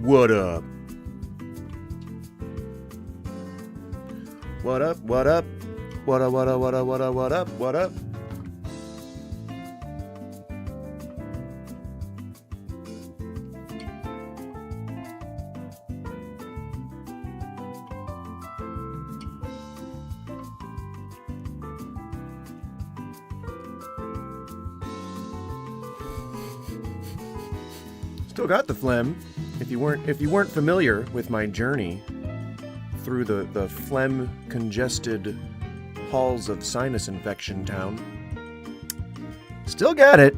What up? What up? What up? What up? What up? What up? What up? What up? What up? Still got the phlegm. If you weren't familiar with my journey through the phlegm congested halls of sinus infection town, still got it.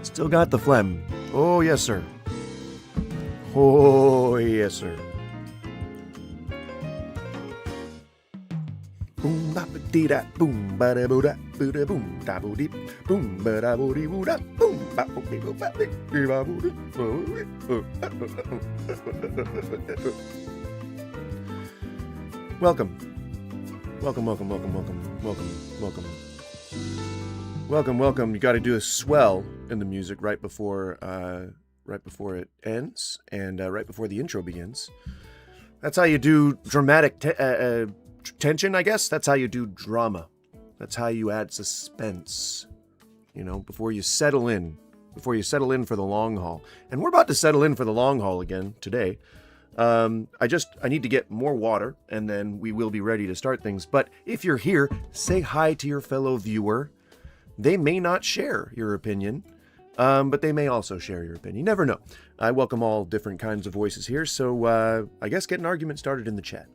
Still got the phlegm. Oh yes, sir. Oh yes, sir. Boom ba dee da boom ba da boo da boom da boo dee boom ba da boo dee boo da boom ba boo dee boo ba dee ba boo dee. Welcome. You got to do a swell in the music right before it ends and right before the intro begins. That's how you do dramatic tension, I guess. That's how you do drama. That's how you add suspense, before you settle in for the long haul. And we're about to settle in for the long haul again today. I need to get more water and then we will be ready to start things. But if you're here, say hi to your fellow viewer. They may not share your opinion, but they may also share your opinion. You never know. I welcome all different kinds of voices here. So I guess get an argument started in the chat.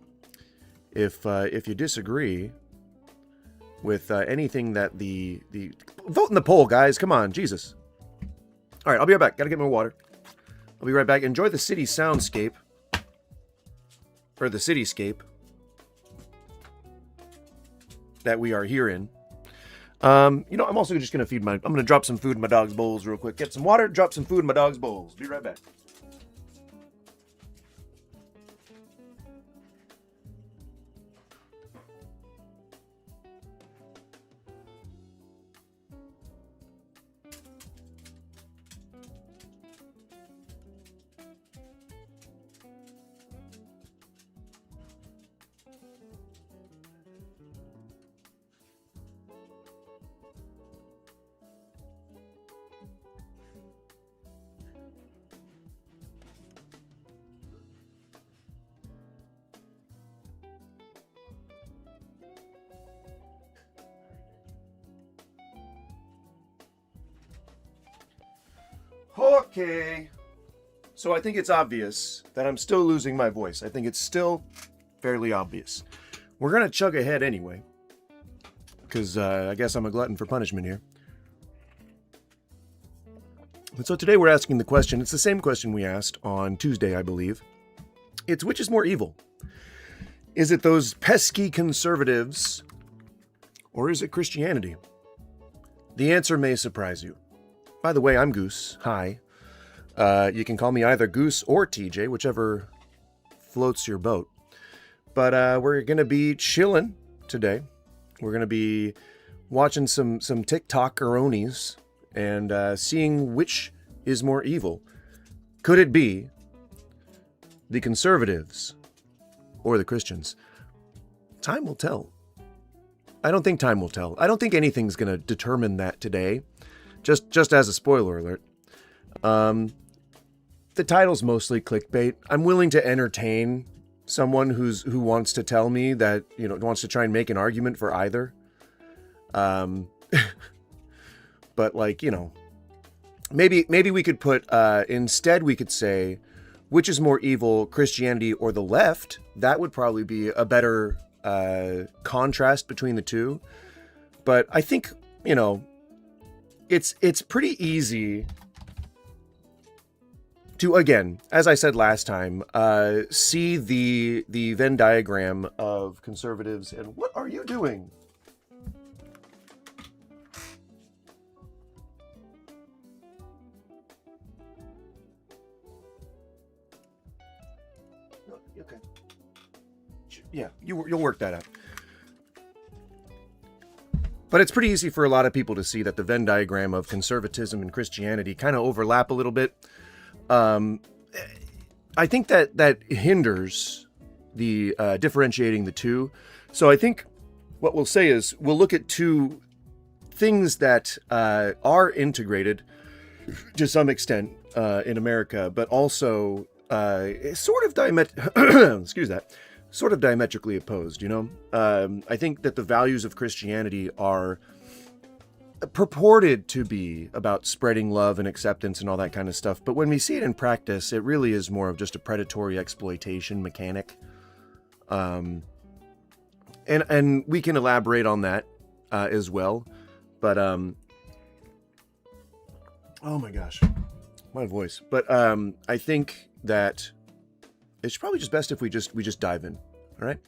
If you disagree with anything that the vote in the poll, guys, come on, Jesus. All right, I'll be right back. Gotta get more water. I'll be right back. Enjoy the city soundscape, or the cityscape that we are here in. I'm also just gonna I'm gonna drop some food in my dog's bowls real quick. Get some water, drop some food in my dog's bowls. Be right back. Okay, so I think it's obvious that I'm still losing my voice. I think it's still fairly obvious. We're going to chug ahead anyway, because I guess I'm a glutton for punishment here. And so today we're asking the question, it's the same question we asked on Tuesday, I believe. It's which is more evil? Is it those pesky conservatives, or is it Christianity? The answer may surprise you. By the way, I'm Goose. Hi. You can call me either Goose or TJ, whichever floats your boat. But we're going to be chilling today. We're going to be watching some TikTok-eronies and seeing which is more evil. Could it be the conservatives or the Christians? Time will tell. I don't think time will tell. I don't think anything's going to determine that today. Just as a spoiler alert, the title's mostly clickbait. I'm willing to entertain someone who wants to tell me that, wants to try and make an argument for either. But maybe we could put, instead we could say, which is more evil, Christianity or the left? That would probably be a better contrast between the two. But I think, it's pretty easy to, again, as I said last time, see the Venn diagram of conservatives. And what are you doing? No, okay. Yeah, you'll work that out. But it's pretty easy for a lot of people to see that the Venn diagram of conservatism and Christianity kind of overlap a little bit. I think that hinders the differentiating the two. So I think what we'll say is we'll look at two things that are integrated to some extent in America, but also sort of diametrically opposed, you know? I think that the values of Christianity are purported to be about spreading love and acceptance and all that kind of stuff. But when we see it in practice, it really is more of just a predatory exploitation mechanic. And we can elaborate on that as well. But, oh my gosh, my voice. But I think that it's probably just best if we just dive in. All right,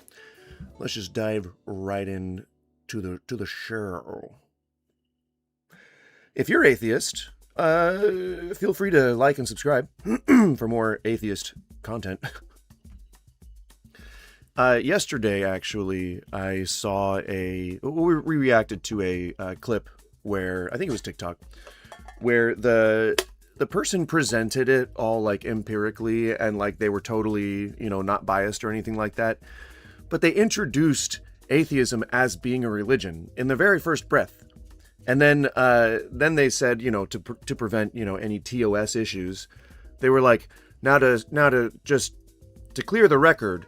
let's just dive right in to the show. If you're atheist, feel free to like and subscribe for more atheist content. Yesterday, actually, I saw we reacted to a clip where, I think it was TikTok, where the person presented it all like empirically and like they were totally, you know, not biased or anything like that. But they introduced atheism as being a religion in the very first breath. And then they said, you know, to prevent, you know, any TOS issues, they were like, now to clear the record,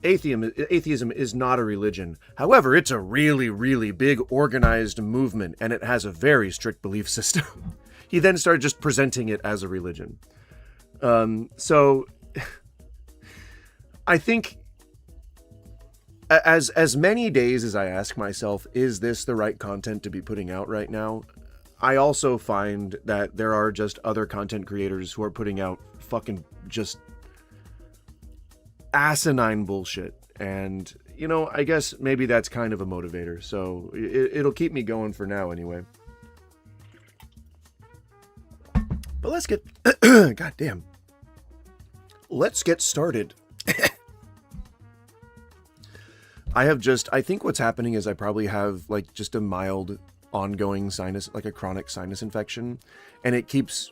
atheism is not a religion. However, it's a really, really big organized movement, and it has a very strict belief system. He then started just presenting it as a religion. So I think as many days as I ask myself, is this the right content to be putting out right now? I also find that there are just other content creators who are putting out fucking just asinine bullshit. And, you know, I guess maybe that's kind of a motivator. So it'll keep me going for now anyway. But let's get, goddamn. Let's get started. I think what's happening is I probably have like just a mild ongoing sinus, like a chronic sinus infection, and it keeps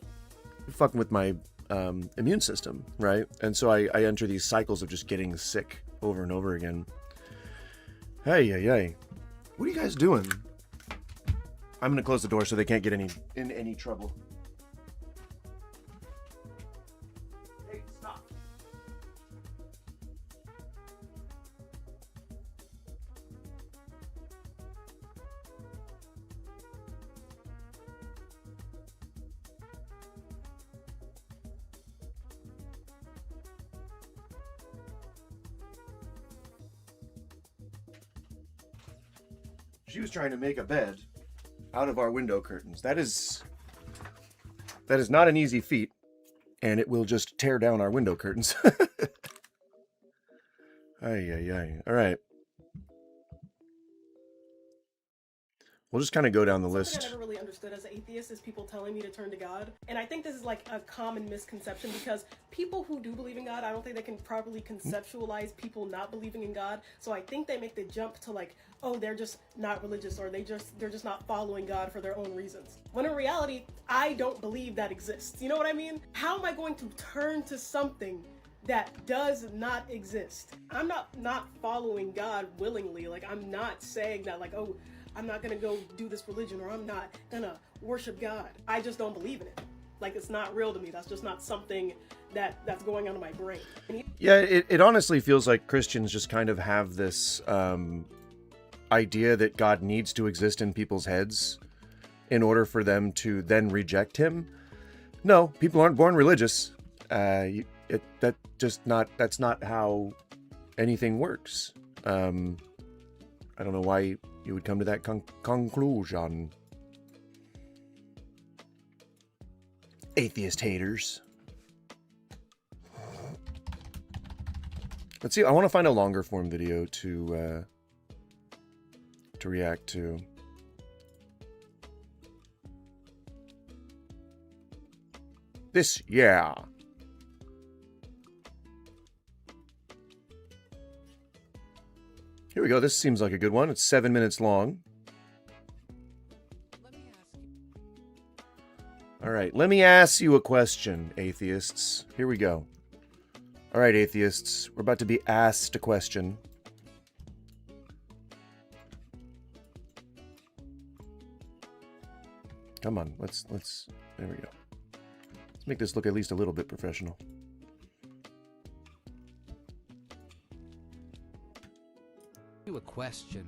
fucking with my immune system, right? And so I enter these cycles of just getting sick over and over again. Hey. What are you guys doing? I'm gonna close the door so they can't get in any trouble. Hey, stop. She was trying to make a bed out of our window curtains. That is not an easy feat, and it will just tear down our window curtains. Ay. All right. We'll just kind of go down the list. Something I never really understood as an atheist is people telling me to turn to God. And I think this is like a common misconception because people who do believe in God, I don't think they can properly conceptualize people not believing in God. So I think they make the jump to like, oh, they're just not religious, or they're just not following God for their own reasons. When in reality, I don't believe that exists. You know what I mean? How am I going to turn to something that does not exist? I'm not following God willingly. Like, I'm not saying that like, oh, I'm not gonna go do this religion, or I'm not gonna worship God. I just don't believe in it. Like, it's not real to me. That's just not something that's going on in my brain. Yeah, it honestly feels like Christians just kind of have this idea that God needs to exist in people's heads in order for them to then reject him. No, people aren't born religious. That's not how anything works. I don't know why you would come to that conclusion. Atheist haters. Let's see. I want to find a longer form video to react to. This, yeah. Here we go. This seems like a good one. It's 7 minutes long. All right, let me ask you a question, atheists. Here we go. All right, atheists, we're about to be asked a question. Come on, let's, there we go. Let's make this look at least a little bit professional. A question.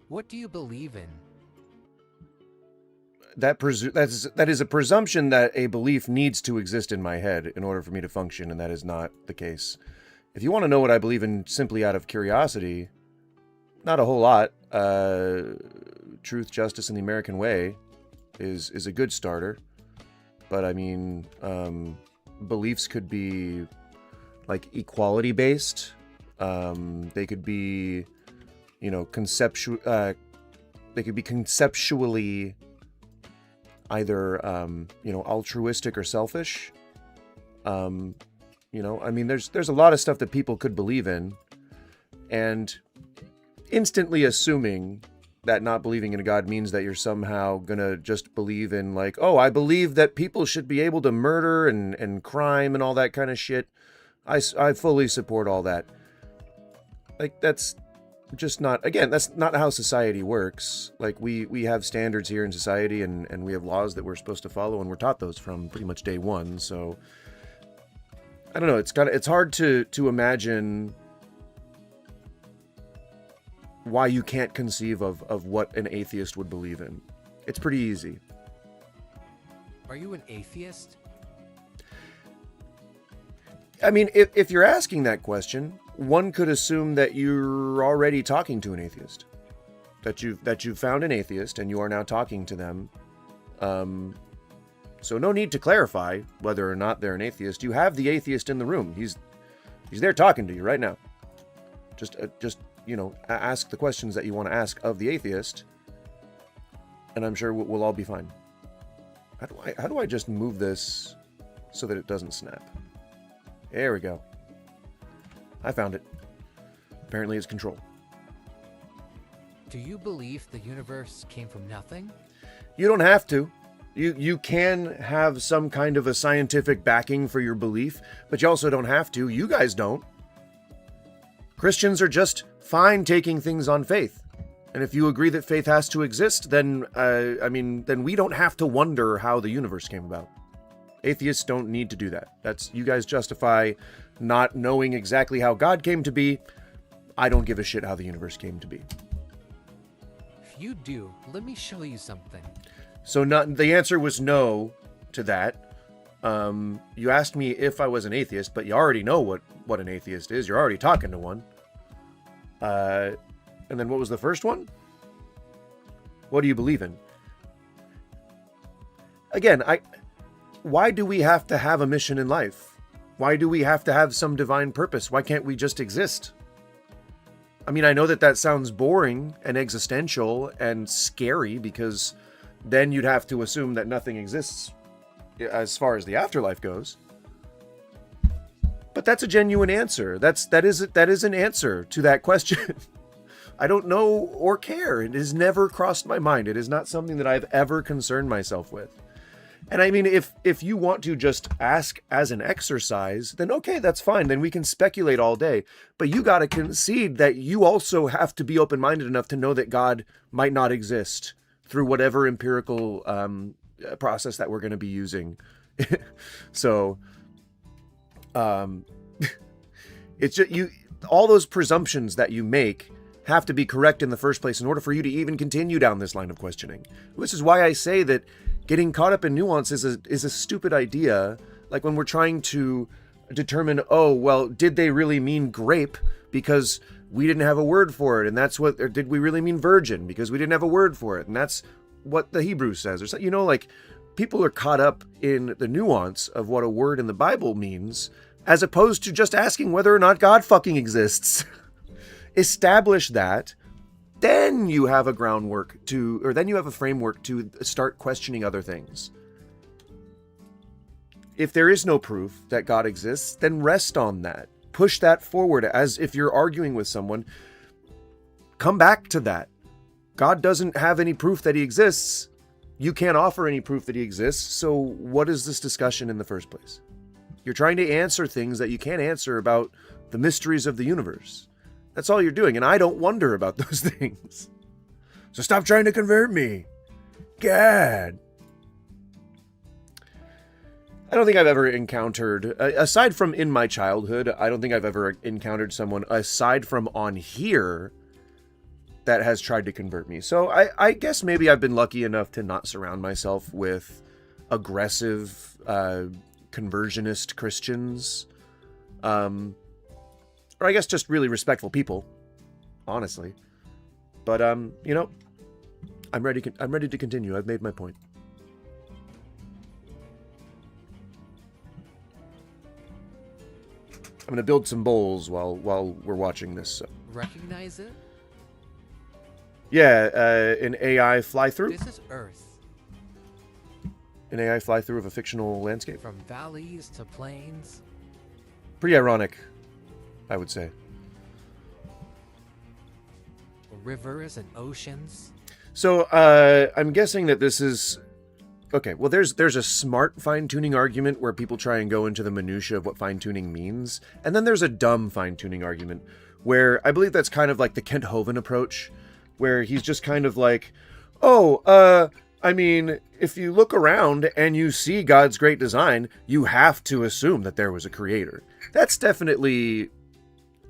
What do you believe in? That is a presumption that a belief needs to exist in my head in order for me to function, and that is not the case. If you want to know what I believe in simply out of curiosity, not a whole lot. Truth, justice, and the American way is a good starter. But I mean, beliefs could be like equality based. They could be, you know, they could be conceptually either, you know, altruistic or selfish. You know, I mean, there's a lot of stuff that people could believe in, and instantly assuming that not believing in a God means that you're somehow gonna just believe in, like, oh, I believe that people should be able to murder and crime and all that kind of shit. I fully support all that. Like, that's just not, again, that's not how society works. Like, we have standards here in society, and we have laws that we're supposed to follow, and we're taught those from pretty much day one. So I don't know, it's hard to imagine why you can't conceive of what an atheist would believe in. It's pretty easy. Are you an atheist? I mean, if you're asking that question, one could assume that you're already talking to an atheist. That you've found an atheist and you are now talking to them. So no need to clarify whether or not they're an atheist. You have the atheist in the room. He's there talking to you right now. Just you know, ask the questions that you want to ask of the atheist, and I'm sure we'll all be fine. How do I just move this so that it doesn't snap? There we go. I found it. Apparently it's control. Do you believe the universe came from nothing? You don't have to. You can have some kind of a scientific backing for your belief, but you also don't have to. You guys don't. Christians are just fine taking things on faith. And if you agree that faith has to exist, then, then we don't have to wonder how the universe came about. Atheists don't need to do that. That's, you guys justify not knowing exactly how God came to be. I don't give a shit how the universe came to be. If you do, let me show you something. So the answer was no to that. You asked me if I was an atheist, but you already know what an atheist is. You're already talking to one. And then what was the first one? What do you believe in? Again, why do we have to have a mission in life? Why do we have to have some divine purpose? Why can't we just exist? I mean, I know that sounds boring and existential and scary, because then you'd have to assume that nothing exists as far as the afterlife goes. But that's a genuine answer. That is an answer to that question. I don't know or care. It has never crossed my mind. It is not something that I've ever concerned myself with. And I mean, if you want to just ask as an exercise, then okay, that's fine. Then we can speculate all day. But you got to concede that you also have to be open-minded enough to know that God might not exist through whatever empirical process that we're going to be using. So, it's just all those presumptions that you make have to be correct in the first place in order for you to even continue down this line of questioning. This is why I say that getting caught up in nuance is a stupid idea. Like when we're trying to determine, oh, well, did they really mean grape because we didn't have a word for it? And that's what, or did we really mean virgin because we didn't have a word for it? And that's what the Hebrew says. Or so, you know, like people are caught up in the nuance of what a word in the Bible means as opposed to just asking whether or not God fucking exists. Establish that, then you have a groundwork to, or then you have a framework to start questioning other things. If there is no proof that God exists, then rest on that. Push that forward. As if you're arguing with someone, come back to that. God doesn't have any proof that he exists. You can't offer any proof that he exists. So what is this discussion in the first place? You're trying to answer things that you can't answer about the mysteries of the universe. That's all you're doing. And I don't wonder about those things. So stop trying to convert me. God. I don't think I've ever encountered, aside from in my childhood, I don't think I've ever encountered someone aside from on here that has tried to convert me. So I guess maybe I've been lucky enough to not surround myself with aggressive, conversionist Christians. Or I guess just really respectful people, honestly. But, you know, I'm ready to continue. I've made my point. I'm going to build some bowls while we're watching this. So. Recognize it? Yeah, an AI fly-through. This is Earth. An AI fly-through of a fictional landscape. From valleys to plains. Pretty ironic, I would say. Rivers and oceans. So, I'm guessing that this is... Okay, well, there's a smart fine-tuning argument where people try and go into the minutia of what fine-tuning means. And then there's a dumb fine-tuning argument where I believe that's kind of like the Kent Hovind approach, where he's just kind of like, oh, I mean, if you look around and you see God's great design, you have to assume that there was a creator. That's definitely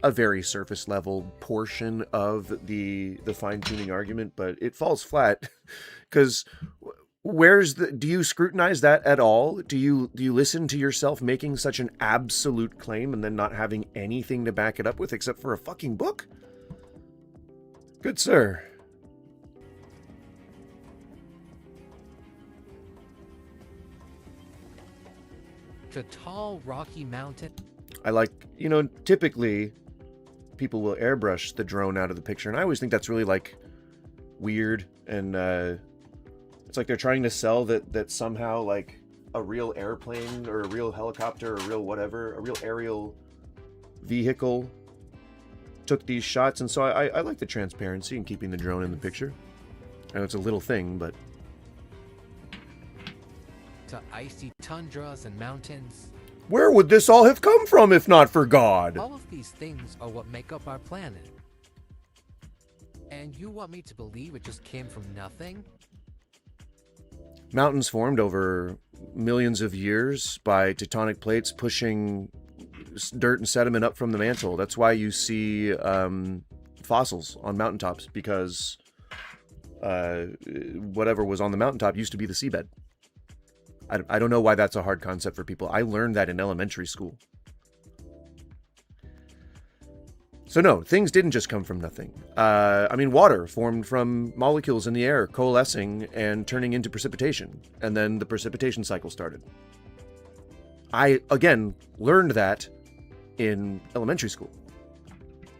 a very surface level portion of the fine-tuning argument, but it falls flat because do you scrutinize that at all? Do you listen to yourself making such an absolute claim and then not having anything to back it up with except for a fucking book? Good sir. The tall rocky mountain. I like, typically people will airbrush the drone out of the picture, and I always think that's really like weird, and it's like they're trying to sell that somehow like a real airplane or a real helicopter or a real whatever, a real aerial vehicle took these shots. And so I like the transparency and keeping the drone in the picture. I know it's a little thing, but... To icy tundras and mountains. Where would this all have come from if not for God? All of these things are what make up our planet. And you want me to believe it just came from nothing? Mountains formed over millions of years by tectonic plates pushing dirt and sediment up from the mantle. That's why you see fossils on mountaintops, because whatever was on the mountaintop used to be the seabed. I don't know why that's a hard concept for people. I learned that in elementary school. So no, things didn't just come from nothing. I mean, water formed from molecules in the air coalescing and turning into precipitation. And then the precipitation cycle started. I, again, learned that in elementary school.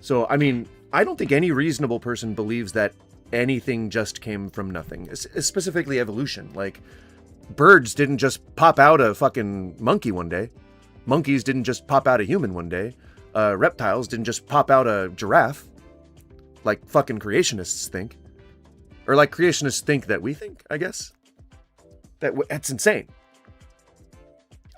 So, I mean, I don't think any reasonable person believes that anything just came from nothing. Specifically evolution. Like, birds didn't just pop out a fucking monkey one day. Monkeys didn't just pop out a human one day. Reptiles didn't just pop out a giraffe, like fucking creationists think. Or like creationists think that we think, I guess. That's insane.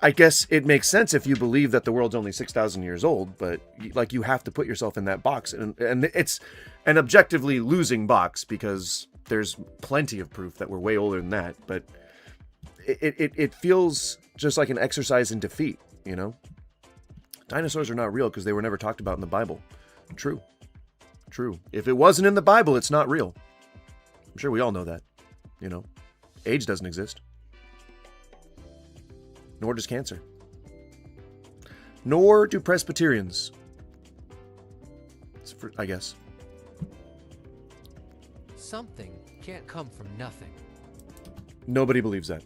I guess it makes sense if you believe that the world's only 6,000 years old, but like you have to put yourself in that box. And it's an objectively losing box because there's plenty of proof that we're way older than that. But it feels just like an exercise in defeat, you know? Dinosaurs are not real because they were never talked about in the Bible. True. If it wasn't in the Bible, it's not real. I'm sure we all know that. You know, AIDS doesn't exist. Nor does cancer. Nor do Presbyterians. I guess. Something can't come from nothing. Nobody believes that.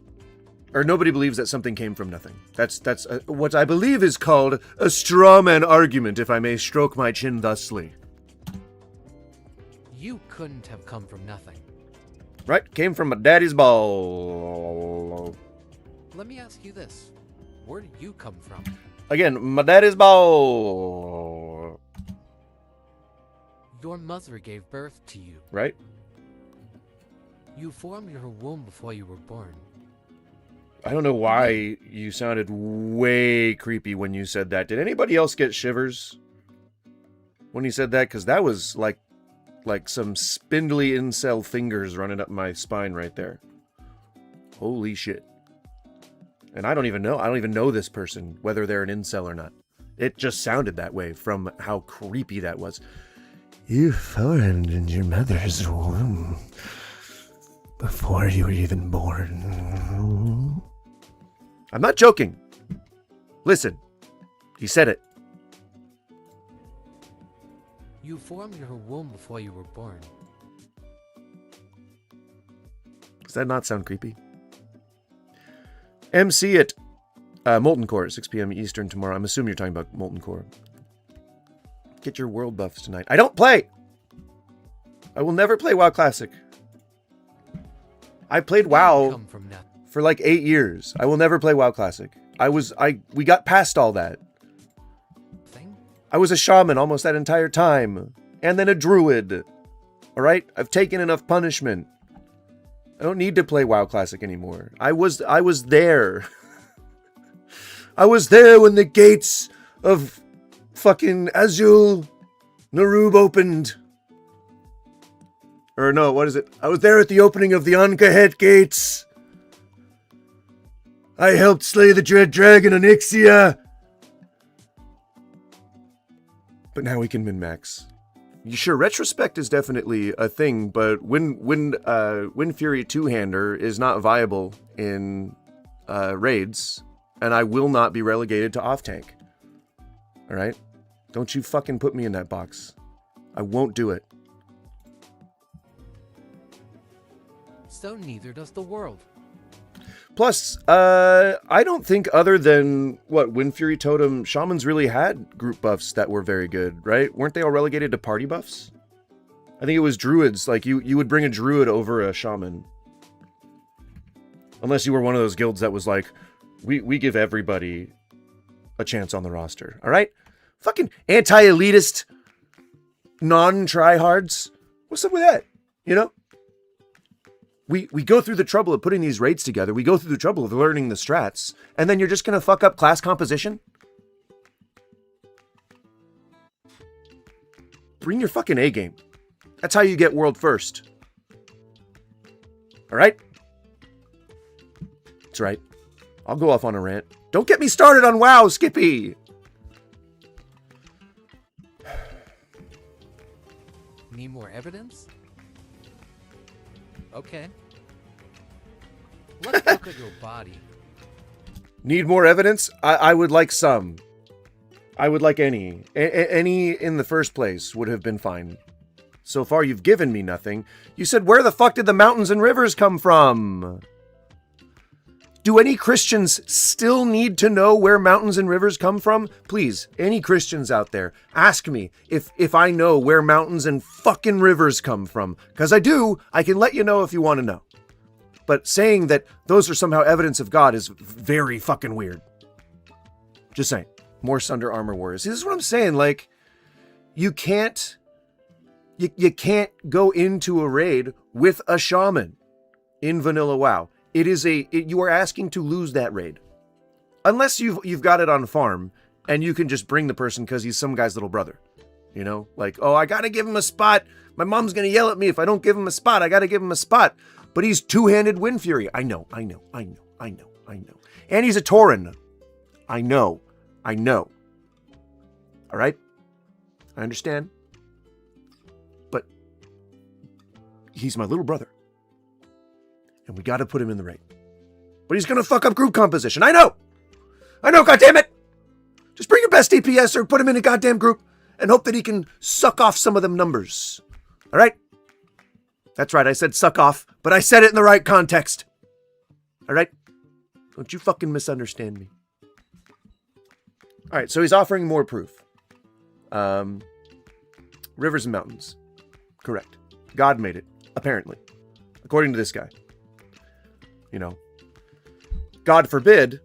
Or nobody believes that something came from nothing. That's what I believe is called a straw man argument, if I may stroke my chin thusly. You couldn't have come from nothing. Right? Came from my daddy's ball. Let me ask you this. Where did you come from? Again, my daddy's ball. Your mother gave birth to you. Right? You formed your womb before you were born. I don't know why you sounded way creepy when you said that. Did anybody else get shivers when he said that? Because that was like some spindly incel fingers running up my spine right there. Holy shit. And I don't even know this person, whether they're an incel or not. It just sounded that way from how creepy that was. You formed in your mother's womb before you were even born. I'm not joking. Listen, he said it. You formed your womb before you were born. Does that not sound creepy? MC at Molten Core at 6 p.m. Eastern tomorrow. I'm assuming you're talking about Molten Core. Get your world buffs tonight. I don't play! I will never play WoW Classic. I played WoW for like 8 years. I will never play WoW Classic. We got past all that. I was a shaman almost that entire time. And then a druid. Alright? I've taken enough punishment. I don't need to play WoW Classic anymore. I was there. I was there when the gates of fucking Azul Narub opened. Or no, what is it? I was there at the opening of the Ankahet gates. I helped slay the dread dragon Onyxia. But now we can min-max. Sure, retrospect is definitely a thing, but Wind Fury two-hander is not viable in raids, and I will not be relegated to off-tank. Alright? Don't you fucking put me in that box. I won't do it. So neither does the world. Plus, I don't think other than, Wind Fury Totem, Shamans really had group buffs that were very good, right? Weren't they all relegated to party buffs? I think it was druids. Like, you would bring a druid over a shaman. Unless you were one of those guilds that was like, we give everybody a chance on the roster, alright? Fucking anti-elitist, non-tryhards. What's up with that? You know? We go through the trouble of putting these raids together. We go through the trouble of learning the strats. And then you're just going to fuck up class composition? Bring your fucking A game. That's how you get world first. Alright? That's right. I'll go off on a rant. Don't get me started on WoW, Skippy! Need more evidence? Okay. Let's look at your body. Need more evidence? I would like some. I would like any. Any in the first place would have been fine. So far, you've given me nothing. You said, where the fuck did the mountains and rivers come from? Do any Christians still need to know where mountains and rivers come from? Please, any Christians out there, ask me if I know where mountains and fucking rivers come from. Because I do. I can let you know if you want to know. But saying that those are somehow evidence of God is very fucking weird. Just saying. More Sunder Armor Warriors. See, this is what I'm saying. Like, you can't go into a raid with a shaman in vanilla WoW. You are asking to lose that raid. Unless you've got it on farm and you can just bring the person because he's some guy's little brother. You know, like, oh, I gotta give him a spot. My mom's gonna yell at me if I don't give him a spot. I gotta give him a spot. But he's two-handed Wind Fury. I know. And he's a Tauren. I know. All right? I understand. But he's my little brother. And we gotta put him in the raid. But he's gonna fuck up group composition. I know, goddammit! Just bring your best DPS or put him in a goddamn group and hope that he can suck off some of them numbers. Alright? That's right, I said suck off, but I said it in the right context. Alright? Don't you fucking misunderstand me. All right, so he's offering more proof. Rivers and mountains. Correct. God made it, apparently. According to this guy. You know, God forbid,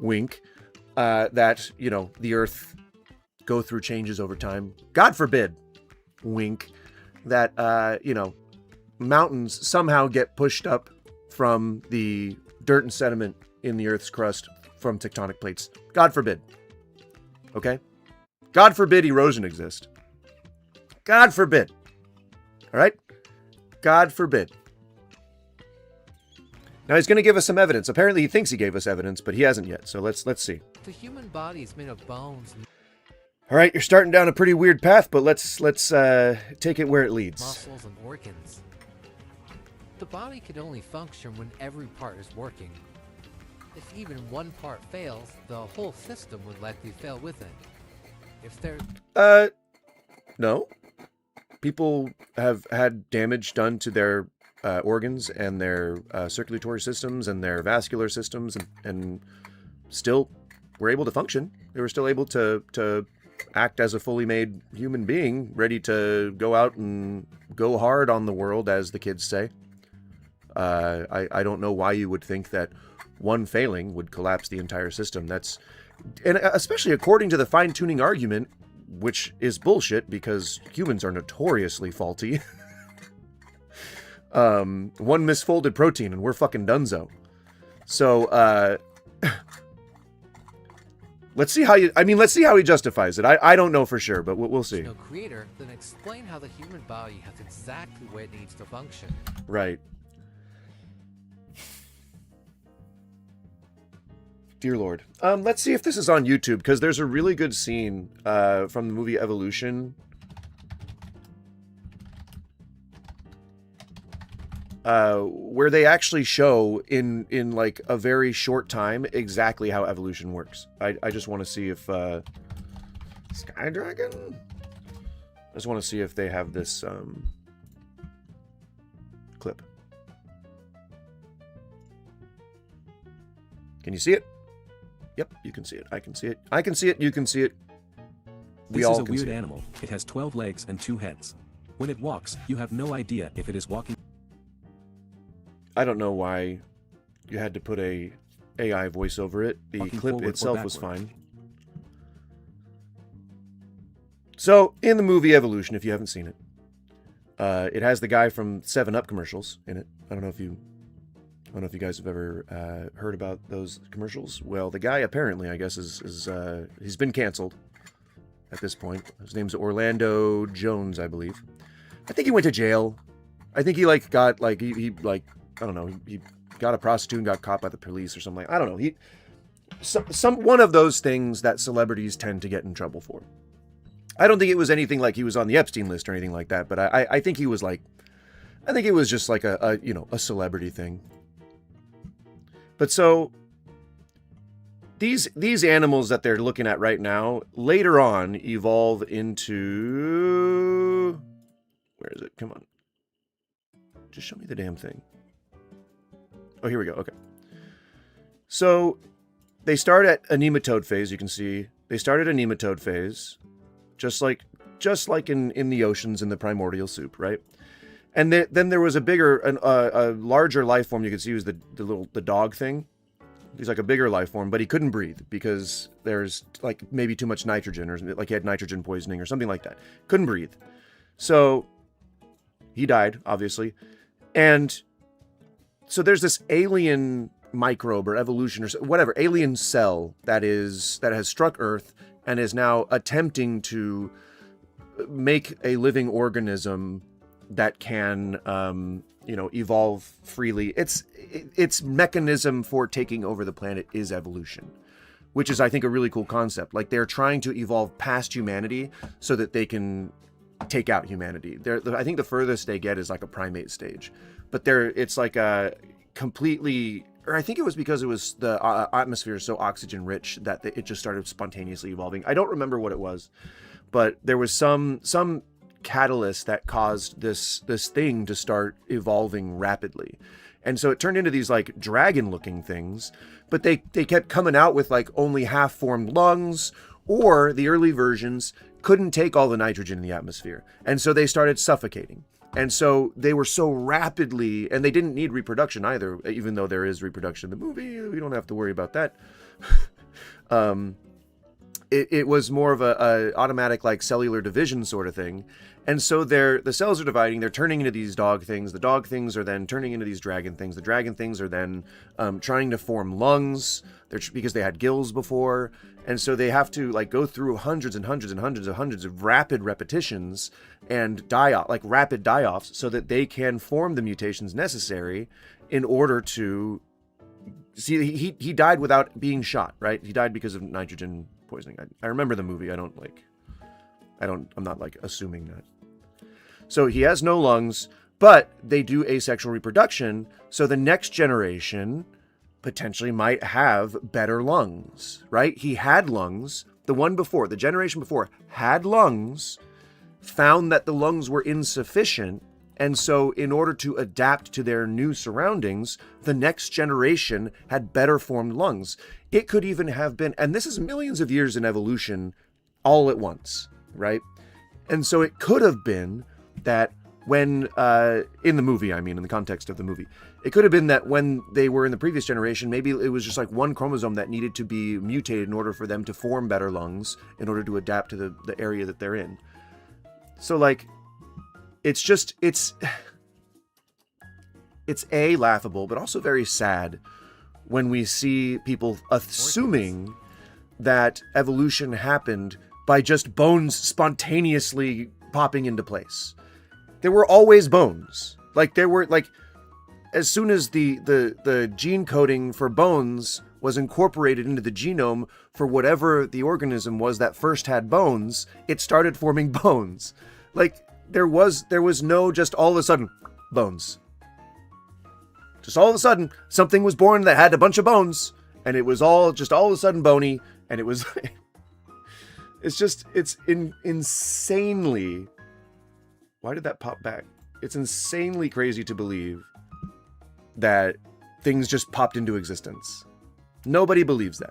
wink, that, you know, the earth go through changes over time. God forbid, wink, that, you know, mountains somehow get pushed up from the dirt and sediment in the earth's crust from tectonic plates. God forbid. Okay? God forbid erosion exists. God forbid. All right? God forbid. Now he's going to give us some evidence. Apparently he thinks he gave us evidence, but he hasn't yet. So let's see. The human body is made of bones, All right, you're starting down a pretty weird path, but let's take it where it leads. muscles, and organs. The body can only function when every part is working. If even one part fails, the whole system would likely fail with it. If there... No. People have had damage done to their organs and their circulatory systems and their vascular systems, and still were able to function. They were still able to act as a fully made human being, ready to go out and go hard on the world, as the kids say. I don't know why you would think that one failing would collapse the entire system. And especially according to the fine-tuning argument, which is bullshit because humans are notoriously faulty. One misfolded protein and we're fucking donezo. So, let's see how he justifies it. I don't know for sure, but we'll see. no creator, then explain how the human body has exactly what it needs to function. Right. Dear Lord. Let's see if this is on YouTube, because there's a really good scene from the movie Evolution. Where they actually show in like a very short time exactly how evolution works. I just want to see if Sky Dragon. I just want to see if they have this clip. Can you see it? Yep, you can see it. I can see it. I can see it. You can see it. This is a weird animal. It has 12 legs and 2 heads. When it walks, you have no idea if it is walking. I don't know why you had to put a AI voice over it. The clip itself was fine. So, in the movie Evolution, if you haven't seen it, it has the guy from 7-Up commercials in it. I don't know if you guys have ever heard about those commercials. Well, the guy apparently, I guess, he's been canceled at this point. His name's Orlando Jones, I believe. I think he went to jail. I think he got I don't know, he got a prostitute and got caught by the police or something. I don't know. One of those things that celebrities tend to get in trouble for. I don't think it was anything like he was on the Epstein list or anything like that, but I think he was I think it was just like a celebrity thing. But so these animals that they're looking at right now later on evolve into, where is it? Come on. Just show me the damn thing. Oh, here we go. Okay. So they start at a nematode phase. You can see they start at a nematode phase, just like in the oceans in the primordial soup, right? And then there was a larger life form. You can see he was the dog thing. He's like a bigger life form, but he couldn't breathe because there's like maybe too much nitrogen, or like he had nitrogen poisoning or something like that. Couldn't breathe. So he died, obviously. And so there's this alien microbe or evolution or whatever, alien cell that has struck Earth and is now attempting to make a living organism that can, evolve freely. Its mechanism for taking over the planet is evolution, which is, I think, a really cool concept. Like, they're trying to evolve past humanity so that they can take out humanity. I think the furthest they get is like a primate stage, but it's like a completely, or I think it was because it was the atmosphere is so oxygen rich that it just started spontaneously evolving. I don't remember what it was, but there was some catalyst that caused this thing to start evolving rapidly. And so it turned into these like dragon-looking things, but they kept coming out with like only half-formed lungs, or the early versions couldn't take all the nitrogen in the atmosphere. And so they started suffocating. And so they were so rapidly, and they didn't need reproduction either, even though there is reproduction in the movie. We don't have to worry about that. It was more of a automatic like cellular division sort of thing. And so the cells are dividing, they're turning into these dog things. The dog things are then turning into these dragon things. The dragon things are then trying to form lungs because they had gills before. And so they have to like go through hundreds and hundreds and hundreds and hundreds of rapid repetitions and rapid die-offs so that they can form the mutations necessary in order to see. He died without being shot, right? He died because of nitrogen poisoning. I remember the movie. I'm not like assuming that. So he has no lungs, but they do asexual reproduction. So the next generation potentially might have better lungs, right? He had lungs. The generation before had lungs, found that the lungs were insufficient. And so in order to adapt to their new surroundings, the next generation had better formed lungs. It could even have been, and this is millions of years in evolution all at once, right? And so it could have been that when, in the movie, in the context of the movie, it could have been that when they were in the previous generation, maybe it was just like one chromosome that needed to be mutated in order for them to form better lungs, in order to adapt to the area that they're in. So like, it's A, laughable, but also very sad when we see people assuming that evolution happened by just bones spontaneously popping into place. There were always bones. Like there were as soon as the gene coding for bones was incorporated into the genome for whatever the organism was that first had bones, it started forming bones. Like there was no just all of a sudden bones. Just all of a sudden something was born that had a bunch of bones, and it was all of a sudden bony, and it was it's insanely. Why did that pop back? It's insanely crazy to believe that things just popped into existence. Nobody believes that.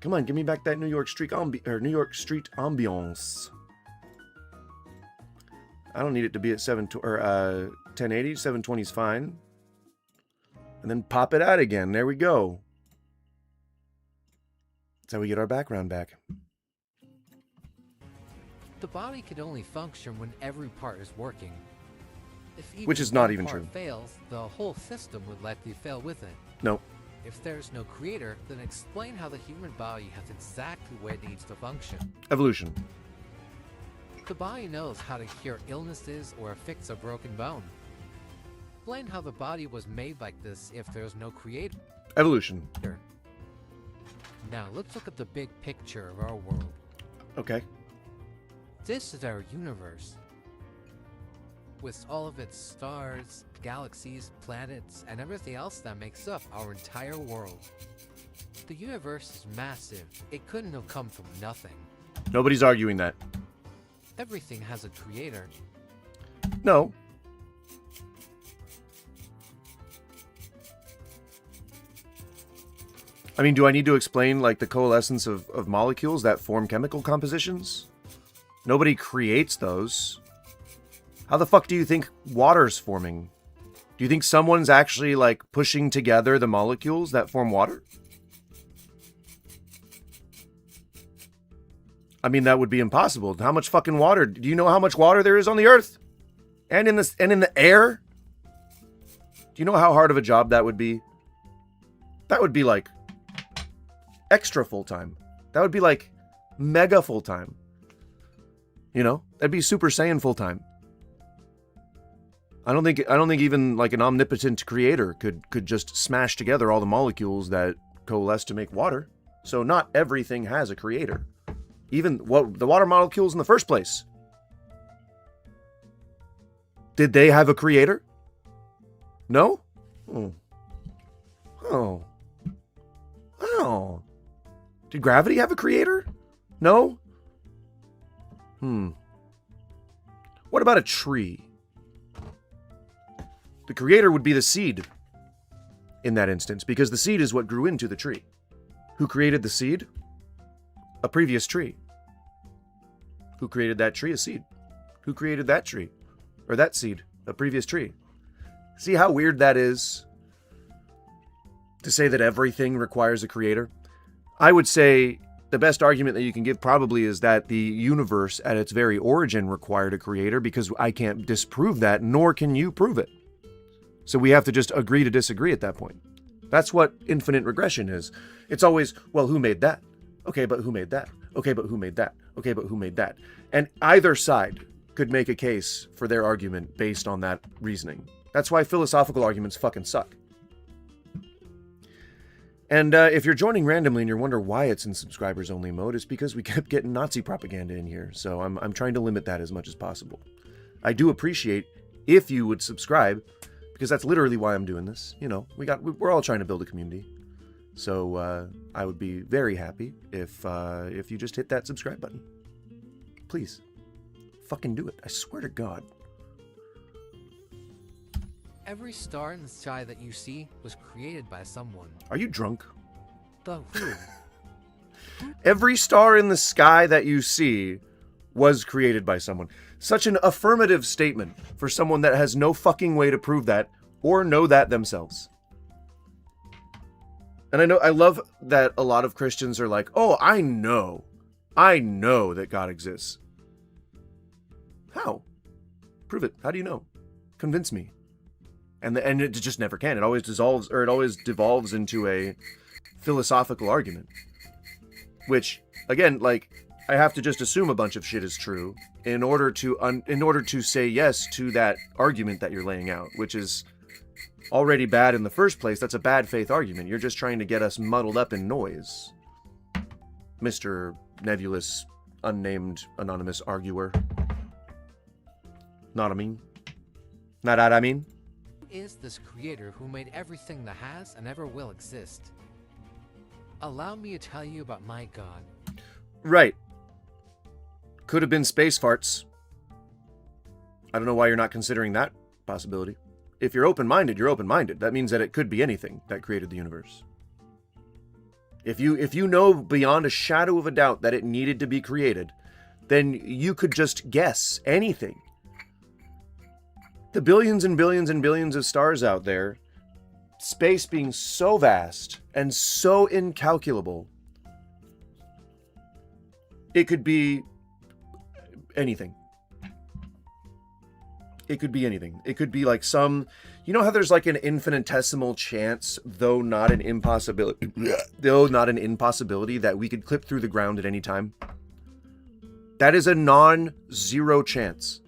Come on, give me back that New York Street ambiance. I don't need it to be at 1080. 720 is fine. And then pop it out again. There we go. That's how we get our background back. The body can only function when every part is working. Which is not even true. If fails, the whole system would likely fail with it. No. If there's no creator, then explain how the human body has exactly what it needs to function. Evolution. The body knows how to cure illnesses or fix a broken bone. Explain how the body was made like this if there's no creator. Evolution. Now let's look at the big picture of our world. Okay. This is our universe. With all of its stars, galaxies, planets, and everything else that makes up our entire world. The universe is massive. It couldn't have come from nothing. Nobody's arguing that. Everything has a creator. No. Do I need to explain like the coalescence of molecules that form chemical compositions? Nobody creates those. How the fuck do you think water's forming? Do you think someone's actually like pushing together the molecules that form water? That would be impossible. How much fucking water? Do you know how much water there is on the earth? And in the air? Do you know how hard of a job that would be? That would be like extra full-time. That would be like mega full-time. That'd be Super Saiyan full-time. I don't think even like an omnipotent creator could just smash together all the molecules that coalesce to make water. So not everything has a creator. Even the water molecules in the first place. Did they have a creator? No? Oh. Did gravity have a creator? No? What about a tree? The creator would be the seed in that instance, because the seed is what grew into the tree. Who created the seed? A previous tree. Who created that tree? A seed. Who created that tree? Or that seed? A previous tree. See how weird that is? To say that everything requires a creator? I would say the best argument that you can give probably is that the universe at its very origin required a creator, because I can't disprove that, nor can you prove it. So we have to just agree to disagree at that point. That's what infinite regression is. It's always, well, who made that? Okay, but who made that? Okay, but who made that? Okay, but who made that? And either side could make a case for their argument based on that reasoning. That's why philosophical arguments fucking suck. And if you're joining randomly and you're wondering why it's in subscribers only mode, it's because we kept getting Nazi propaganda in here. So I'm trying to limit that as much as possible. I do appreciate if you would subscribe, because that's literally why I'm doing this. You know, we're all trying to build a community. So I would be very happy if you just hit that subscribe button. Please. Fucking do it. I swear to God. Every star in the sky that you see was created by someone. Are you drunk? The who? Every star in the sky that you see was created by someone. Such an affirmative statement for someone that has no fucking way to prove that or know that themselves. And I love that a lot of Christians are like, oh, I know that God exists. How? Prove it. How do you know? Convince me. And it just never can. It always devolves into a philosophical argument. Which, again, like, I have to just assume a bunch of shit is true in order to say yes to that argument that you're laying out, which is already bad in the first place. That's a bad faith argument. You're just trying to get us muddled up in noise, Mr. Nebulous, unnamed, anonymous arguer. Not I mean. Not that I mean. Who is this creator who made everything that has and ever will exist? Allow me to tell you about my God. Right. Could have been space farts. I don't know why you're not considering that possibility. If you're open-minded, you're open-minded. That means that it could be anything that created the universe. If you know beyond a shadow of a doubt that it needed to be created, then you could just guess anything. The billions and billions and billions of stars out there, space being so vast and so incalculable, it could be anything. It could be anything. It could be like some, you know how there's like an infinitesimal chance, though not an impossibility that we could clip through the ground at any time? That is a non-zero chance.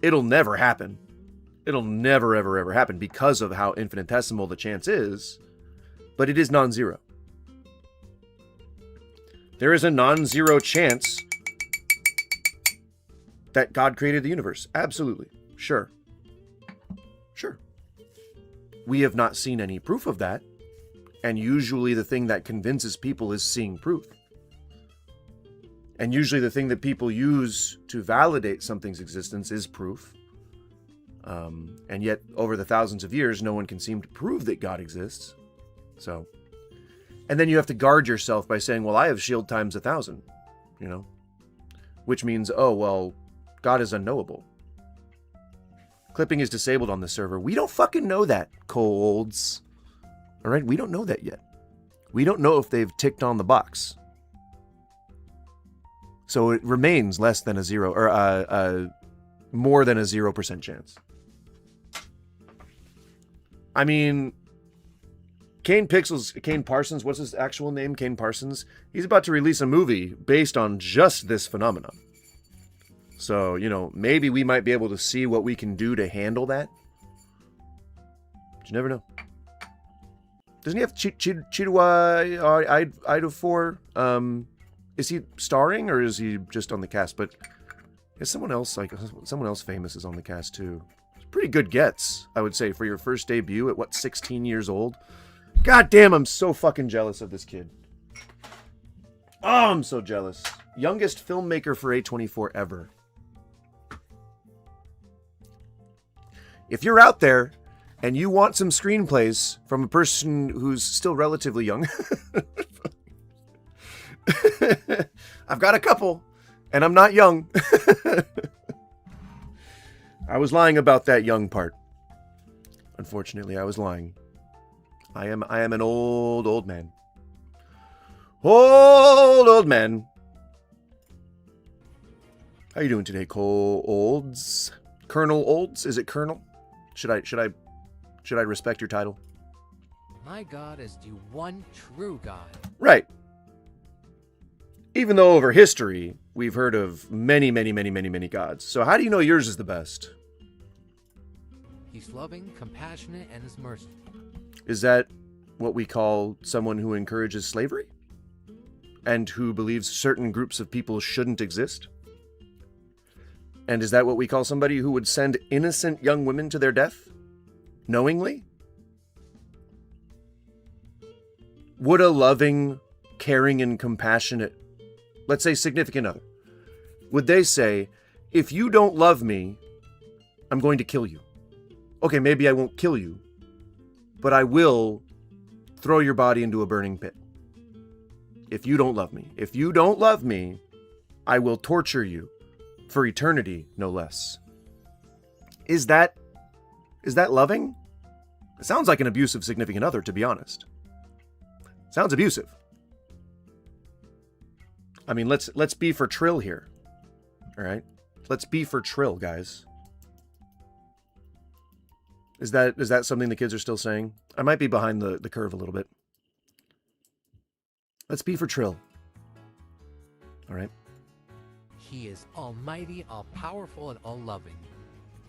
It'll never happen. It'll never, ever, ever happen because of how infinitesimal the chance is, but it is non-zero. There is a non-zero chance that God created the universe. Absolutely. Sure. Sure. We have not seen any proof of that, and usually the thing that convinces people is seeing proof. And usually the thing that people use to validate something's existence is proof. And yet, over the thousands of years, no one can seem to prove that God exists. So, and then you have to guard yourself by saying, well, I have shield times 1,000, you know? Which means, oh, well, God is unknowable. Clipping is disabled on the server. We don't fucking know that, colds. All right? We don't know that yet. We don't know if they've ticked on the box. So it remains less than a zero, or more than a 0% chance. I mean, Kane Parsons, what's his actual name? Kane Parsons. He's about to release a movie based on just this phenomenon. So, you know, maybe we might be able to see what we can do to handle that. But you never know. Doesn't he have Chiduwa Ejiofor? Is he starring or is he just on the cast? But is someone else famous is on the cast too? Pretty good gets, I would say, for your first debut at 16 years old. God damn, I'm so fucking jealous of this kid. Oh, I'm so jealous. Youngest filmmaker for A24 ever. If you're out there and you want some screenplays from a person who's still relatively young, I've got a couple, and I'm not young. I was lying about that young part. Unfortunately, I was lying. I am an old man. Old man. How you doing today, Cole Olds? Colonel Olds? Is it Colonel? Should I respect your title? My God is the one true God. Right. Even though over history, we've heard of many gods. So how do you know yours is the best? He's loving, compassionate, and is merciful. Is that what we call someone who encourages slavery? And who believes certain groups of people shouldn't exist? And is that what we call somebody who would send innocent young women to their death? Knowingly? Would a loving, caring, and compassionate, let's say significant other, would they say, if you don't love me, I'm going to kill you? Okay, maybe I won't kill you, but I will throw your body into a burning pit. If you don't love me. If you don't love me, I will torture you for eternity, no less. Is that loving? It sounds like an abusive significant other, to be honest. Sounds abusive. I mean, let's be for Trill here. All right? Let's be for Trill, guys. Is that something the kids are still saying? I might be behind the curve a little bit. Let's be for Trill. All right? He is almighty, all-powerful, and all-loving.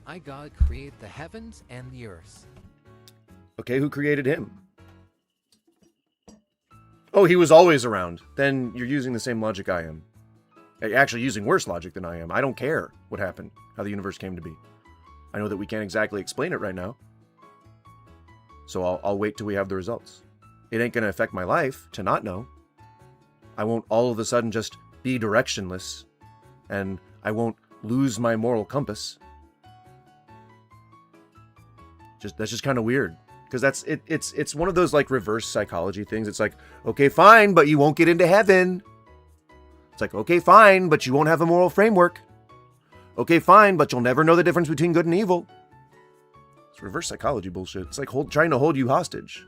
My God created the heavens and the earth. Okay, who created him? Oh, he was always around. Then you're using the same logic I am. Actually, using worse logic than I am. I don't care what happened, how the universe came to be. I know that we can't exactly explain it right now. So I'll wait till we have the results. It ain't going to affect my life to not know. I won't all of a sudden just be directionless. And I won't lose my moral compass. That's just kind of weird. Because it's one of those like reverse psychology things. It's like, okay, fine, but you won't get into heaven. It's like, okay, fine, but you won't have a moral framework. Okay, fine, but you'll never know the difference between good and evil. It's reverse psychology bullshit. It's like trying to hold you hostage.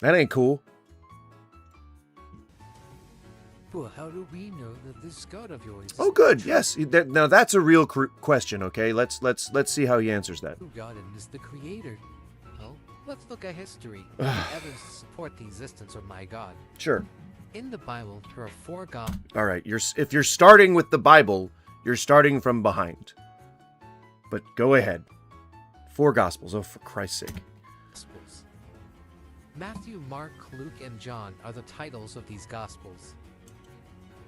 That ain't cool. Well, how do we know that this God of yours? Oh, good. Yes. Now that's a real question. Okay, let's see how he answers that. Who God is the creator? Well, let's look at history. The evidence to support the existence of my God. Sure. In the Bible, there are 4 gods. All right. If you're starting with the Bible, you're starting from behind. But go ahead. 4 Gospels. Oh, for Christ's sake. Matthew, Mark, Luke, and John are the titles of these Gospels.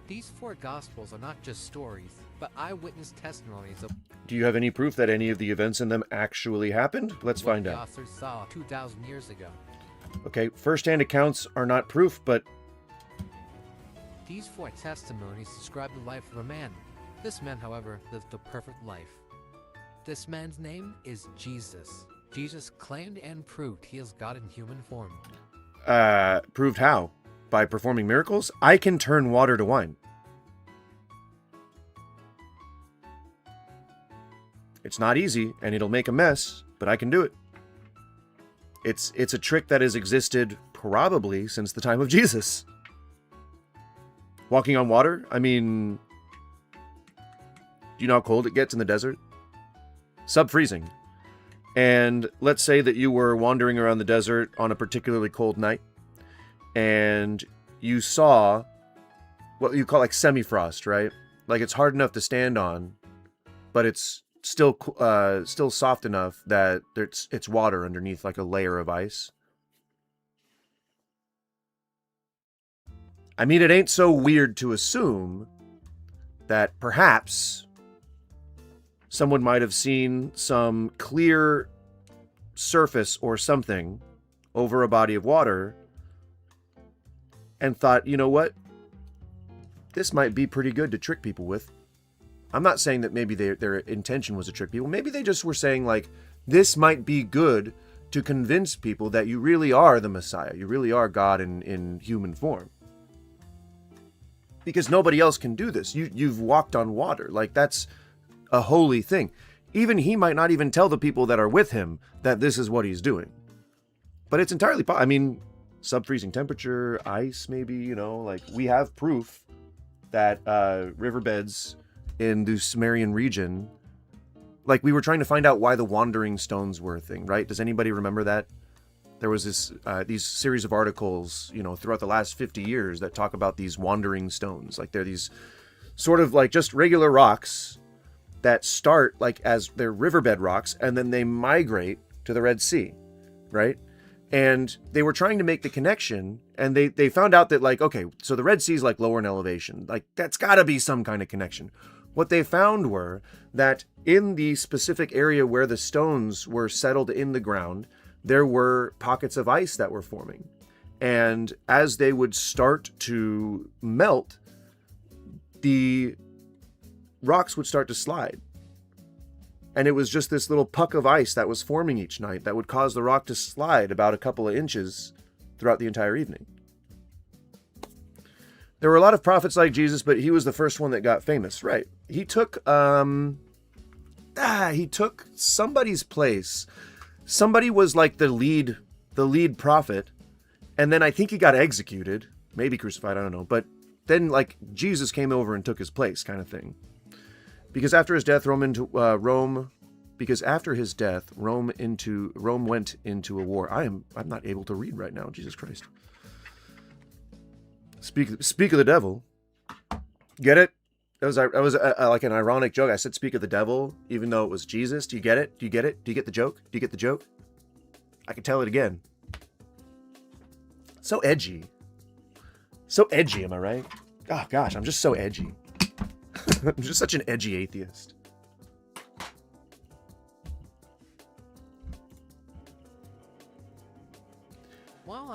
These 4 Gospels are not just stories, but eyewitness testimonies of... Do you have any proof that any of the events in them actually happened? Let's find out. What the authors saw 2,000 years ago. Okay, first-hand accounts are not proof, but... These 4 testimonies describe the life of a man. This man, however, lived a perfect life. This man's name is Jesus. Jesus claimed and proved he is God in human form. Proved how? By performing miracles? I can turn water to wine. It's not easy, and it'll make a mess, but I can do it. It's a trick that has existed probably since the time of Jesus. Walking on water? I mean, do you know how cold it gets in the desert? Sub-freezing. And let's say that you were wandering around the desert on a particularly cold night, and you saw what you call like semi-frost, right? Like it's hard enough to stand on, but it's still soft enough that it's water underneath like a layer of ice. I mean, it ain't so weird to assume that perhaps someone might have seen some clear surface or something over a body of water and thought, you know what? This might be pretty good to trick people with. I'm not saying that maybe their intention was to trick people. Maybe they just were saying, like, this might be good to convince people that you really are the Messiah. You really are God in human form. Because nobody else can do this. You've walked on water. Like, that's a holy thing. Even he might not even tell the people that are with him that this is what he's doing. But it's entirely possible. I mean, sub-freezing temperature, ice maybe, you know, like, we have proof that riverbeds in the Sumerian region, like, we were trying to find out why the wandering stones were a thing, right? Does anybody remember that? There was this these series of articles, you know, throughout the last 50 years that talk about these wandering stones. Like, they're these sort of like just regular rocks that start like as they're riverbed rocks, and then they migrate to the Red Sea, right? And they were trying to make the connection, and they found out that, like, okay, so the Red Sea is like lower in elevation. Like, that's got to be some kind of connection. What they found were that in the specific area where the stones were settled in the ground, there were pockets of ice that were forming. And as they would start to melt, the rocks would start to slide. And it was just this little puck of ice that was forming each night that would cause the rock to slide about a couple of inches throughout the entire evening. There were a lot of prophets like Jesus, but he was the first one that got famous, right? He took somebody's place. Somebody was like the lead prophet, and then I think he got executed, maybe crucified, I don't know. But then, like, Jesus came over and took his place, kind of thing. Because after his death, Rome went into a war. I'm not able to read right now. Jesus Christ. Speak of the devil. Get it? That was like an ironic joke. I said speak of the devil, even though it was Jesus. Do you get it? Do you get it? Do you get the joke? Do you get the joke? I can tell it again. So edgy. So edgy, am I right? Oh gosh, I'm just so edgy. I'm just such an edgy atheist.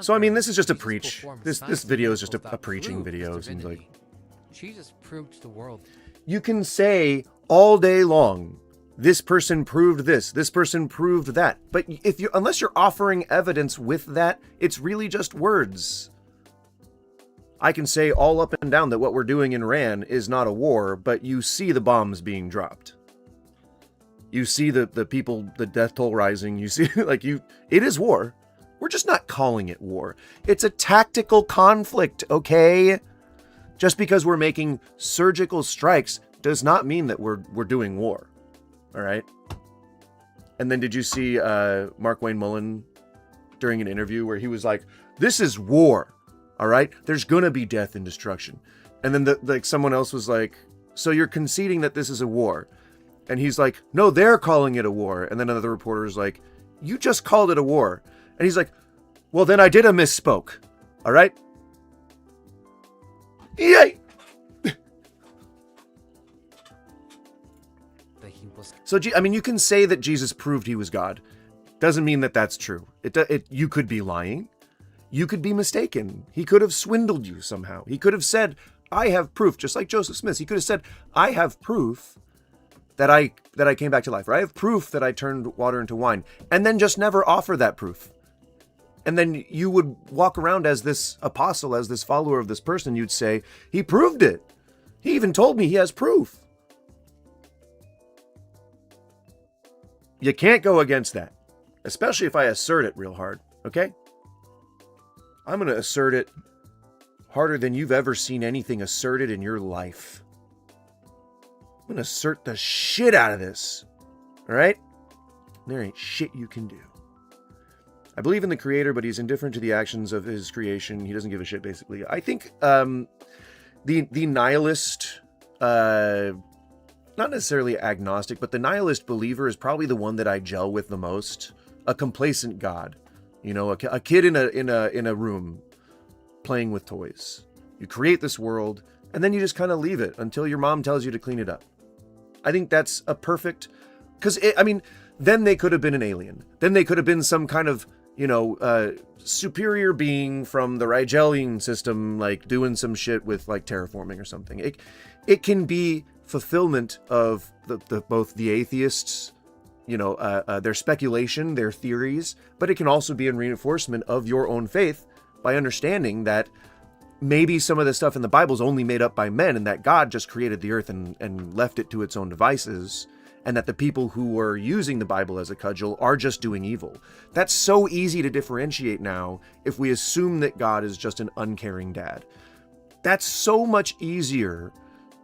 So I mean, this is just a preach. This video is just a preaching video. It seems like Jesus proved to the world. You can say all day long, this person proved this person proved that, but unless you're offering evidence with that, it's really just words. I can say all up and down that what we're doing in Iran is not a war, but you see the bombs being dropped. You see the people, the death toll rising. You see, it is war. We're just not calling it war. It's a tactical conflict, okay? Just because we're making surgical strikes does not mean that we're doing war. All right? And then did you see Mark Wayne Mullen during an interview where he was like, this is war. All right? There's going to be death and destruction. And then someone else was like, so you're conceding that this is a war? And he's like, no, they're calling it a war. And then another reporter is like, you just called it a war. And he's like, well, then I did a misspoke. All right? Yay! So, I mean, you can say that Jesus proved he was God. Doesn't mean that that's true. You could be lying. You could be mistaken. He could have swindled you somehow. He could have said, I have proof, just like Joseph Smith. He could have said, I have proof that I came back to life, or I have proof that I turned water into wine, and then just never offer that proof. And then you would walk around as this apostle, as this follower of this person. You'd say, he proved it. He even told me he has proof. You can't go against that, especially if I assert it real hard, okay? I'm going to assert it harder than you've ever seen anything asserted in your life. I'm going to assert the shit out of this, all right? There ain't shit you can do. I believe in the creator, but he's indifferent to the actions of his creation. He doesn't give a shit, basically. I think the nihilist, not necessarily agnostic, but the nihilist believer is probably the one that I gel with the most. A complacent God. You know, a kid in a room playing with toys. You create this world, and then you just kind of leave it until your mom tells you to clean it up. I think that's a perfect... Because, then they could have been an alien. Then they could have been some kind of, superior being from the Rigelian system, like doing some shit with like terraforming or something. It can be fulfillment of both the atheists, their speculation, their theories, but it can also be a reinforcement of your own faith by understanding that maybe some of the stuff in the Bible is only made up by men and that God just created the earth and left it to its own devices, and that the people who are using the Bible as a cudgel are just doing evil. That's so easy to differentiate now if we assume that God is just an uncaring dad. That's so much easier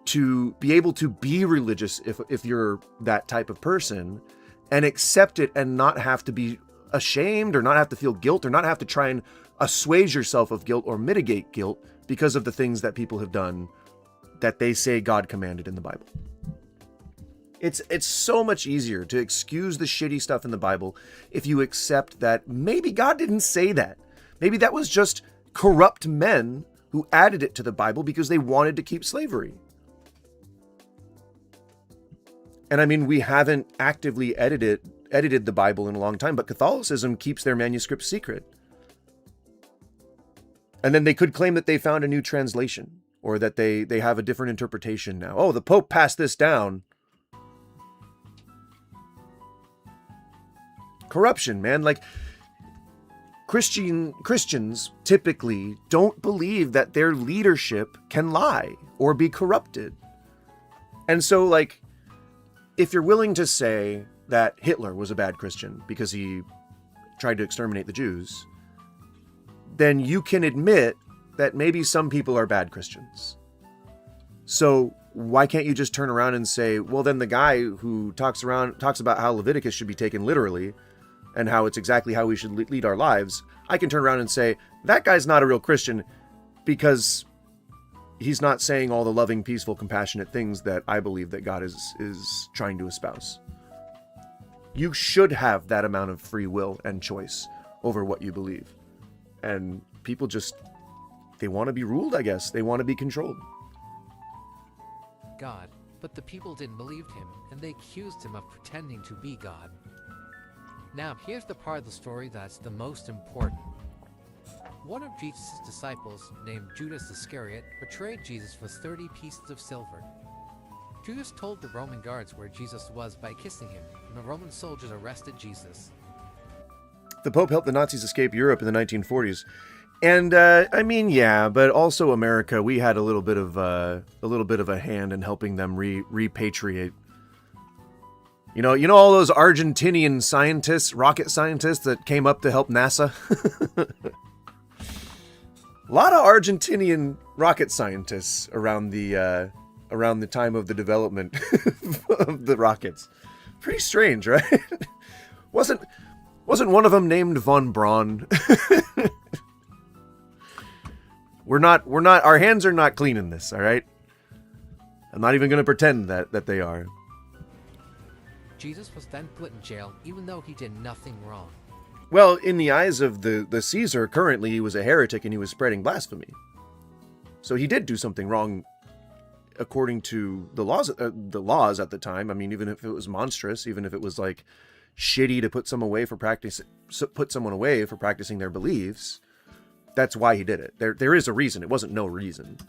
to be able to be religious if you're that type of person and accept it and not have to be ashamed or not have to feel guilt or not have to try and assuage yourself of guilt or mitigate guilt because of the things that people have done that they say God commanded in the Bible. It's so much easier to excuse the shitty stuff in the Bible if you accept that maybe God didn't say that. Maybe that was just corrupt men who added it to the Bible because they wanted to keep slavery. And I mean, we haven't actively edited the Bible in a long time, but Catholicism keeps their manuscripts secret. And then they could claim that they found a new translation or that they have a different interpretation now. Oh, the Pope passed this down. Corruption, man. Like, Christians typically don't believe that their leadership can lie or be corrupted. And so, like, if you're willing to say that Hitler was a bad Christian because he tried to exterminate the Jews, then you can admit that maybe some people are bad Christians. So why can't you just turn around and say, well, then the guy who talks about how Leviticus should be taken literally and how it's exactly how we should lead our lives, I can turn around and say, that guy's not a real Christian because he's not saying all the loving, peaceful, compassionate things that I believe that God is trying to espouse. You should have that amount of free will and choice over what you believe. And people just, they want to be ruled, I guess. They want to be controlled. God, but the people didn't believe him, and they accused him of pretending to be God. Now, here's the part of the story that's the most important. One of Jesus' disciples, named Judas Iscariot, betrayed Jesus for 30 pieces of silver. Judas told the Roman guards where Jesus was by kissing him, and the Roman soldiers arrested Jesus. The Pope helped the Nazis escape Europe in the 1940s. And, I mean, yeah, but also America, we had a little bit of a hand in helping them repatriate. You know all those Argentinian scientists, rocket scientists that came up to help NASA? A lot of Argentinian rocket scientists around the time of the development of the rockets. Pretty strange, right? Wasn't one of them named von Braun? Our hands are not clean in this, all right? I'm not even going to pretend that they are. Jesus was then put in jail, even though he did nothing wrong. Well, in the eyes of the Caesar, currently he was a heretic and he was spreading blasphemy. So he did do something wrong according to the laws at the time. I mean, even if it was monstrous, even if it was like shitty to put someone away for practicing their beliefs, that's why he did it. There is a reason. It wasn't no reason.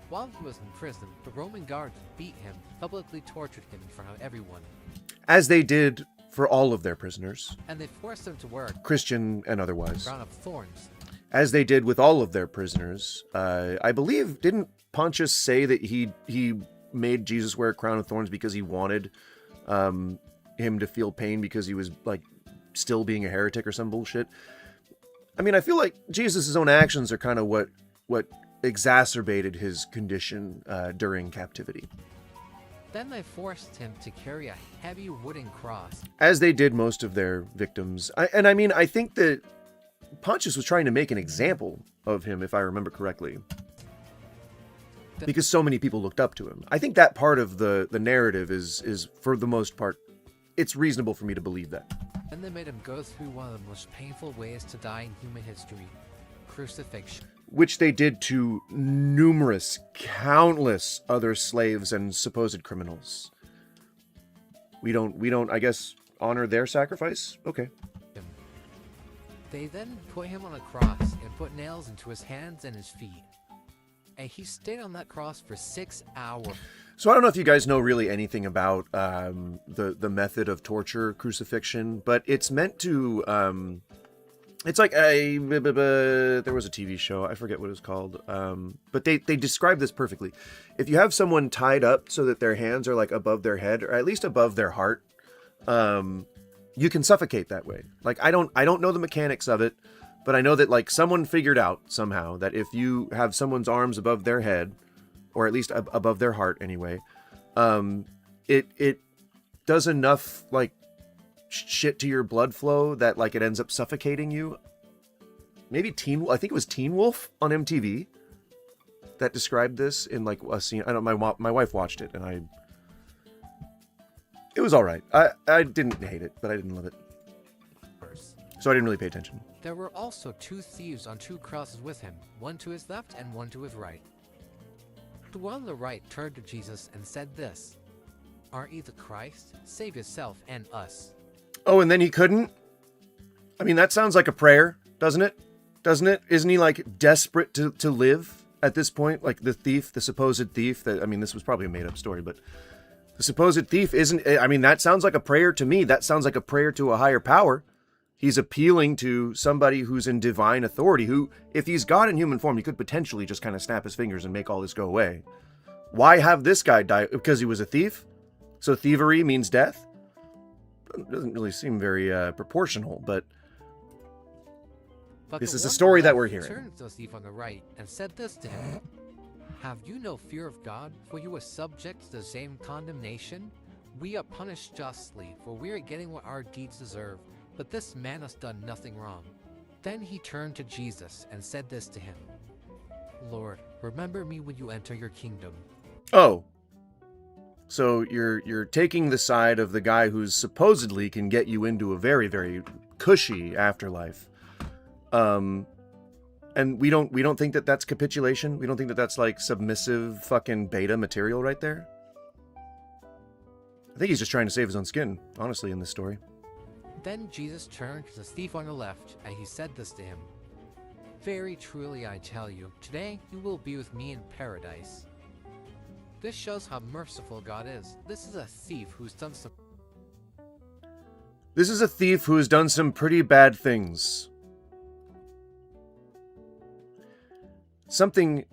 While he was in prison, the Roman guards beat him, publicly tortured him in front of everyone. As they did for all of their prisoners. And they forced him to wear a Christian and otherwise. crown of thorns. As they did with all of their prisoners. I believe, didn't Pontius say that he made Jesus wear a crown of thorns because he wanted him to feel pain because he was like still being a heretic or some bullshit? I mean, I feel like Jesus' own actions are kind of what exacerbated his condition during captivity. Then they forced him to carry a heavy wooden cross. As they did most of their victims. I think that Pontius was trying to make an example of him, if I remember correctly. Because so many people looked up to him. I think that part of the narrative is, for the most part, it's reasonable for me to believe that. Then they made him go through one of the most painful ways to die in human history, crucifixion. Which they did to countless other slaves and supposed criminals. We don't, I guess, honor their sacrifice? Okay. They then put him on a cross and put nails into his hands and his feet. And he stayed on that cross for 6 hours. So I don't know if you guys know really anything about the method of torture, crucifixion, but it's meant to it's like there was a TV show, I forget what it was called, but they describe this perfectly. If you have someone tied up so that their hands are like above their head, or at least above their heart, you can suffocate that way. Like I don't know the mechanics of it, but I know that like someone figured out somehow that if you have someone's arms above their head, or at least above their heart anyway, it does enough like shit to your blood flow that like it ends up suffocating you. Maybe I think it was Teen Wolf on MTV that described this in like a scene. I don't know, my wife watched it and it was all right. I didn't hate it, but I didn't love it. So I didn't really pay attention. There were also 2 thieves on 2 crosses with him, one to his left and one to his right. The one on the right turned to Jesus and said this, "Aren't you the Christ? Save yourself and us." Oh, and then he couldn't? I mean, that sounds like a prayer, doesn't it? Doesn't it? Isn't he like desperate to live at this point? Like the thief, the supposed thief, I mean, this was probably a made up story, but the supposed thief isn't, I mean, that sounds like a prayer to me. That sounds like a prayer to a higher power. He's appealing to somebody who's in divine authority, who, if he's God in human form, he could potentially just kind of snap his fingers and make all this go away. Why have this guy die? Because he was a thief? So thievery means death? Doesn't really seem very proportional, but this is the story that we're hearing. Turned to the thief on the right and said this to him, "Have you no fear of God, for you are subject to the same condemnation? We are punished justly, for we are getting what our deeds deserve, but this man has done nothing wrong." Then he turned to Jesus and said this to him, "Lord, remember me when you enter your kingdom." Oh. So you're taking the side of the guy who's supposedly can get you into a very, very cushy afterlife. And we don't think that that's capitulation? We don't think that that's like submissive fucking beta material right there? I think he's just trying to save his own skin, honestly, in this story. Then Jesus turned to the thief on the left, and he said this to him, "Very truly I tell you, today you will be with me in paradise." This shows how merciful God is. This is a thief who's done some pretty bad things. Something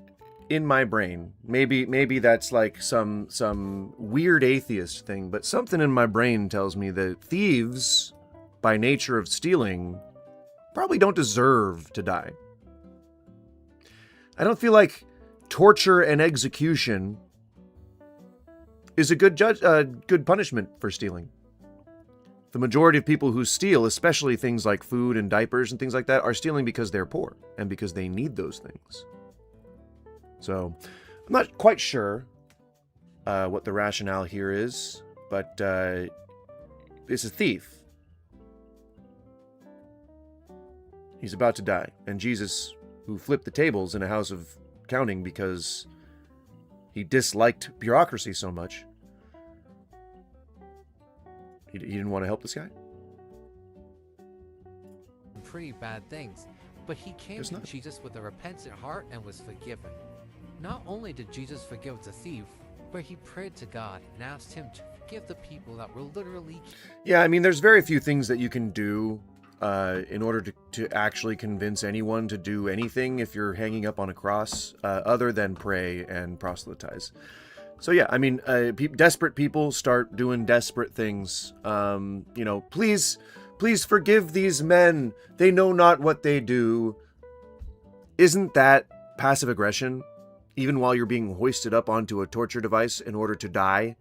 in my brain, maybe that's like some weird atheist thing, but something in my brain tells me that thieves, by nature of stealing, probably don't deserve to die. I don't feel like torture and execution is a good punishment for stealing. The majority of people who steal, especially things like food and diapers and things like that, are stealing because they're poor and because they need those things. So, I'm not quite sure what the rationale here is, but it's a thief. He's about to die. And Jesus, who flipped the tables in a house of counting because he disliked bureaucracy so much, he didn't want to help this guy? pretty bad things, but he came to Jesus with a repentant heart and was forgiven. Not only did Jesus forgive the thief, but he prayed to God and asked him to forgive the people that were literally... Yeah, I mean, there's very few things that you can do in order to actually convince anyone to do anything if you're hanging up on a cross, other than pray and proselytize. So yeah, I mean, desperate people start doing desperate things. You know, please forgive these men. They know not what they do. Isn't that passive aggression? Even while you're being hoisted up onto a torture device in order to die?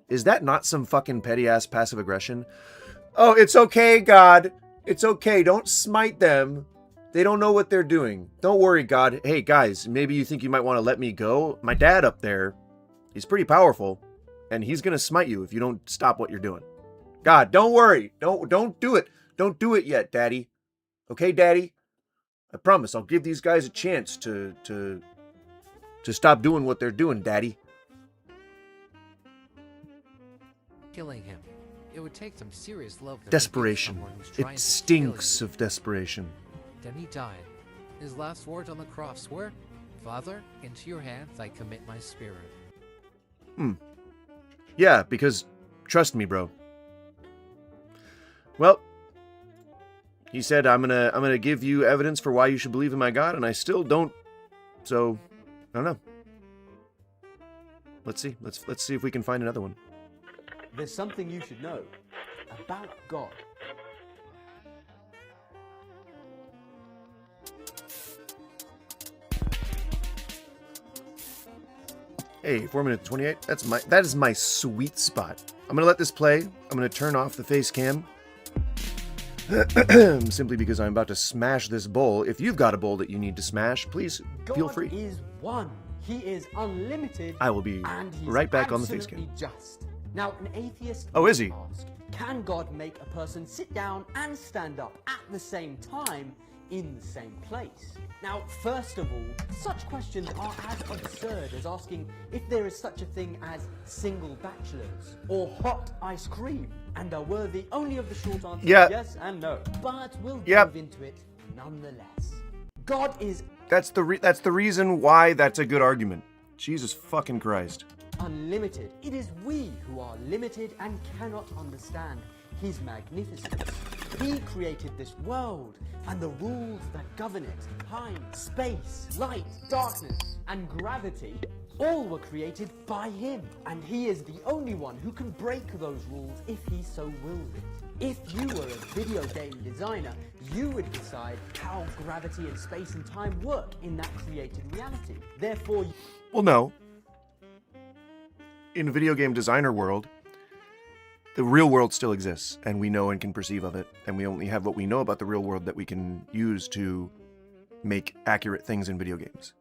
Is that not some fucking petty-ass passive aggression? Oh, it's okay, God. It's okay. Don't smite them. They don't know what they're doing. Don't worry, God. Hey, guys, maybe you think you might want to let me go? My dad up there, he's pretty powerful, and he's going to smite you if you don't stop what you're doing. God, don't worry. Don't do it. Don't do it yet, Daddy. Okay, Daddy? I promise I'll give these guys a chance to stop doing what they're doing, Daddy. killing him. It would take some serious love to Desperation. forgive someone who's trying It to stinks kill you. of desperation. Then he died. His last words on the cross were, "Father, into your hands I commit my spirit." Yeah, because trust me, bro. Well, he said, I'm gonna give you evidence for why you should believe in my God, and I still don't. So, I don't know. Let's see. Let's see if we can find another one. There's something you should know about God. Hey, 4 minutes 28. That is my sweet spot. I'm gonna let this play. I'm gonna turn off the face cam. Simply because I'm about to smash this bowl. If you've got a bowl that you need to smash, please feel free. God is one. He is unlimited. I will be and he's right back on the face cam. absolutely just. Now, an atheist Oh, is he? ask, can God make a person sit down and stand up at the same time in the same place? Now, first of all, such questions are as absurd as asking if there is such a thing as single bachelors or hot ice cream, and are worthy only of the short answer yes and no. But we'll dive into it nonetheless. God is That's the reason why that's a good argument. Jesus fucking Christ. unlimited. It is we who are limited and cannot understand his magnificence. He created this world and the rules that govern it. Time, space, light, darkness, and gravity all were created by him. And he is the only one who can break those rules if he so wills it. If you were a video game designer, you would decide how gravity and space and time work in that created reality. Therefore, Well, no. In a video game designer world, the real world still exists, and we know and can perceive of it, and we only have what we know about the real world that we can use to make accurate things in video games.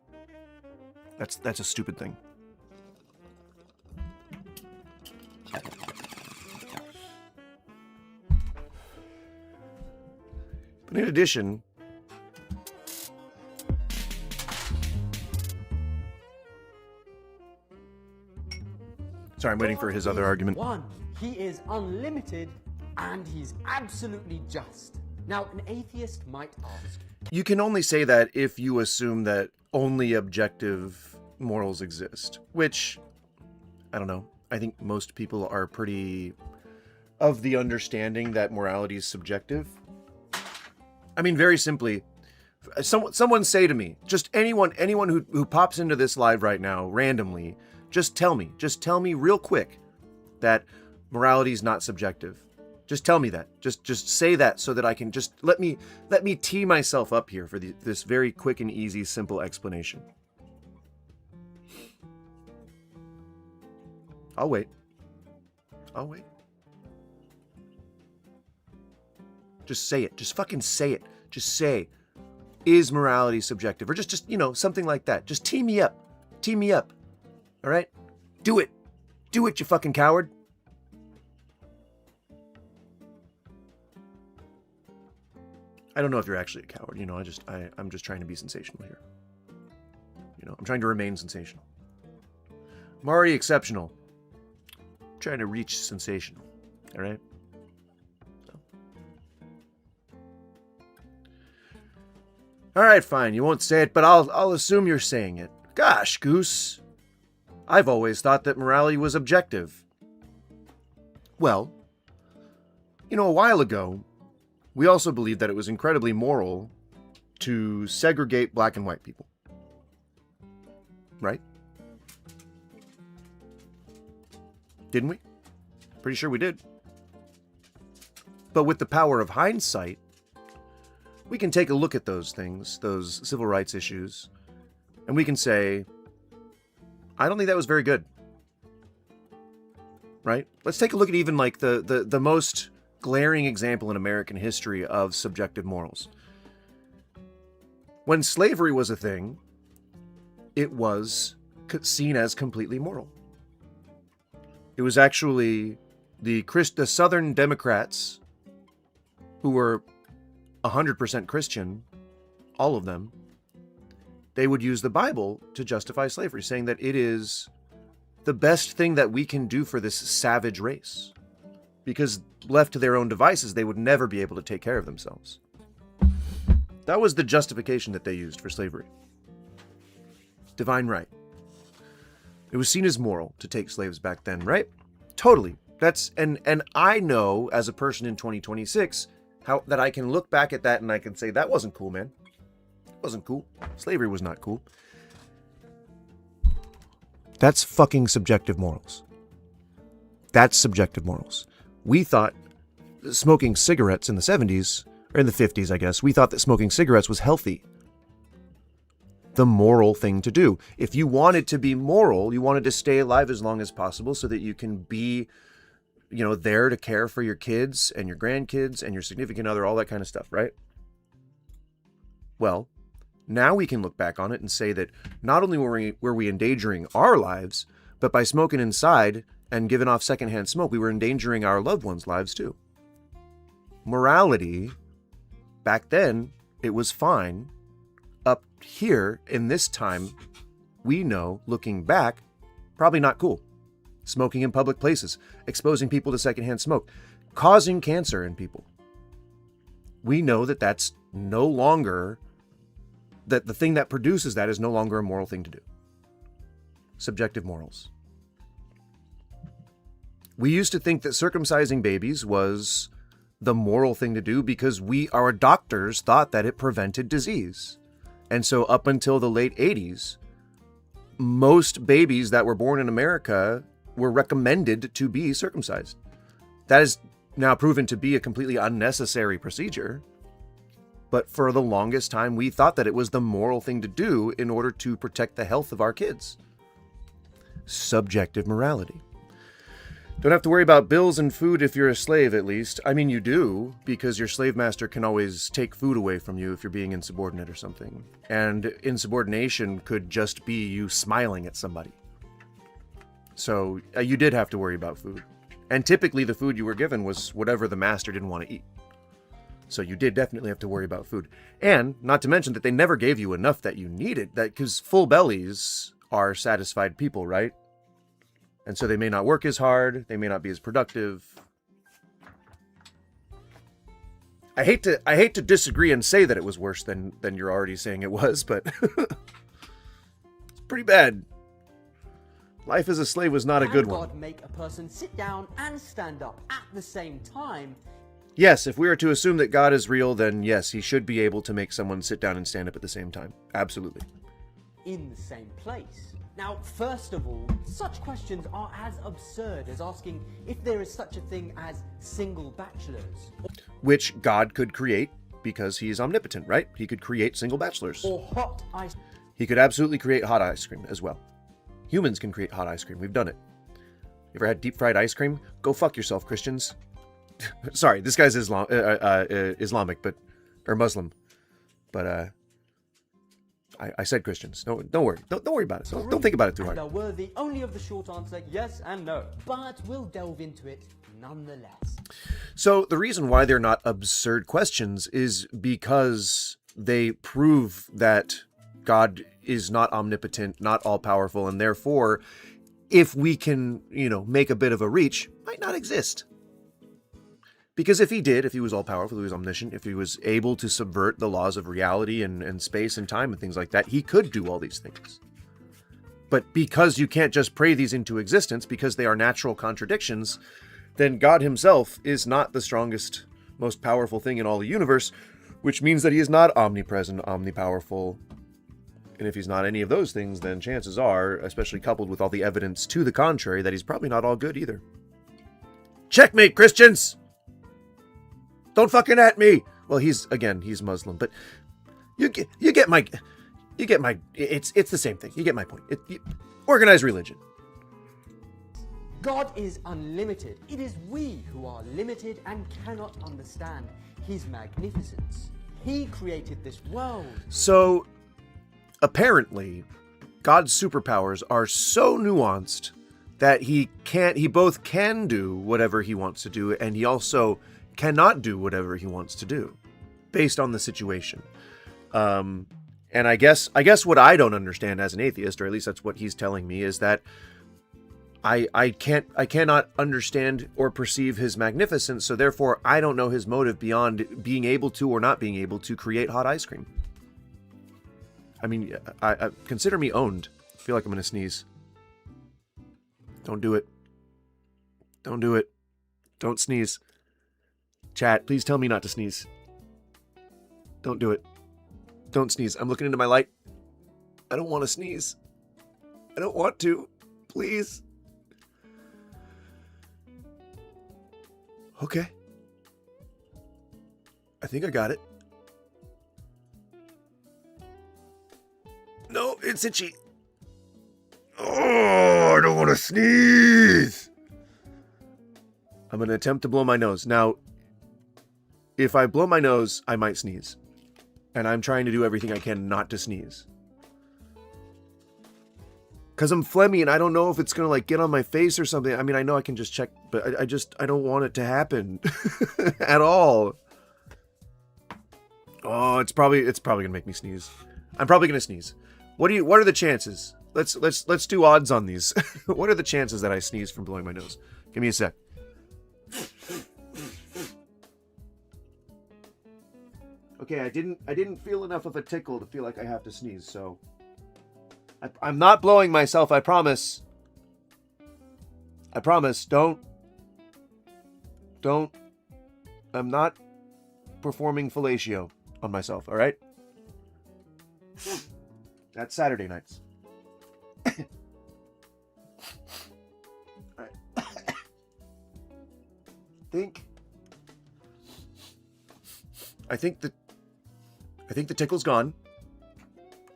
That's a stupid thing. But in addition, sorry, I'm waiting for his other argument. one, he is unlimited and he's absolutely just. Now, an atheist might ask, You can only say that if you assume that only objective morals exist, which, I don't know, I think most people are pretty of the understanding that morality is subjective. I mean, very simply, someone say to me, just anyone who pops into this live right now randomly, just tell me real quick that morality is not subjective. Just tell me that. Just say that so that I can just let me tee myself up here for this very quick and easy, simple explanation. I'll wait. Just say it. Just fucking say it. Just say, is morality subjective? Or just something like that. Just tee me up. Tee me up. All right? Do it. Do it, you fucking coward. I don't know if you're actually a coward. I'm just trying to be sensational here. I'm trying to remain sensational. I'm already exceptional. I'm trying to reach sensational. All right? All right, fine. You won't say it, but I'll assume you're saying it. Gosh, Goose. I've always thought that morality was objective. Well, a while ago, we also believed that it was incredibly moral to segregate black and white people. Right? Didn't we? Pretty sure we did. But with the power of hindsight, we can take a look at those things, those civil rights issues, and we can say, I don't think that was very good. Right? Let's take a look at even like the most glaring example in American history of subjective morals. When slavery was a thing, it was seen as completely moral. It was actually the Southern Democrats, who were 100% Christian, all of them, they would use the Bible to justify slavery, saying that it is the best thing that we can do for this savage race. Because left to their own devices, they would never be able to take care of themselves. That was the justification that they used for slavery. Divine right. It was seen as moral to take slaves back then, right? Totally. That's and I know as a person in 2026 how that I can look back at that and I can say that wasn't cool, man. It wasn't cool. Slavery was not cool. That's fucking subjective morals. That's subjective morals. We thought smoking cigarettes in the 70s, or in the 50s, I guess, we thought that smoking cigarettes was healthy. The moral thing to do. If you wanted to be moral, you wanted to stay alive as long as possible so that you can be, there to care for your kids and your grandkids and your significant other, all that kind of stuff, right? Well, now we can look back on it and say that not only were we endangering our lives, but by smoking inside and giving off secondhand smoke, we were endangering our loved ones' lives too. Morality, back then, it was fine. Up here, in this time, we know, looking back, probably not cool. Smoking in public places, exposing people to secondhand smoke, causing cancer in people. We know that that's no longer, that the thing that produces that is no longer a moral thing to do. Subjective morals. We used to think that circumcising babies was the moral thing to do because our doctors thought that it prevented disease. And so up until the late 80s, most babies that were born in America were recommended to be circumcised. That is now proven to be a completely unnecessary procedure. But for the longest time, we thought that it was the moral thing to do in order to protect the health of our kids. Subjective morality. Don't have to worry about bills and food if you're a slave, at least. I mean, you do, because your slave master can always take food away from you if you're being insubordinate or something. And insubordination could just be you smiling at somebody. So you did have to worry about food. And typically the food you were given was whatever the master didn't want to eat. So you did definitely have to worry about food. And not to mention that they never gave you enough that you needed, because full bellies are satisfied people, right? And so they may not work as hard, they may not be as productive. I hate to disagree and say that it was worse than you're already saying it was, but it's pretty bad. Life as a slave was not a good one. Can God make a person sit down and stand up at the same time? Yes, if we are to assume that God is real, then yes, he should be able to make someone sit down and stand up at the same time. Absolutely. In the same place. Now, first of all, such questions are as absurd as asking if there is such a thing as single bachelors. Which God could create because he's omnipotent, right? He could create single bachelors. Or hot ice. He could absolutely create hot ice cream as well. Humans can create hot ice cream. We've done it. You ever had deep fried ice cream? Go fuck yourself, Christians. Sorry, this guy's Islamic, or Muslim. But I said Christians. Don't worry. Don't worry about it. Don't think about it too hard. They're worthy only of the short answer, yes and no. But we'll delve into it nonetheless. So the reason why they're not absurd questions is because they prove that God is not omnipotent, not all-powerful, and therefore, if we can, make a bit of a reach, might not exist. Because if he did, if he was all-powerful, if he was omniscient, if he was able to subvert the laws of reality and space and time and things like that, he could do all these things. But because you can't just pray these into existence, because they are natural contradictions, then God himself is not the strongest, most powerful thing in all the universe, which means that he is not omnipresent, omnipowerful. And if he's not any of those things, then chances are, especially coupled with all the evidence to the contrary, that he's probably not all good either. Checkmate, Christians! Don't fucking at me. Well, he's Muslim, but you get my, it's the same thing. You get my point. Organized religion. God is unlimited. It is we who are limited and cannot understand his magnificence. He created this world. So, apparently, God's superpowers are so nuanced that he both can do whatever he wants to do, and he also cannot do whatever he wants to do based on the situation. And I guess what I don't understand as an atheist, or at least that's what he's telling me, is that I cannot understand or perceive his magnificence, so therefore I don't know his motive beyond being able to or not being able to create hot ice cream. I mean, I consider me owned. I feel like I'm gonna sneeze. Don't do it. Don't do it. Don't sneeze. Chat, please tell me not to sneeze. Don't do it. Don't sneeze. I'm looking into my light. I don't want to sneeze. I don't want to. Please. Okay. I think I got it. No, it's itchy. Oh, I don't want to sneeze. I'm going to attempt to blow my nose. Now, if I blow my nose, I might sneeze. And I'm trying to do everything I can not to sneeze. Because I'm phlegmy and I don't know if it's going to like get on my face or something. I mean, I know I can just check, but I don't want it to happen at all. Oh, it's probably going to make me sneeze. I'm probably going to sneeze. What are the chances? Let's do odds on these. What are the chances that I sneeze from blowing my nose? Give me a sec. Okay, I didn't feel enough of a tickle to feel like I have to sneeze, so I'm not blowing myself, I promise. I promise. Don't. I'm not performing fellatio on myself, all right? That's Saturday nights. All right. I think the tickle's gone.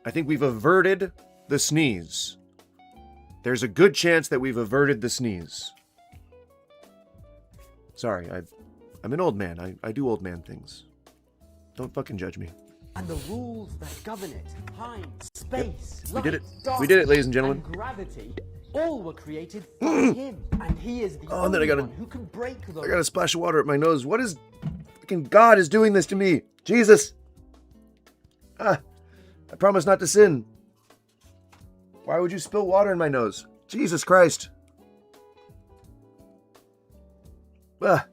I think we've averted the sneeze. There's a good chance that we've averted the sneeze. Sorry, I'm an old man. I do old man things. Don't fucking judge me. And the rules that govern it, time, space, light, We did it. darkness, We did it, ladies and gentlemen. and gravity, all were created by him. And he is the Oh, and then I only got one who can break those. I got a splash of water at my nose. What is... Fucking God is doing this to me. Jesus. I promise not to sin. Why would you spill water in my nose? Jesus Christ. I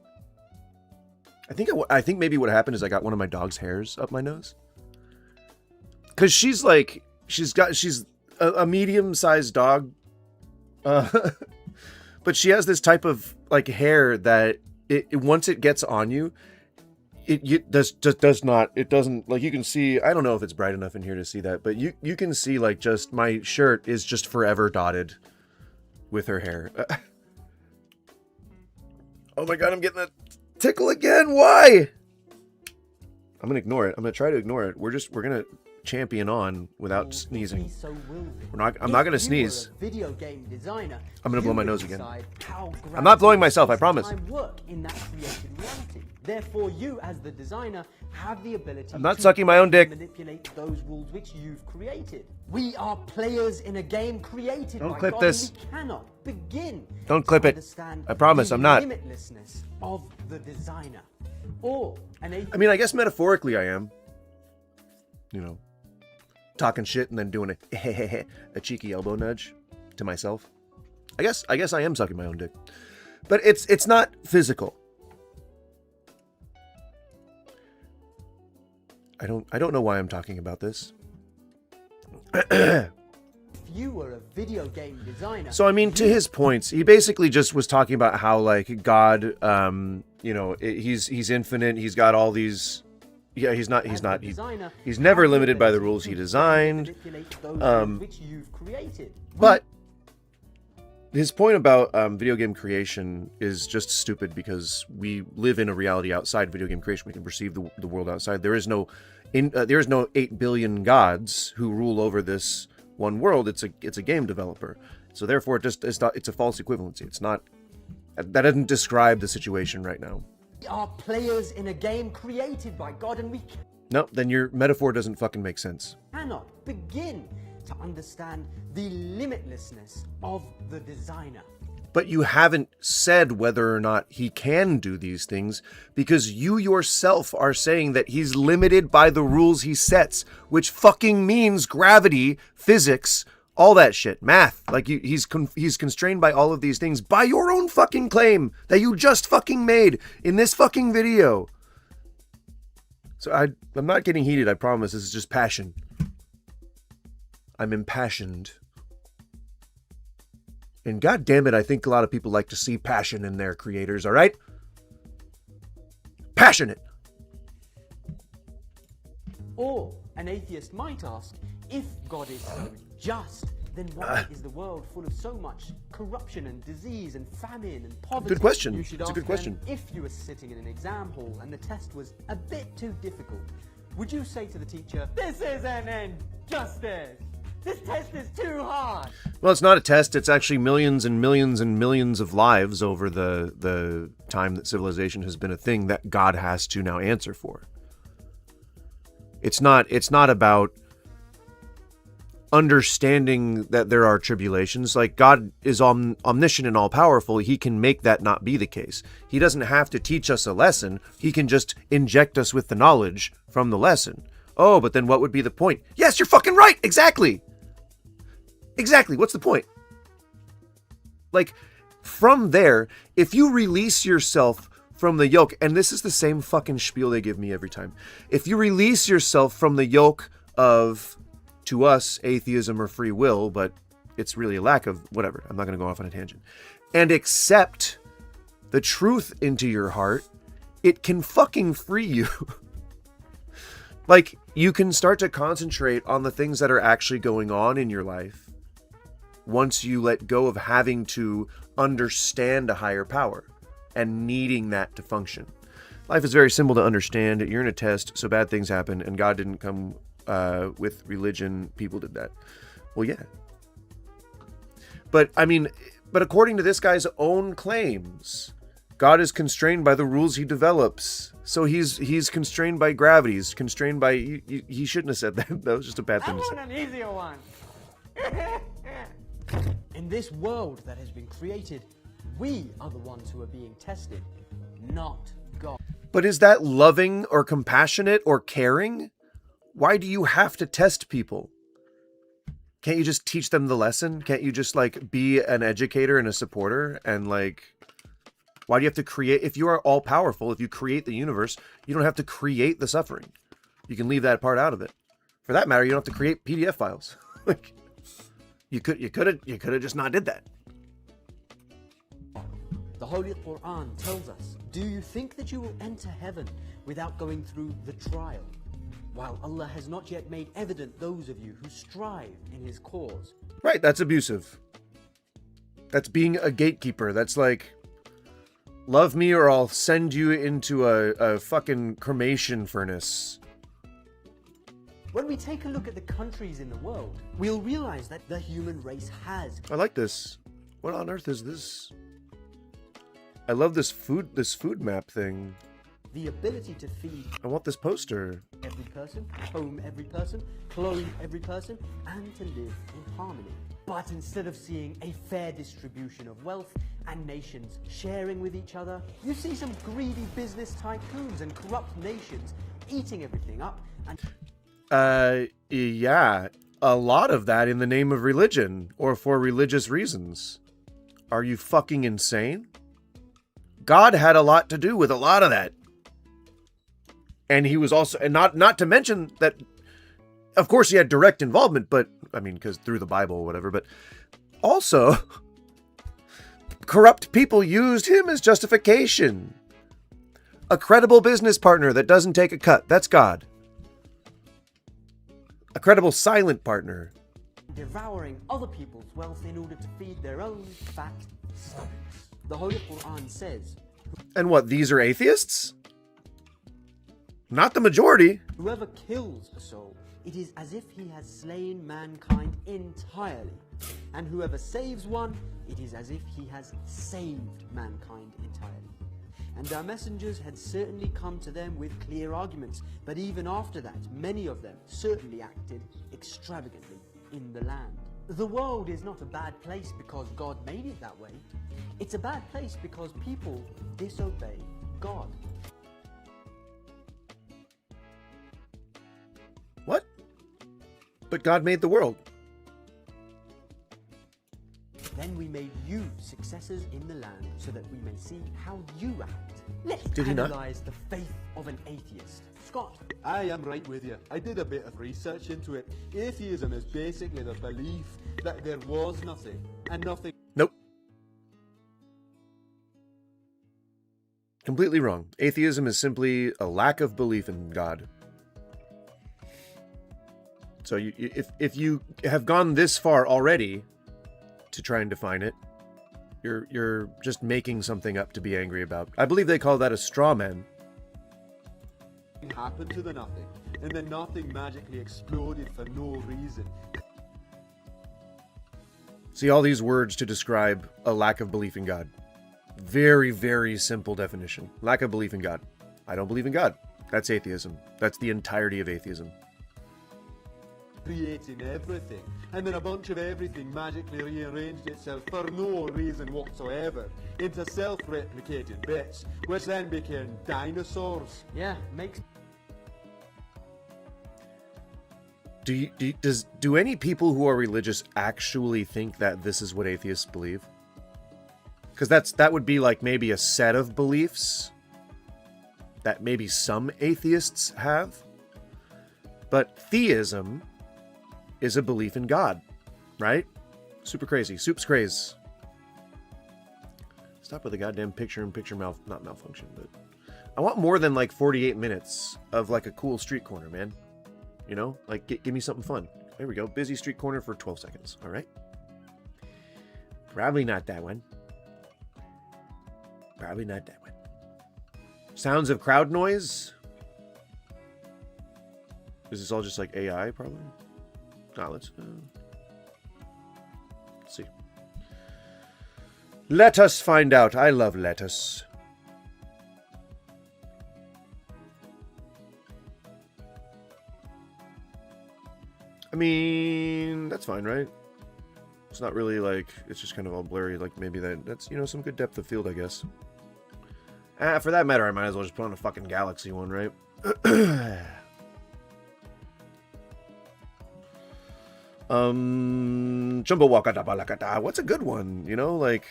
think maybe what happened is I got one of my dog's hairs up my nose. Cause she's a medium-sized dog. But she has this type of like hair that it once it gets on you, it doesn't, like, you can see, I don't know if it's bright enough in here to see that, but you can see like just my shirt is just forever dotted with her hair. Oh my God, I'm getting that tickle again. Why? I'm gonna ignore it. I'm gonna try to ignore it. We're gonna champion on without sneezing. I'm not gonna sneeze. Video game designer, I'm gonna blow my nose again. I'm I'm not blowing myself, I promise. Work in that created reality. Therefore, you as the designer have the ability. I'm not sucking my own dick. Manipulate those rules which you've created. We are players in a game created Don't by clip God, this. and we cannot begin. Don't clip to it. understand I promise, the I'm not. Limitlessness of the designer, or I mean, I guess metaphorically I am. You know, talking shit and then doing a cheeky elbow nudge to myself. I guess I am sucking my own dick. But it's not physical. I don't know why I'm talking about this. you were a video game designer. So I mean, to his points, he basically just was talking about how like God, he's infinite. He's got all these. Yeah, he's never limited by the rules he designed. But his point about video game creation is just stupid because we live in a reality outside video game creation. We can perceive the world outside. There is no 8 billion gods who rule over this one world. It's a game developer. So therefore, it's a false equivalency. It's not. That doesn't describe the situation right now. We are players in a game created by God, and we No, then your metaphor doesn't fucking make sense. cannot begin to understand the limitlessness of the designer. But you haven't said whether or not he can do these things because you yourself are saying that he's limited by the rules he sets, which fucking means gravity, physics, all that shit, math. Like he's constrained by all of these things by your own fucking claim that you just fucking made in this fucking video. So I'm not getting heated, I promise. This is just passion. I'm impassioned. And god damn it, I think a lot of people like to see passion in their creators, all right? Passionate. Or an atheist might ask, if God is so just, then why is the world full of so much corruption and disease and famine and poverty? Good question. You should It's a ask good question. them, if you were sitting in an exam hall and the test was a bit too difficult, would you say to the teacher, "This is an injustice. This test is too hard"? Well, it's not a test. It's actually millions and millions and millions of lives over the time that civilization has been a thing that God has to now answer for. It's not about understanding that there are tribulations. Like, God is omniscient and all-powerful. He can make that not be the case. He doesn't have to teach us a lesson. He can just inject us with the knowledge from the lesson. Oh, but then what would be the point? Yes, you're fucking right! Exactly! Exactly, what's the point? Like, from there, if you release yourself from the yoke, and this is the same fucking spiel they give me every time. If you release yourself from the yoke of, to us, atheism or free will, but it's really a lack of whatever. I'm not going to go off on a tangent. And accept the truth into your heart, it can fucking free you. Like, you can start to concentrate on the things that are actually going on in your life once you let go of having to understand a higher power and needing that to function. Life is very simple to understand. You're in a test, so bad things happen, and God didn't come with religion. People did that. Well, yeah. But according to this guy's own claims, God is constrained by the rules he develops. So he's constrained by gravity. He's constrained by... He shouldn't have said that. That was just a bad thing to say. I want an easier one. In this world that has been created, we are the ones who are being tested, not God. But is that loving or compassionate or caring? Why do you have to test people? Can't you just teach them the lesson? Can't you just, like, be an educator and a supporter? And, like, why do you have to create... If you are all-powerful, if you create the universe, you don't have to create the suffering. You can leave that part out of it. For that matter, you don't have to create PDF files. Like, you could have just not did that. The Holy Quran tells us, do you think that you will enter heaven without going through the trial? While Allah has not yet made evident those of you who strive in his cause. Right, that's abusive. That's being a gatekeeper. That's like, love me or I'll send you into a fucking cremation furnace. When we take a look at the countries in the world, we'll realize that the human race has... I like this. What on earth is this? I love this food map thing. The ability to feed... I want this poster. ...every person, home every person, clothe every person, and to live in harmony. But instead of seeing a fair distribution of wealth and nations sharing with each other, you see some greedy business tycoons and corrupt nations eating everything up and... Yeah. A lot of that in the name of religion, or for religious reasons. Are you fucking insane? God had a lot to do with a lot of that. And he was also, and not to mention that, of course he had direct involvement, but, I mean, because through the Bible or whatever, but also, corrupt people used him as justification. A credible business partner that doesn't take a cut, that's God. A credible silent partner. Devouring other people's wealth in order to feed their own fat stomachs. The Holy Quran says... And what, these are atheists? Not the majority. Whoever kills a soul, it is as if he has slain mankind entirely. And whoever saves one, it is as if he has saved mankind entirely. And our messengers had certainly come to them with clear arguments, but even after that, many of them certainly acted extravagantly in the land. The world is not a bad place because God made it that way. It's a bad place because people disobey God. What? But God made the world. Then we made you successors in the land so that we may see how you act. Let's Did he not? analyze the faith of an atheist. Scott. I am right with you. I did a bit of research into it. Atheism is basically the belief that there was nothing and nothing. Nope. Completely wrong. Atheism is simply a lack of belief in God. So if you have gone this far already to try and define it, you're just making something up to be angry about. I believe they call that a straw man. Happened to the nothing, and then nothing magically exploded for no reason. See all these words to describe a lack of belief in God. Very, very simple definition. Lack of belief in God. I don't believe in God. That's atheism. That's the entirety of atheism. Creating everything, and then a bunch of everything magically rearranged itself for no reason whatsoever into self-replicating bits, which then became dinosaurs. Yeah, makes... Do any people who are religious actually think that this is what atheists believe? Because that would be like maybe a set of beliefs that maybe some atheists have. But theism is a belief in God, right? Super crazy. Soup's craze. Stop with the goddamn picture-in-picture not malfunction, but I want more than like 48 minutes of like a cool street corner, man. You know, like give me something fun. There we go. Busy street corner for 12 seconds. All right. Probably not that one. Probably not that one. Sounds of crowd noise. Is this all just like AI? Probably. Let's see. Let us find out. I love lettuce. I mean, that's fine, right? It's not really like, it's just kind of all blurry. Like maybe that's, you know, some good depth of field, I guess. For that matter, I might as well just put on a fucking Galaxy one, right? Jumbo Wakata Balakata. What's a good one? You know, like...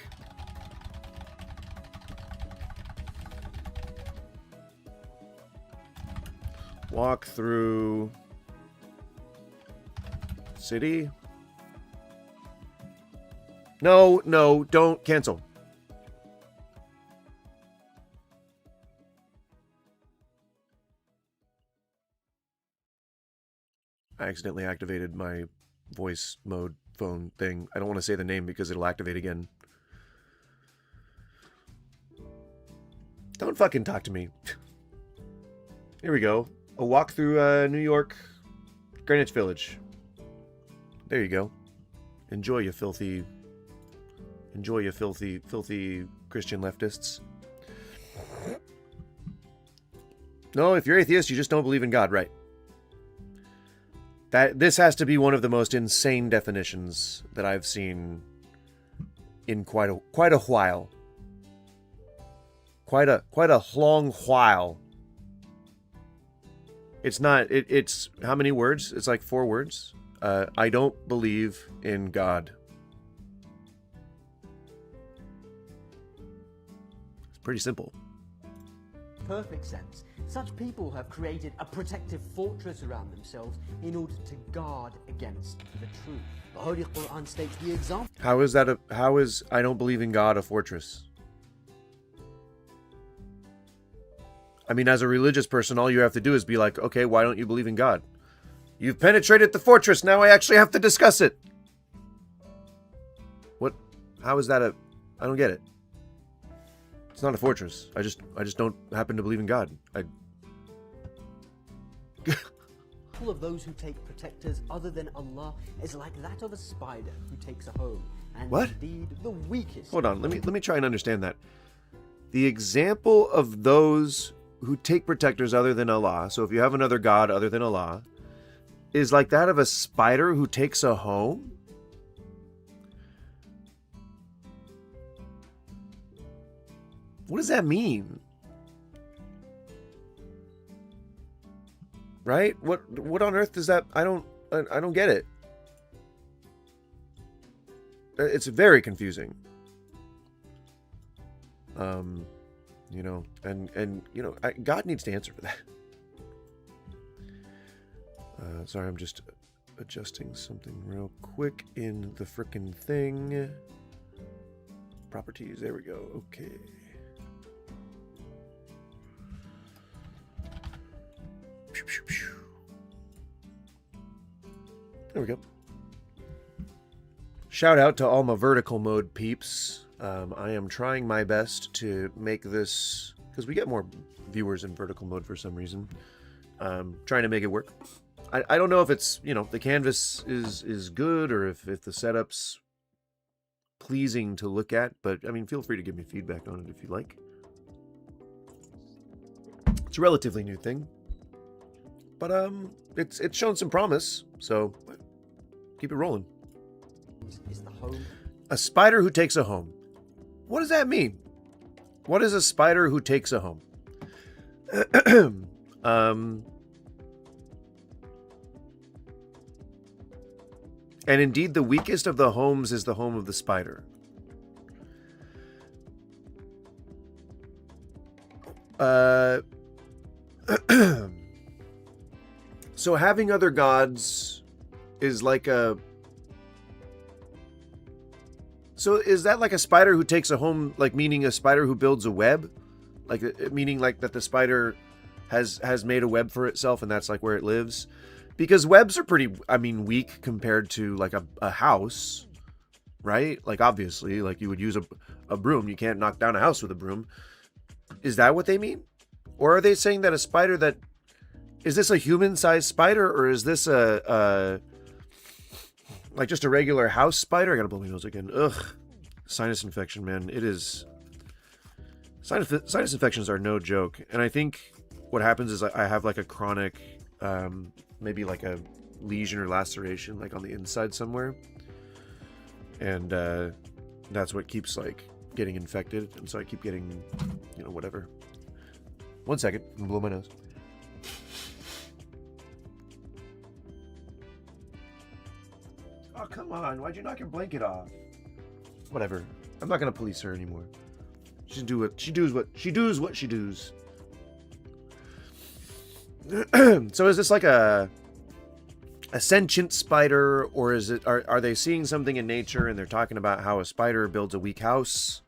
Walk through... City? No, don't cancel. I accidentally activated my voice mode phone thing. I don't want to say the name because it'll activate again. Don't fucking talk to me. Here we go. A walk through New York, Greenwich Village. There you go. Enjoy you filthy Christian leftists. No, if you're atheist, you just don't believe in God, right? This has to be one of the most insane definitions that I've seen in quite a while. Quite a long while. It's not. It's how many words? It's like 4 words. I don't believe in God. It's pretty simple. Perfect sense. Such people have created a protective fortress around themselves in order to guard against the truth. The Holy Quran states the example. How is I don't believe in God a fortress? I mean, as a religious person, all you have to do is be like, okay, why don't you believe in God? You've penetrated the fortress, now I actually have to discuss it. What? How is that I don't get it. It's not a fortress. I just don't happen to believe in God. All of those who take protectors other than Allah is like that of a spider who takes a home. And what? Indeed, the weakest. Hold on, let me try and understand that. The example of those who take protectors other than Allah, so if you have another god other than Allah, is like that of a spider who takes a home? What does that mean? Right? What on earth does that? I don't get it. It's very confusing. You know, and you know, God needs to answer for that. Sorry, I'm just adjusting something real quick in the frickin' thing. Properties, there we go. Okay. There we go. Shout out to all my vertical mode peeps. I am trying my best to make this, because we get more viewers in vertical mode for some reason. Trying to make it work. I don't know if it's, the canvas is good or if the setup's pleasing to look at, but I mean, feel free to give me feedback on it if you like. It's a relatively new thing, but it's shown some promise, so keep it rolling. Is the home. A spider who takes a home. What does that mean? What is a spider who takes a home? And indeed, the weakest of the homes is the home of the spider. So having other gods is like a... So is that like a spider who takes a home, like meaning a spider who builds a web? Like meaning like that the spider has made a web for itself and that's like where it lives? Because webs are pretty, weak compared to like a house, right? Like obviously, like you would use a broom. You can't knock down a house with a broom. Is that what they mean? Or are they saying that a spider that... Is this a human-sized spider or is this like just a regular house spider? I gotta blow my nose again. Ugh. Sinus infection, man. It is... Sinus infections are no joke. And I think what happens is I have like a chronic, maybe like a lesion or laceration like on the inside somewhere. And that's what keeps like getting infected. And so I keep getting, whatever. 1 second. I'm gonna blow my nose. Oh, come on. Why'd you knock your blanket off? Whatever. I'm not going to police her anymore. She do what she does. So is this like a sentient spider, or is it are they seeing something in nature and they're talking about how a spider builds a weak house?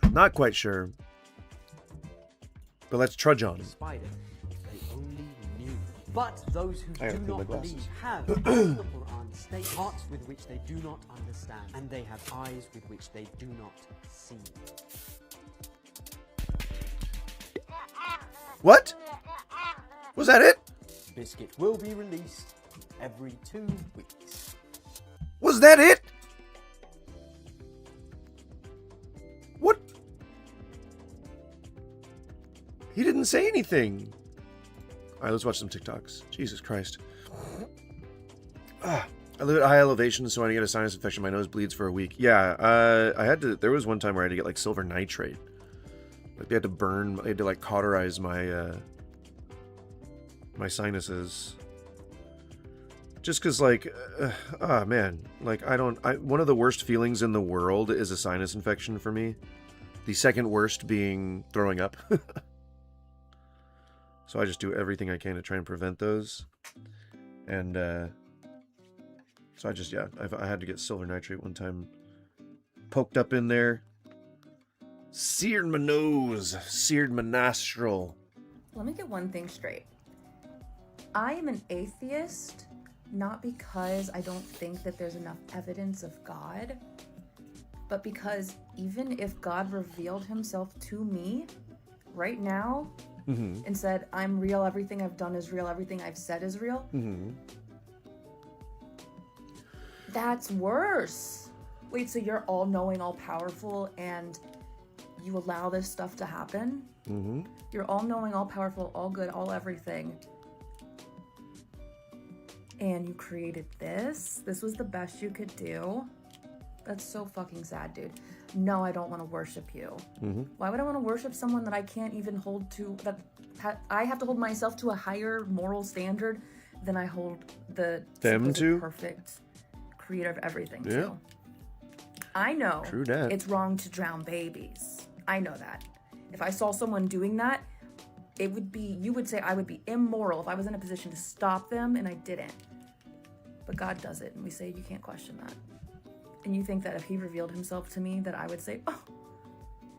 I'm not quite sure. But let's trudge on. Spider, if they only knew. But those who I do gotta clean my not glasses. believe have multiple arms. They hearts with which they do not understand, and they have eyes with which they do not see. What? Was that it? Biscuit will be released every 2 weeks. Was that it? What? He didn't say anything. All right, let's watch some TikToks. Jesus Christ. I live at high elevation, so when I get a sinus infection, my nose bleeds for a week. Yeah, I had to... There was one time where I had to get, like, silver nitrate. Like, they had to, like, cauterize my, my sinuses. Just because, like... man. Like, one of the worst feelings in the world is a sinus infection for me. The second worst being throwing up. So I just do everything I can to try and prevent those. And, so I just, I had to get silver nitrate one time. Poked up in there. Seared my nose. Seared my nostril. Let me get one thing straight. I am an atheist, not because I don't think that there's enough evidence of God, but because even if God revealed himself to me right now, and said, I'm real, everything I've done is real, everything I've said is real, that's worse. Wait, so you're all-knowing, all-powerful, and you allow this stuff to happen? You're all-knowing, all-powerful, all-good, all-everything, and you created this? This was the best you could do? That's so fucking sad, dude. No, I don't want to worship you. Why would I want to worship someone that I can't even hold to, that I have to hold myself to a higher moral standard than I hold the perfect creator of everything to? I know it's wrong to drown babies. I know that. If I saw someone doing that, you would say I would be immoral if I was in a position to stop them and I didn't. But God does it, and we say you can't question that. And you think that if he revealed himself to me, that I would say, oh,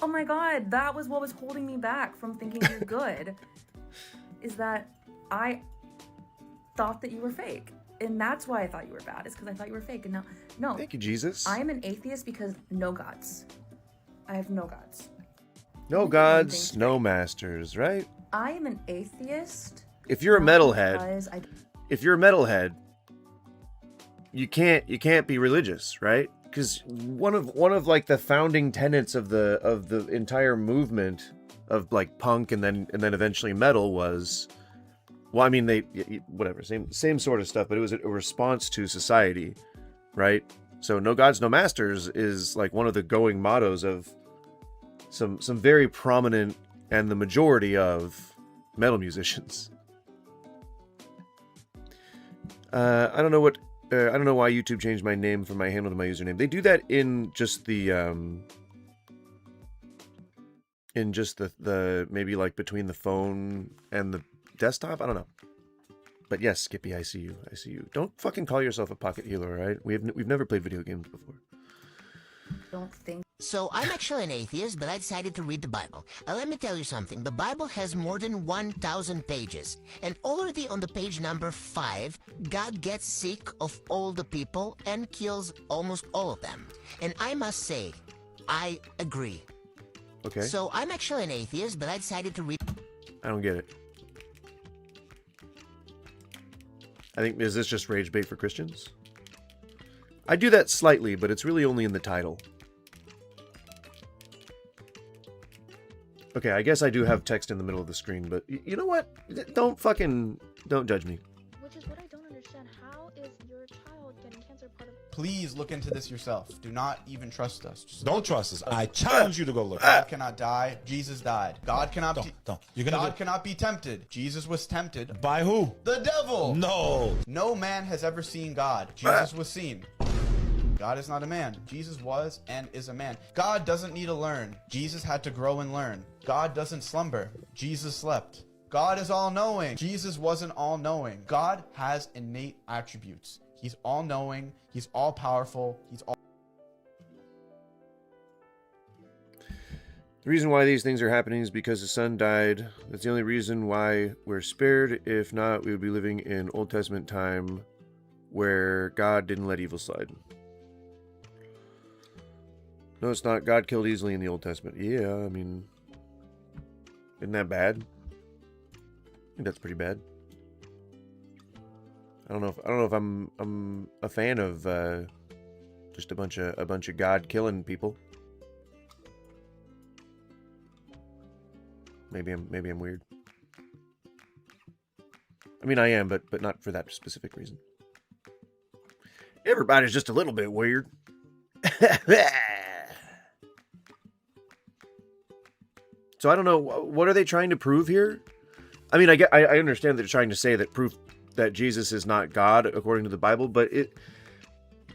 Oh my God, that was what was holding me back from thinking you're good. Is that I thought that you were fake. And that's why I thought you were bad, is because I thought you were fake. And now, no. Thank you, Jesus. I am an atheist because no gods. I have no gods. No gods, no masters, right? I am an atheist. If you're a metalhead, you can't be religious, right? Because one of like the founding tenets of the entire movement of like punk and then eventually metal was, well, I mean, whatever, same sort of stuff, but it was a response to society, right? So no gods, no masters is like one of the going mottos of some very prominent and the majority of metal musicians. I don't know why YouTube changed my name from my handle to my username. They do that in just the maybe like between the phone and the desktop. I don't know. But yes, Skippy, I see you. Don't fucking call yourself a pocket healer, all right? We've never played video games before. Don't think. So I'm actually an atheist, but I decided to read the Bible. Let me tell you something. The Bible has more than 1,000 pages. And already on the page number 5, God gets sick of all the people and kills almost all of them. And I must say, I agree. Okay. So I'm actually an atheist, but I decided to read... I don't get it. I think, is this just rage bait for Christians? I do that slightly, but it's really only in the title. Okay, I guess I do have text in the middle of the screen, but you know what? Don't judge me. Which is what I don't understand. How is your child getting cancer part of... Please look into this yourself. Do not even trust us. Just don't trust us. I challenge you to go look. God cannot die. Jesus died. God cannot don't. Cannot be tempted. Jesus was tempted. By who? The devil. No. No man has ever seen God. Jesus was seen. God is not a man. Jesus was and is a man. God doesn't need to learn. Jesus had to grow and learn. God doesn't slumber. Jesus slept. God is all-knowing. Jesus wasn't all-knowing. God has innate attributes. He's all-knowing. He's all-powerful. He's all... The reason why these things are happening is because the son died. That's the only reason why we're spared. If not, we would be living in Old Testament time where God didn't let evil slide. No, it's not. God killed easily in the Old Testament. Yeah, I mean, isn't that bad? I think that's pretty bad. I don't know if I'm a fan of just a bunch of God killing people. Maybe I'm weird. I mean, I am, but not for that specific reason. Everybody's just a little bit weird. So I don't know, what are they trying to prove here? I mean, I understand that they're trying to say that proof that Jesus is not God according to the Bible, but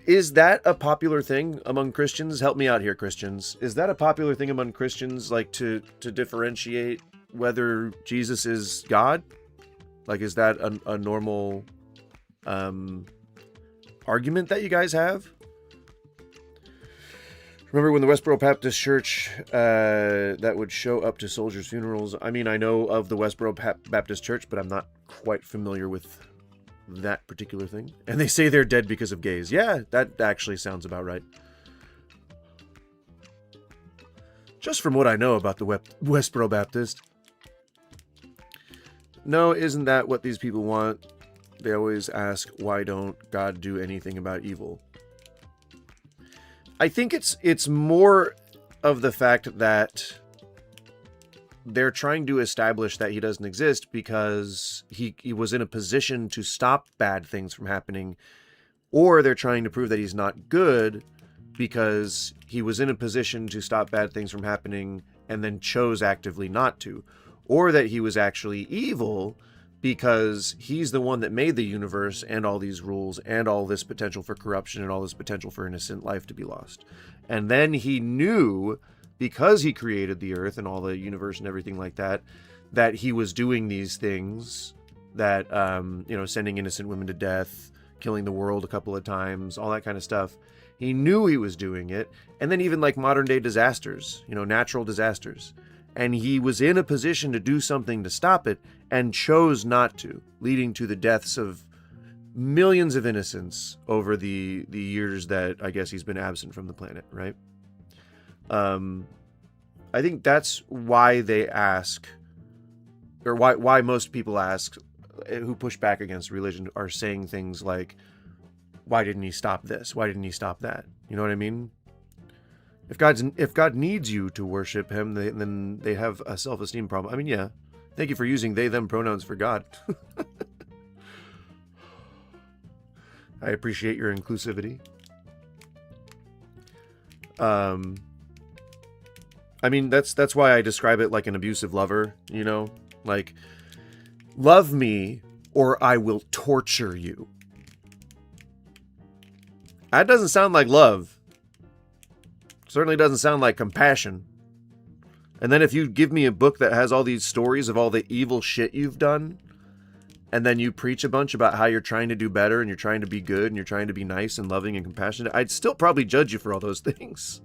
is that a popular thing among Christians? Help me out here, Christians. Is that a popular thing among Christians, like to differentiate whether Jesus is God? Like, is that a normal argument that you guys have? Remember when the Westboro Baptist Church that would show up to soldiers' funerals? I mean, I know of the Westboro Baptist Church, but I'm not quite familiar with that particular thing. And they say they're dead because of gays. Yeah, that actually sounds about right. Just from what I know about the Westboro Baptist. No, isn't that what these people want? They always ask, why don't God do anything about evil? I think it's more of the fact that they're trying to establish that he doesn't exist because he was in a position to stop bad things from happening, or they're trying to prove that he's not good because he was in a position to stop bad things from happening and then chose actively not to, or that he was actually evil because he's the one that made the universe and all these rules and all this potential for corruption and all this potential for innocent life to be lost. And then he knew, because he created the earth and all the universe and everything like that, that he was doing these things that, sending innocent women to death, killing the world a couple of times, all that kind of stuff. He knew he was doing it. And then even like modern day disasters, natural disasters. And he was in a position to do something to stop it and chose not to, leading to the deaths of millions of innocents over the years that I guess he's been absent from the planet, right? I think that's why they ask, or why most people ask, who push back against religion, are saying things like, why didn't he stop this? Why didn't he stop that? You know what I mean? If God needs you to worship him, then they have a self-esteem problem. I mean, yeah. Thank you for using they, them pronouns for God. I appreciate your inclusivity. I mean, that's why I describe it like an abusive lover, Like, love me or I will torture you. That doesn't sound like love. Certainly doesn't sound like compassion. And then if you give me a book that has all these stories of all the evil shit you've done, and then you preach a bunch about how you're trying to do better and you're trying to be good and you're trying to be nice and loving and compassionate, I'd still probably judge you for all those things.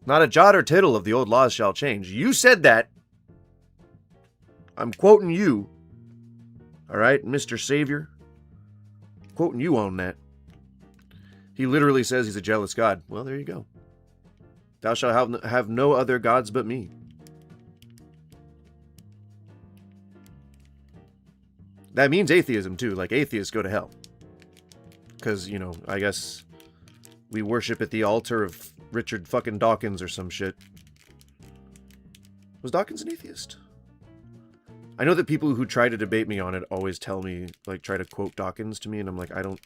Not a jot or tittle of the old laws shall change. You said that. I'm quoting you. All right, Mr. Savior. Quoting you on that. He literally says he's a jealous God. Well, there you go. Thou shalt have no other gods but me. That means atheism, too. Like, atheists go to hell. Because, I guess we worship at the altar of Richard fucking Dawkins or some shit. Was Dawkins an atheist? I know that people who try to debate me on it always tell me, like, try to quote Dawkins to me, and I'm like, I don't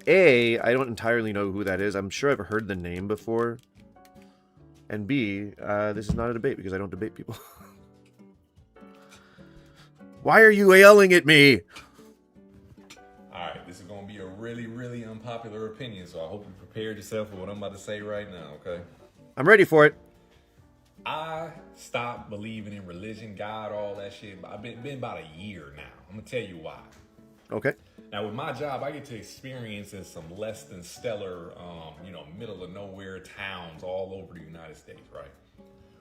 entirely know who that is. I'm sure I've heard the name before. And B, this is not a debate because I don't debate people. Why are you yelling at me? Alright, this is going to be a really, really unpopular opinion, so I hope you prepared yourself for what I'm about to say right now, okay? I'm ready for it. I stopped believing in religion, God, all that shit. I've been about a year now. I'm going to tell you why. Okay. Now, with my job, I get to experience in some less than stellar, middle of nowhere towns all over the United States, right?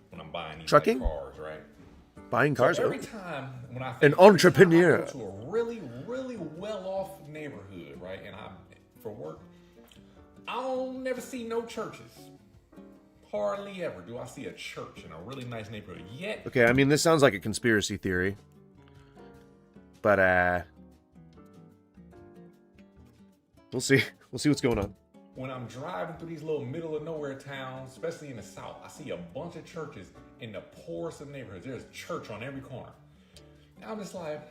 When I'm buying these Trucking? cars, right? Buying cars? So every time when I an entrepreneur. I go to a really, really well-off neighborhood, right? And for work, I don't never see no churches. Hardly ever do I see a church in a really nice neighborhood. Yet. Okay, I mean, this sounds like a conspiracy theory. But, we'll see. We'll see what's going on. When I'm driving through these little middle of nowhere towns, especially in the South, I see a bunch of churches in the poorest of neighborhoods. There's church on every corner. And I'm just like,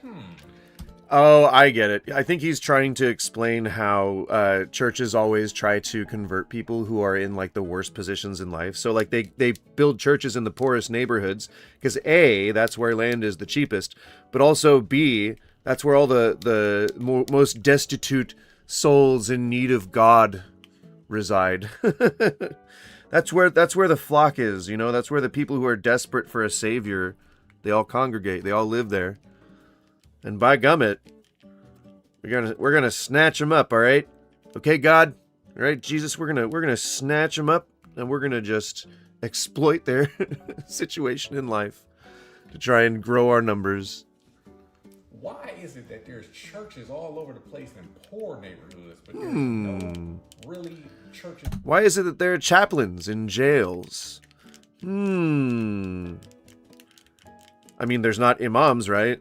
Oh, I get it. I think he's trying to explain how churches always try to convert people who are in like the worst positions in life. So like they build churches in the poorest neighborhoods because A, that's where land is the cheapest, but also B, that's where all the most destitute souls in need of God reside. That's where the flock is, that's where the people who are desperate for a savior, they all congregate, they all live there. And by gummit, we're gonna snatch them up, all right? Okay, God, all right, Jesus, we're gonna snatch them up, and we're gonna just exploit their situation in life to try and grow our numbers. Why is it that there's churches all over the place in poor neighborhoods, but there's no really churches? Why is it that there are chaplains in jails? I mean, there's not imams, right?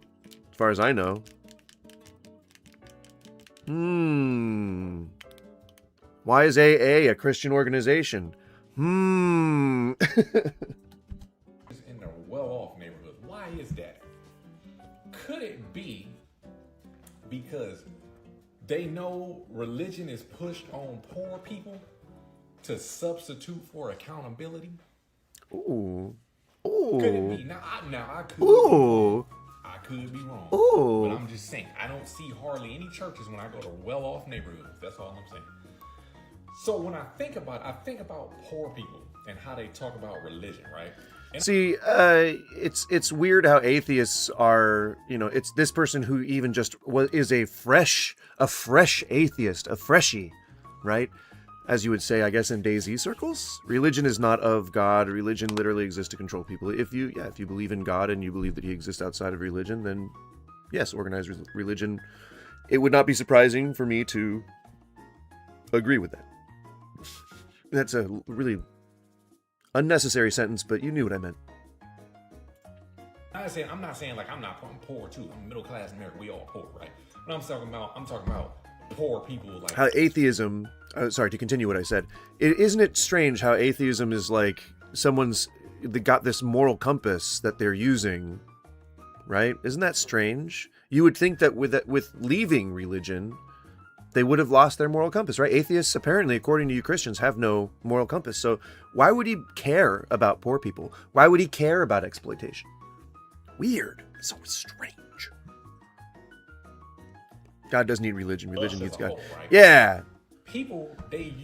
As far as I know. Why is AA a Christian organization? In a well-off neighborhood. Why is that? Could it be because they know religion is pushed on poor people to substitute for accountability? Ooh. Could it be? Now I could. Ooh. I could be wrong. Ooh. But I'm just saying, I don't see hardly any churches when I go to well-off neighborhoods. That's all I'm saying. So when I think about poor people and how they talk about religion, right? And see, it's weird how atheists are, it's this person who even just is a fresh atheist, a freshie, right? As you would say, I guess, in DayZ circles, religion is not of God. Religion literally exists to control people. If you believe in God and you believe that he exists outside of religion, then yes, organized religion. It would not be surprising for me to agree with that. That's a really unnecessary sentence, but you knew what I meant. I'm not saying like I'm poor too. I'm middle class American. We all poor, right? But I'm talking about poor people. Like how atheism. Sorry, to continue what I said. Isn't it strange how atheism is like they got this moral compass that they're using, right? Isn't that strange? You would think that with leaving religion, they would have lost their moral compass, right? Atheists, apparently, according to you Christians, have no moral compass. So why would he care about poor people? Why would he care about exploitation? Weird. It's so strange. God doesn't need religion. Religion needs God. Whole, right? Yeah. People,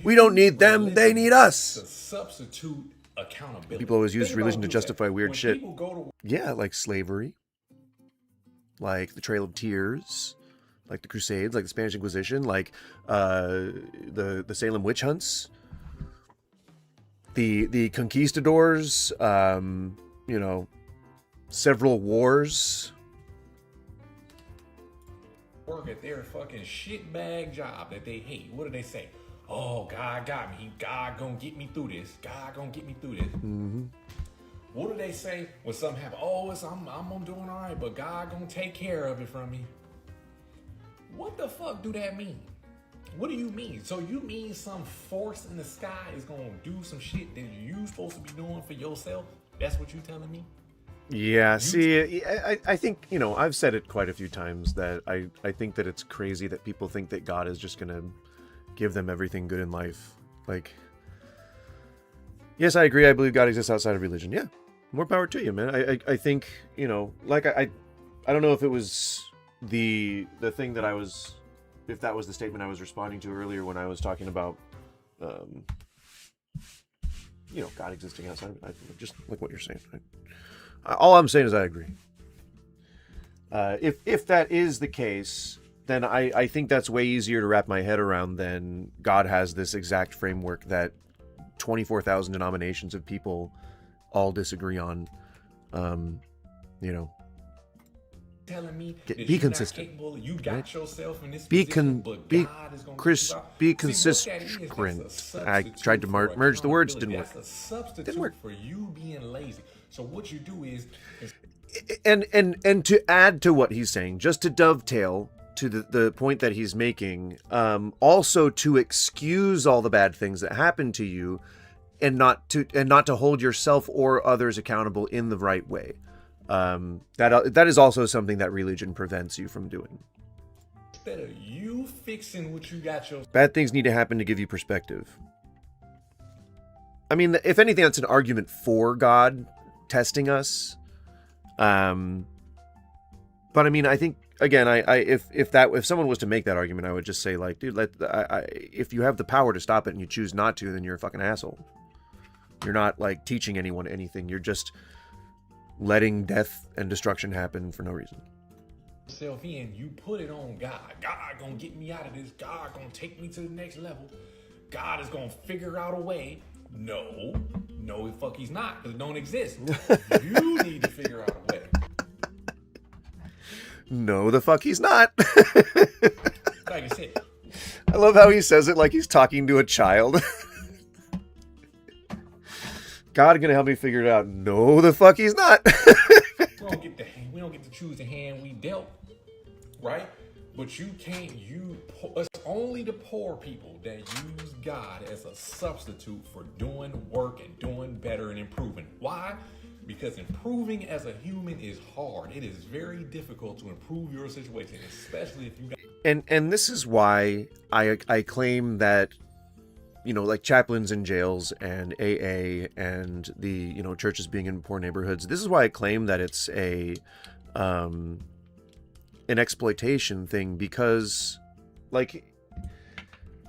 we don't need them. They need us. To substitute accountability. People always use religion to justify weird shit. To... Yeah, like slavery, like the Trail of Tears, like the Crusades, like the Spanish Inquisition, like the Salem witch hunts, the conquistadors, several wars. Work at their fucking shitbag job that they hate. What do they say? Oh, God got me. God gonna get me through this. God gonna get me through this. Mm-hmm. What do they say when something happens? Oh, I'm doing all right, but God gonna take care of it from me. What the fuck do that mean? What do you mean? So you mean some force in the sky is gonna do some shit that you supposed to be doing for yourself? That's what you telling me? Yeah, see, I think, I've said it quite a few times that I think that it's crazy that people think that God is just going to give them everything good in life. Like, yes, I agree. I believe God exists outside of religion. Yeah, more power to you, man. I think, like I don't know if it was the thing that if that was the statement I was responding to earlier when I was talking about, God existing outside of it. Just like what you're saying. All I'm saying is I agree. If that is the case, then I think that's way easier to wrap my head around than God has this exact framework that 24,000 denominations of people all disagree on. Telling me be consistent. You got yourself in this be consistent. I tried to merge the words, didn't work. That's a substitute for you being lazy. So what you do is and to add to what he's saying, just to dovetail to the point that he's making, also to excuse all the bad things that happen to you, and not to hold yourself or others accountable in the right way. That is also something that religion prevents you from doing. Instead of you fixing what you got your bad things need to happen to give you perspective. I mean, if anything, that's an argument for God testing us. But I mean, I think again, if someone was to make that argument, I would just say, like, dude, if you have the power to stop it and you choose not to, then you're a fucking asshole. You're not like teaching anyone anything. You're just letting death and destruction happen for no reason. Yourself in, you put it on God. God gonna get me out of this. God gonna take me to the next level. God is gonna figure out a way. No, the fuck he's not, because it don't exist. You need to figure out a way. No, the fuck he's not. Like I said, I love how he says it like he's talking to a child. God gonna help me figure it out. No, the fuck he's not. We don't get to choose the hand we dealt, right? But you can't. It's only the poor people that use God as a substitute for doing work and doing better and improving. Why? Because improving as a human is hard. It is very difficult to improve your situation, especially if you got. And this is why I claim that, like chaplains in jails and AA and the, churches being in poor neighborhoods. This is why I claim that it's an exploitation thing, because, like,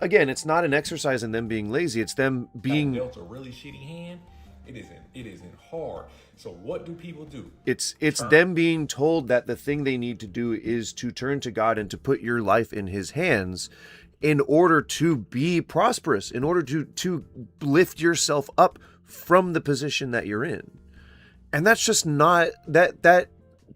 again, it's not an exercise in them being lazy. It's them being dealt a really shitty hand. It isn't hard. So what do people do? It's them being told that the thing they need to do is to turn to God and to put your life in his hands. in order to be prosperous, in order to lift yourself up from the position that you're in. And that's just not, that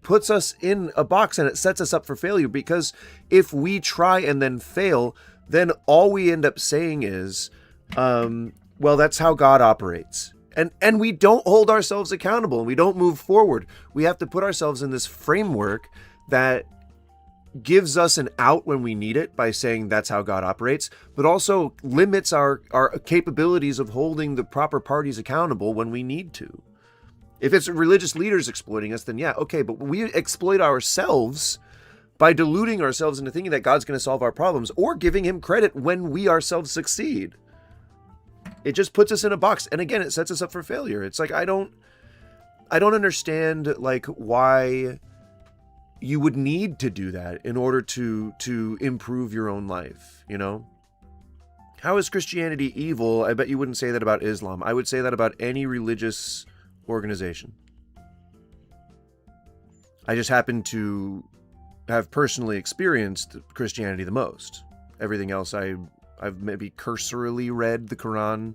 puts us in a box, and it sets us up for failure, because if we try and then fail, then all we end up saying is, well, that's how God operates. And we don't hold ourselves accountable, and we don't move forward. We have to put ourselves in this framework that gives us an out when we need it by saying that's how God operates, but also limits our capabilities of holding the proper parties accountable when we need to. If it's religious leaders exploiting us, then yeah, okay, but we exploit ourselves by deluding ourselves into thinking that God's going to solve our problems, or giving him credit when we ourselves succeed. It just puts us in a box, and again, it sets us up for failure. It's like, I don't understand like why you would need to do that in order to improve your own life, you know? How is Christianity evil? I bet you wouldn't say that about Islam. I would say that about any religious organization. I just happen to have personally experienced Christianity the most. Everything else I've maybe cursorily read the Quran.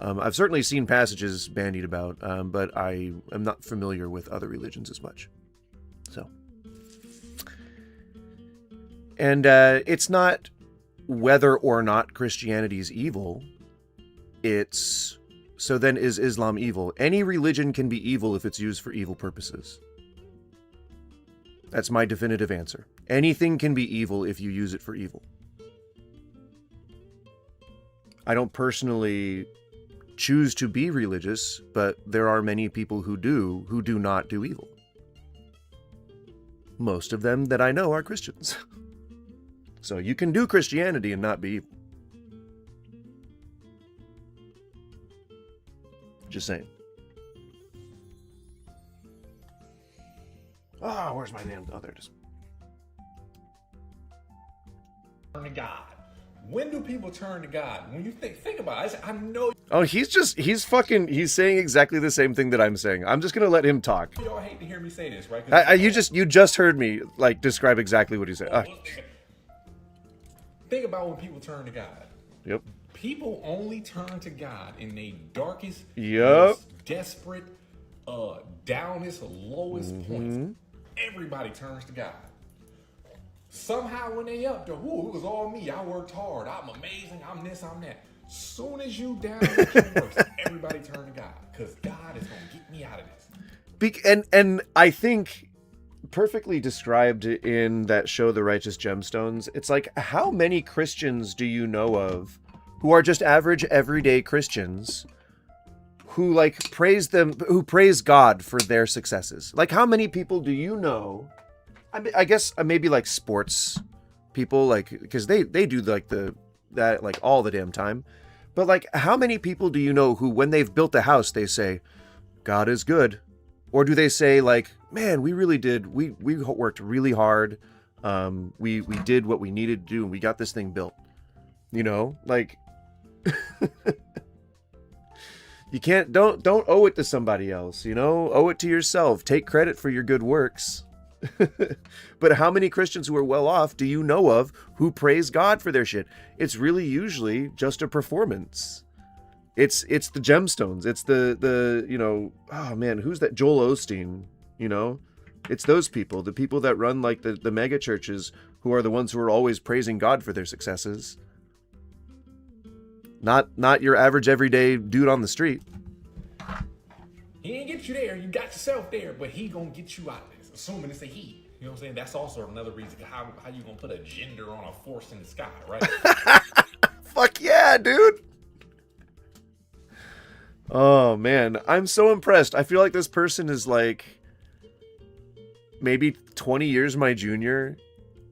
I've certainly seen passages bandied about, but I am not familiar with other religions as much. So, and it's not whether or not Christianity is evil. It's, so then is Islam evil? Any religion can be evil if it's used for evil purposes. That's my definitive answer. Anything can be evil if you use it for evil. I don't personally choose to be religious, but there are many people who do not do evil. Most of them that I know are Christians. So you can do Christianity and not be evil. Just saying. Ah, where's my damn... Oh, there it is. Turn to God. When do people turn to God? When you think about it, I know... Oh, he's saying exactly the same thing that I'm saying. I'm just going to let him talk. Y'all hate to hear me say this, right? You just heard me, like, describe exactly what he said. Think about when people turn to God. Yep. People only turn to God in their darkest, most desperate, downest, lowest points. Everybody turns to God. Somehow when they up there, whoo, it was all me. I worked hard. I'm amazing. I'm this, I'm that. Soon as you down at your worst, everybody turn to God, because God is going to get me out of this. And I think perfectly described in that show, The Righteous Gemstones, it's like, how many Christians do you know of who are just average, everyday Christians who like who praise God for their successes? Like, how many people do you know? I guess maybe like sports people, like, because they do like that like all the damn time. But like, how many people do you know who, when they've built a house, they say, God is good? Or do they say like, man, we really did, we worked really hard. We did what we needed to do, and we got this thing built. You know, like, you can't, don't owe it to somebody else, you know, owe it to yourself. Take credit for your good works. But how many Christians who are well off do you know of who praise God for their shit? It's really usually just a performance. It's the gemstones. It's the you know, oh man, who's that? Joel Osteen, you know? It's those people, the people that run like the mega churches, who are the ones who are always praising God for their successes. Not your average everyday dude on the street. He ain't get you there. You got yourself there, but he gonna get you out of this. Assuming it's a he. You know what I'm saying? That's also another reason how you gonna put a gender on a force in the sky, right? Fuck yeah, dude. Oh man, I'm so impressed. I feel like this person is like maybe 20 years my junior,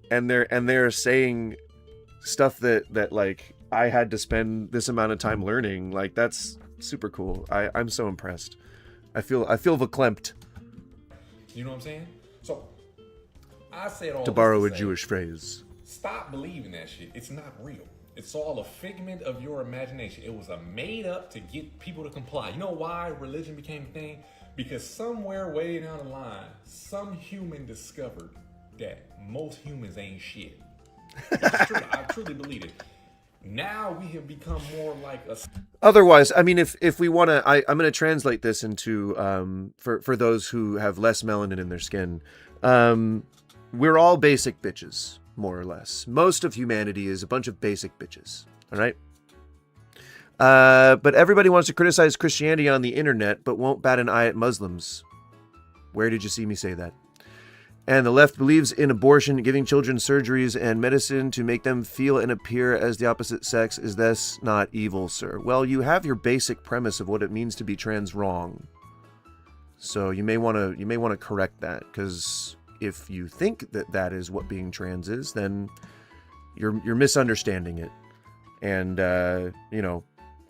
and they're saying stuff that like I had to spend this amount of time learning. Like, that's super cool. I'm so impressed. I feel verklempt. You know what I'm saying? So I said all to borrow a Jewish phrase. Stop believing that shit. It's not real. It's all a figment of your imagination. It was made up to get people to comply. You know why religion became a thing? Because somewhere way down the line, some human discovered that most humans ain't shit. I truly believe it. Now we have become more like a. Otherwise, I mean, if we want to, I'm going to translate this into for those who have less melanin in their skin. We're all basic bitches, more or less. Most of humanity is a bunch of basic bitches. All right. But everybody wants to criticize Christianity on the internet, but won't bat an eye at Muslims. Where did you see me say that? And the left believes in abortion, giving children surgeries and medicine to make them feel and appear as the opposite sex. Is this not evil, sir? Well, you have your basic premise of what it means to be trans wrong. So you may want to correct that, because if you think that that is what being trans is, then you're misunderstanding it. And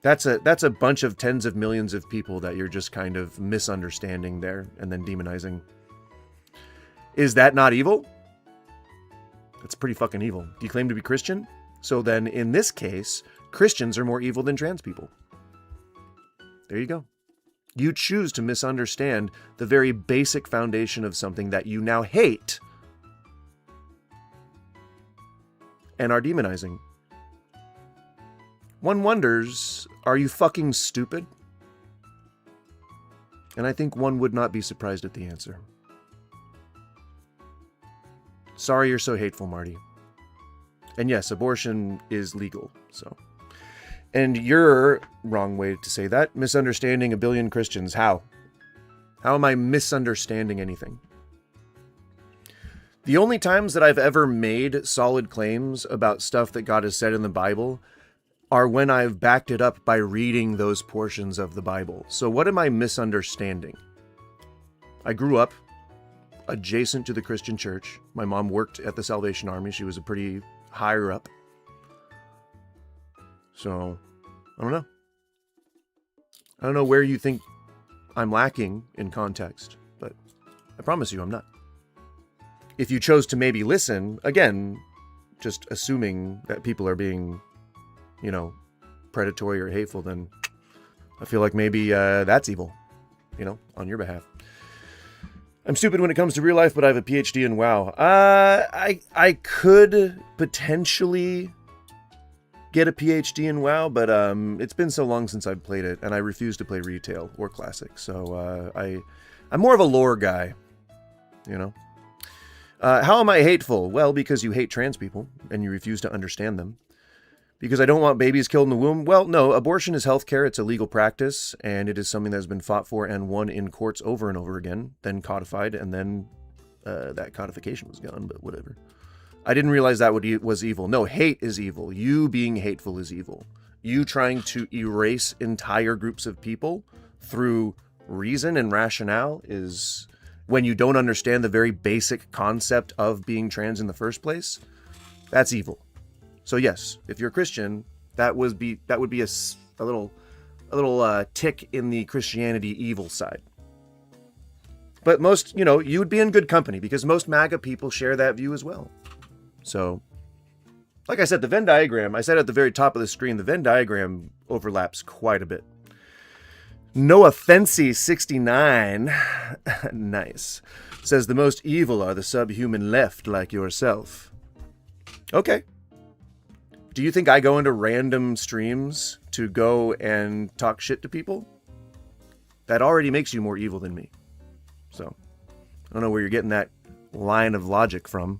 that's a bunch of tens of millions of people that you're just kind of misunderstanding there and then demonizing. Is that not evil? That's pretty fucking evil. Do you claim to be Christian? So then, in this case, Christians are more evil than trans people. There you go. You choose to misunderstand the very basic foundation of something that you now hate and are demonizing. One wonders, are you fucking stupid? And I think one would not be surprised at the answer. Sorry you're so hateful, Marty. And yes, abortion is legal, so. And your wrong way to say that, misunderstanding a billion Christians. How? How am I misunderstanding anything? The only times that I've ever made solid claims about stuff that God has said in the Bible are when I've backed it up by reading those portions of the Bible. So what am I misunderstanding? I grew up adjacent to the Christian church. My mom worked at the Salvation Army. She was a pretty higher up. So, I don't know. I don't know where you think I'm lacking in context, but I promise you I'm not. If you chose to maybe listen, again, just assuming that people are being, predatory or hateful, then I feel like maybe that's evil, on your behalf. I'm stupid when it comes to real life, but I have a PhD in WoW. I could potentially get a PhD in WoW, but it's been so long since I've played it, and I refuse to play retail or classic. So I'm more of a lore guy, How am I hateful? Well, because you hate trans people and you refuse to understand them. Because I don't want babies killed in the womb? Well, no, abortion is healthcare. It's a legal practice, and it is something that has been fought for and won in courts over and over again, then codified, and then that codification was gone, but whatever. I didn't realize that was evil. No, hate is evil. You being hateful is evil. You trying to erase entire groups of people through reason and rationale is, when you don't understand the very basic concept of being trans in the first place, that's evil. So yes, if you're a Christian, that would be a little tick in the Christianity evil side. But most, you would be in good company, because most MAGA people share that view as well. So, like I said, the Venn diagram, I said at the very top of the screen, the Venn diagram overlaps quite a bit. No Offensy 69, nice, says the most evil are the subhuman left like yourself. Okay. Do you think I go into random streams to go and talk shit to people? That already makes you more evil than me. So, I don't know where you're getting that line of logic from.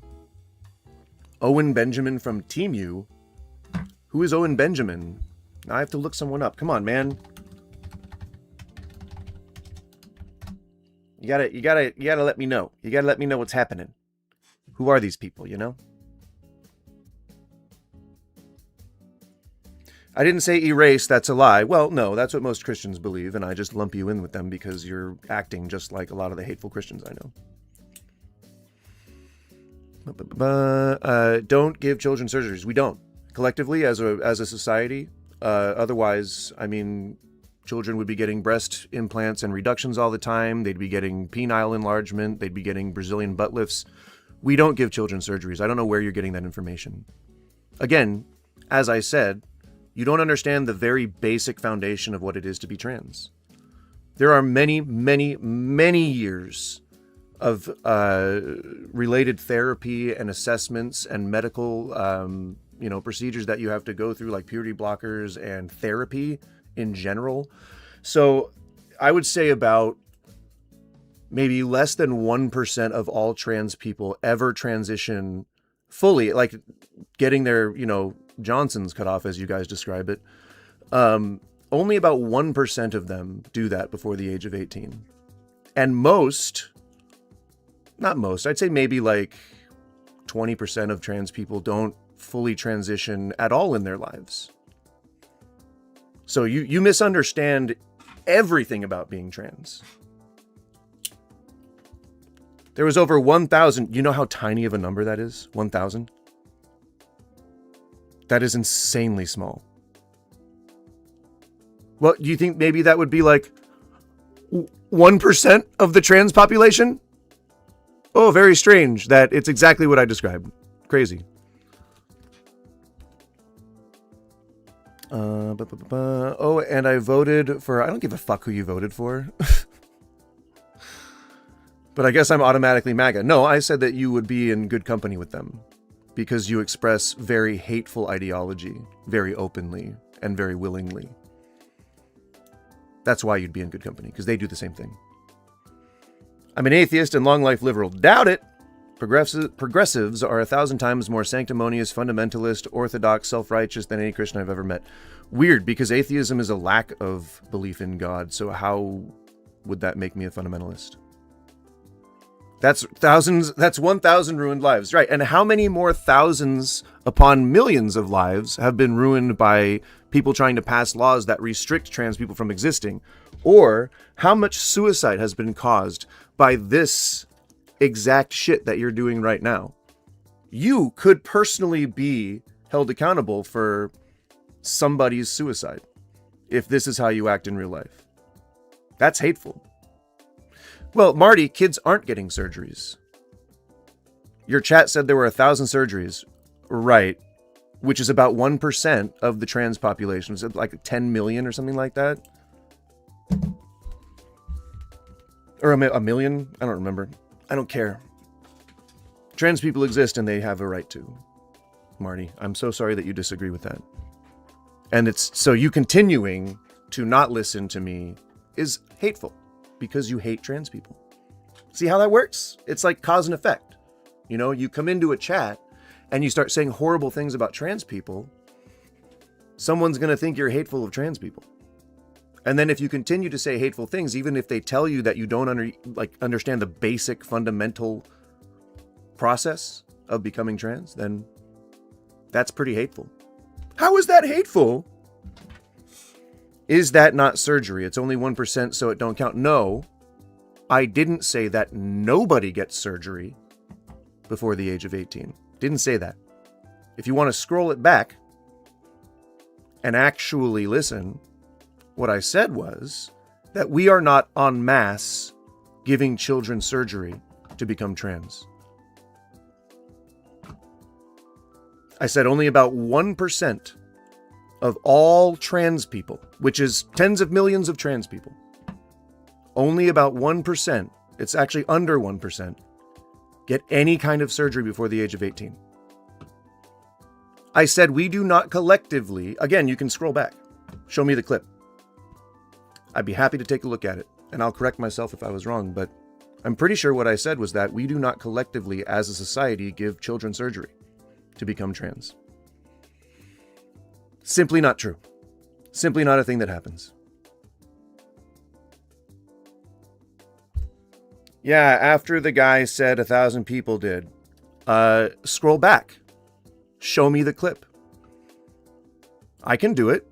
Owen Benjamin from Team U. Who is Owen Benjamin? Now I have to look someone up. Come on, man. You gotta let me know. You gotta let me know what's happening. Who are these people, I didn't say erase, that's a lie. Well, no, that's what most Christians believe, and I just lump you in with them because you're acting just like a lot of the hateful Christians I know. Don't give children surgeries. We don't. Collectively, as a society, otherwise, children would be getting breast implants and reductions all the time. They'd be getting penile enlargement. They'd be getting Brazilian butt lifts. We don't give children surgeries. I don't know where you're getting that information. Again, as I said, you don't understand the very basic foundation of what it is to be trans. There are many, many, many years of related therapy and assessments and medical, procedures that you have to go through, like puberty blockers and therapy in general. So I would say about maybe less than 1% of all trans people ever transition fully, like getting their, Johnsons cut off, as you guys describe it. Only about 1% of them do that before the age of 18. And not most, I'd say maybe like 20% of trans people don't fully transition at all in their lives. So you misunderstand everything about being trans. There was over 1,000. You know how tiny of a number that is? 1,000? That is insanely small. Well, do you think maybe that would be like 1% of the trans population? Oh, very strange that it's exactly what I described. Crazy. Oh, and I voted for... I don't give a fuck who you voted for. But I guess I'm automatically MAGA. No, I said that you would be in good company with them because you express very hateful ideology very openly and very willingly. That's why you'd be in good company, because they do the same thing. I'm an atheist and long life liberal. Doubt it. Progressives are 1,000 times more sanctimonious, fundamentalist, orthodox, self-righteous than any Christian I've ever met. Weird, because atheism is a lack of belief in God. So how would that make me a fundamentalist? That's 1,000 ruined lives, right? And how many more thousands upon millions of lives have been ruined by people trying to pass laws that restrict trans people from existing? Or how much suicide has been caused by this exact shit that you're doing right now? You could personally be held accountable for somebody's suicide if this is how you act in real life. That's hateful. Well, Marty, kids aren't getting surgeries. Your chat said there were 1,000 surgeries. Right. Which is about 1% of the trans population. Is it like 10 million or something like that? Or a million? I don't remember. I don't care. Trans people exist and they have a right to. Marty, I'm so sorry that you disagree with that. And it's so you continuing to not listen to me is hateful. Because you hate trans people. See how that works? It's like cause and effect. You come into a chat and you start saying horrible things about trans people, someone's going to think you're hateful of trans people. And then if you continue to say hateful things, even if they tell you that you don't understand the basic fundamental process of becoming trans, then that's pretty hateful. How is that hateful? Is that not surgery? It's only 1%, so it don't count. No, I didn't say that nobody gets surgery before the age of 18. Didn't say that. If you want to scroll it back and actually listen, what I said was that we are not en masse giving children surgery to become trans. I said only about 1% of all trans people, which is tens of millions of trans people, only about 1%, it's actually under 1%, get any kind of surgery before the age of 18. I said we do not collectively, again, you can scroll back, show me the clip. I'd be happy to take a look at it, and I'll correct myself if I was wrong, but I'm pretty sure what I said was that we do not collectively, as a society, give children surgery to become trans. Simply not true. Simply not a thing that happens. Yeah, after the guy said 1,000 people did, scroll back. Show me the clip. I can do it.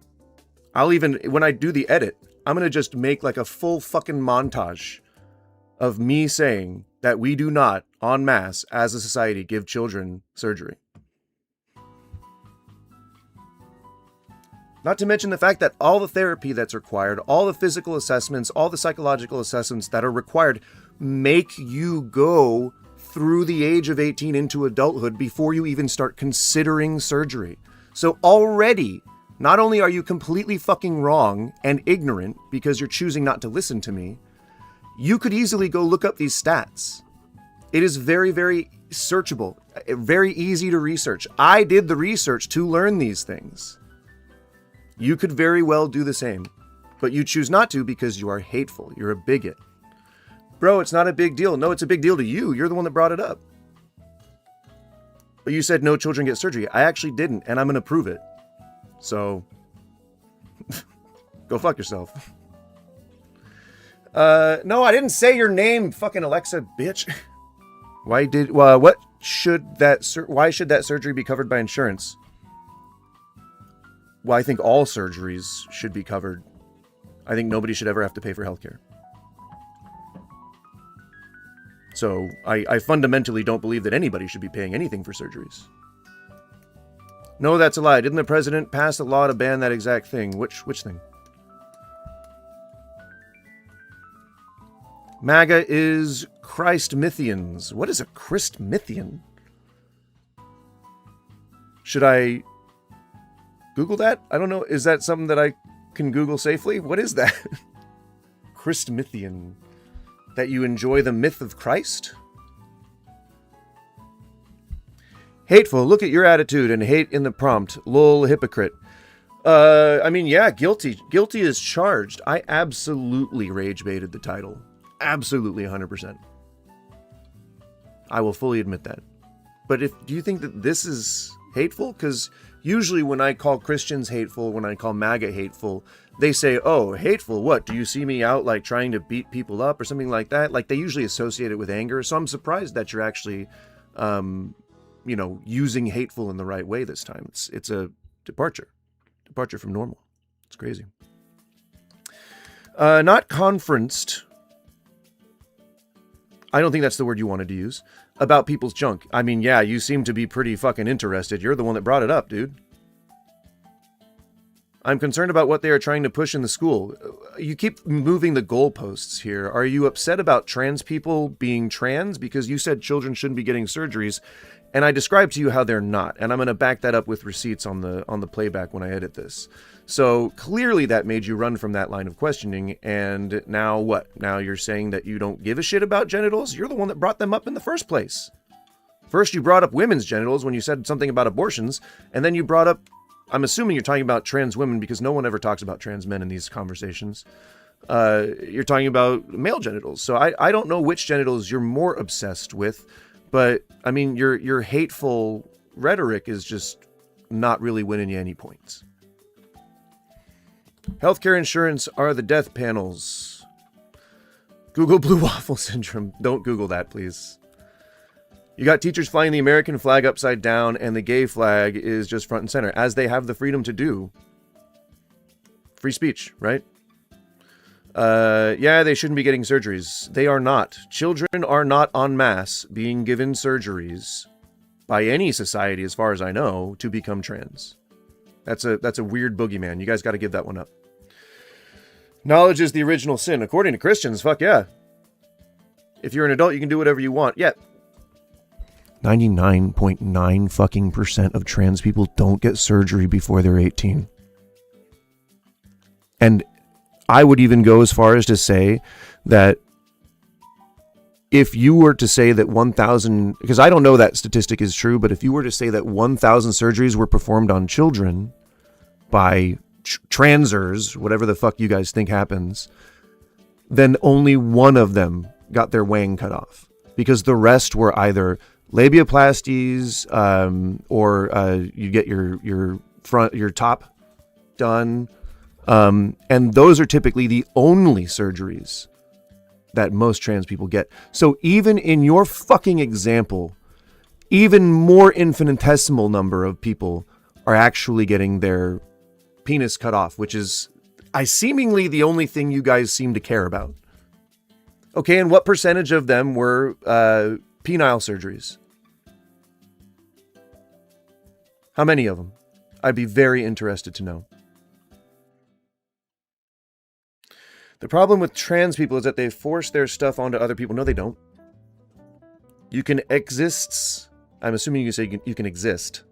I'll even, when I do the edit, I'm going to just make like a full fucking montage of me saying that we do not, en masse, as a society, give children surgery. Not to mention the fact that all the therapy that's required, all the physical assessments, all the psychological assessments that are required make you go through the age of 18 into adulthood before you even start considering surgery. So already, not only are you completely fucking wrong and ignorant because you're choosing not to listen to me, you could easily go look up these stats It is very, very searchable, very easy to research. I did the research to learn these things. You could very well do the same, but you choose not to because you are hateful. You're a bigot. Bro, it's not a big deal. No, it's a big deal to you. You're the one that brought it up. But you said no children get surgery. I actually didn't, and I'm going to prove it. So, go fuck yourself. No, I didn't say your name, fucking Alexa, bitch. Why should that surgery be covered by insurance? Well, I think all surgeries should be covered. I think nobody should ever have to pay for healthcare. So I fundamentally don't believe that anybody should be paying anything for surgeries. No, that's a lie. Didn't the president pass a law to ban that exact thing? Which thing? MAGA is Christmithians. What is a Christmithian? Should I Google that? I don't know. Is that something that I can Google safely? What is that? Christmithian. That you enjoy the myth of Christ? Hateful. Look at your attitude and hate in the prompt. Lol, hypocrite. I mean, yeah, guilty. Guilty is charged. I absolutely rage baited the title. Absolutely 100%. I will fully admit that. But do you think that this is hateful? Because usually when I call Christians hateful, when I call MAGA hateful, they say, oh, hateful, what? Do you see me out like trying to beat people up or something like that? Like they usually associate it with anger. So I'm surprised that you're actually, using hateful in the right way this time. It's a departure from normal. It's crazy. Not conferenced. I don't think that's the word you wanted to use. About people's junk. I mean, yeah, you seem to be pretty fucking interested. You're the one that brought it up, dude. I'm concerned about what they are trying to push in the school. You keep moving the goalposts here. Are you upset about trans people being trans? Because you said children shouldn't be getting surgeries, and I described to you how they're not. And I'm going to back that up with receipts on the playback when I edit this. So clearly that made you run from that line of questioning. And now what? Now you're saying that you don't give a shit about genitals? You're the one that brought them up in the first place. First you brought up women's genitals when you said something about abortions, and then you brought up, I'm assuming you're talking about trans women because no one ever talks about trans men in these conversations. You're talking about male genitals. So I don't know which genitals you're more obsessed with, but I mean, your hateful rhetoric is just not really winning you any points. Healthcare insurance are the death panels. Google blue waffle syndrome. Don't Google that, please. You got teachers flying the American flag upside down and the gay flag is just front and center, as they have the freedom to do. Free speech, right? Yeah, they shouldn't be getting surgeries. They are not. Children are not en masse being given surgeries by any society, as far as I know, to become trans. That's a weird boogeyman. You guys got to give that one up. Knowledge is the original sin. According to Christians, fuck yeah. If you're an adult, you can do whatever you want. Yeah. 99.9 fucking % of trans people don't get surgery before they're 18. And I would even go as far as to say that if you were to say that 1,000, because I don't know that statistic is true, but if you were to say that 1,000 surgeries were performed on children by transers, whatever the fuck you guys think happens, then only one of them got their wang cut off, because the rest were either labiaplasties, or you get your top done, and those are typically the only surgeries that most trans people get. So even in your fucking example, even more infinitesimal number of people are actually getting their penis cut off, which is seemingly the only thing you guys seem to care about. Okay, and what percentage of them were penile surgeries? How many of them? I'd be very interested to know. The problem with trans people is that they force their stuff onto other people. No, they don't. You can exist. I'm assuming you say you can exist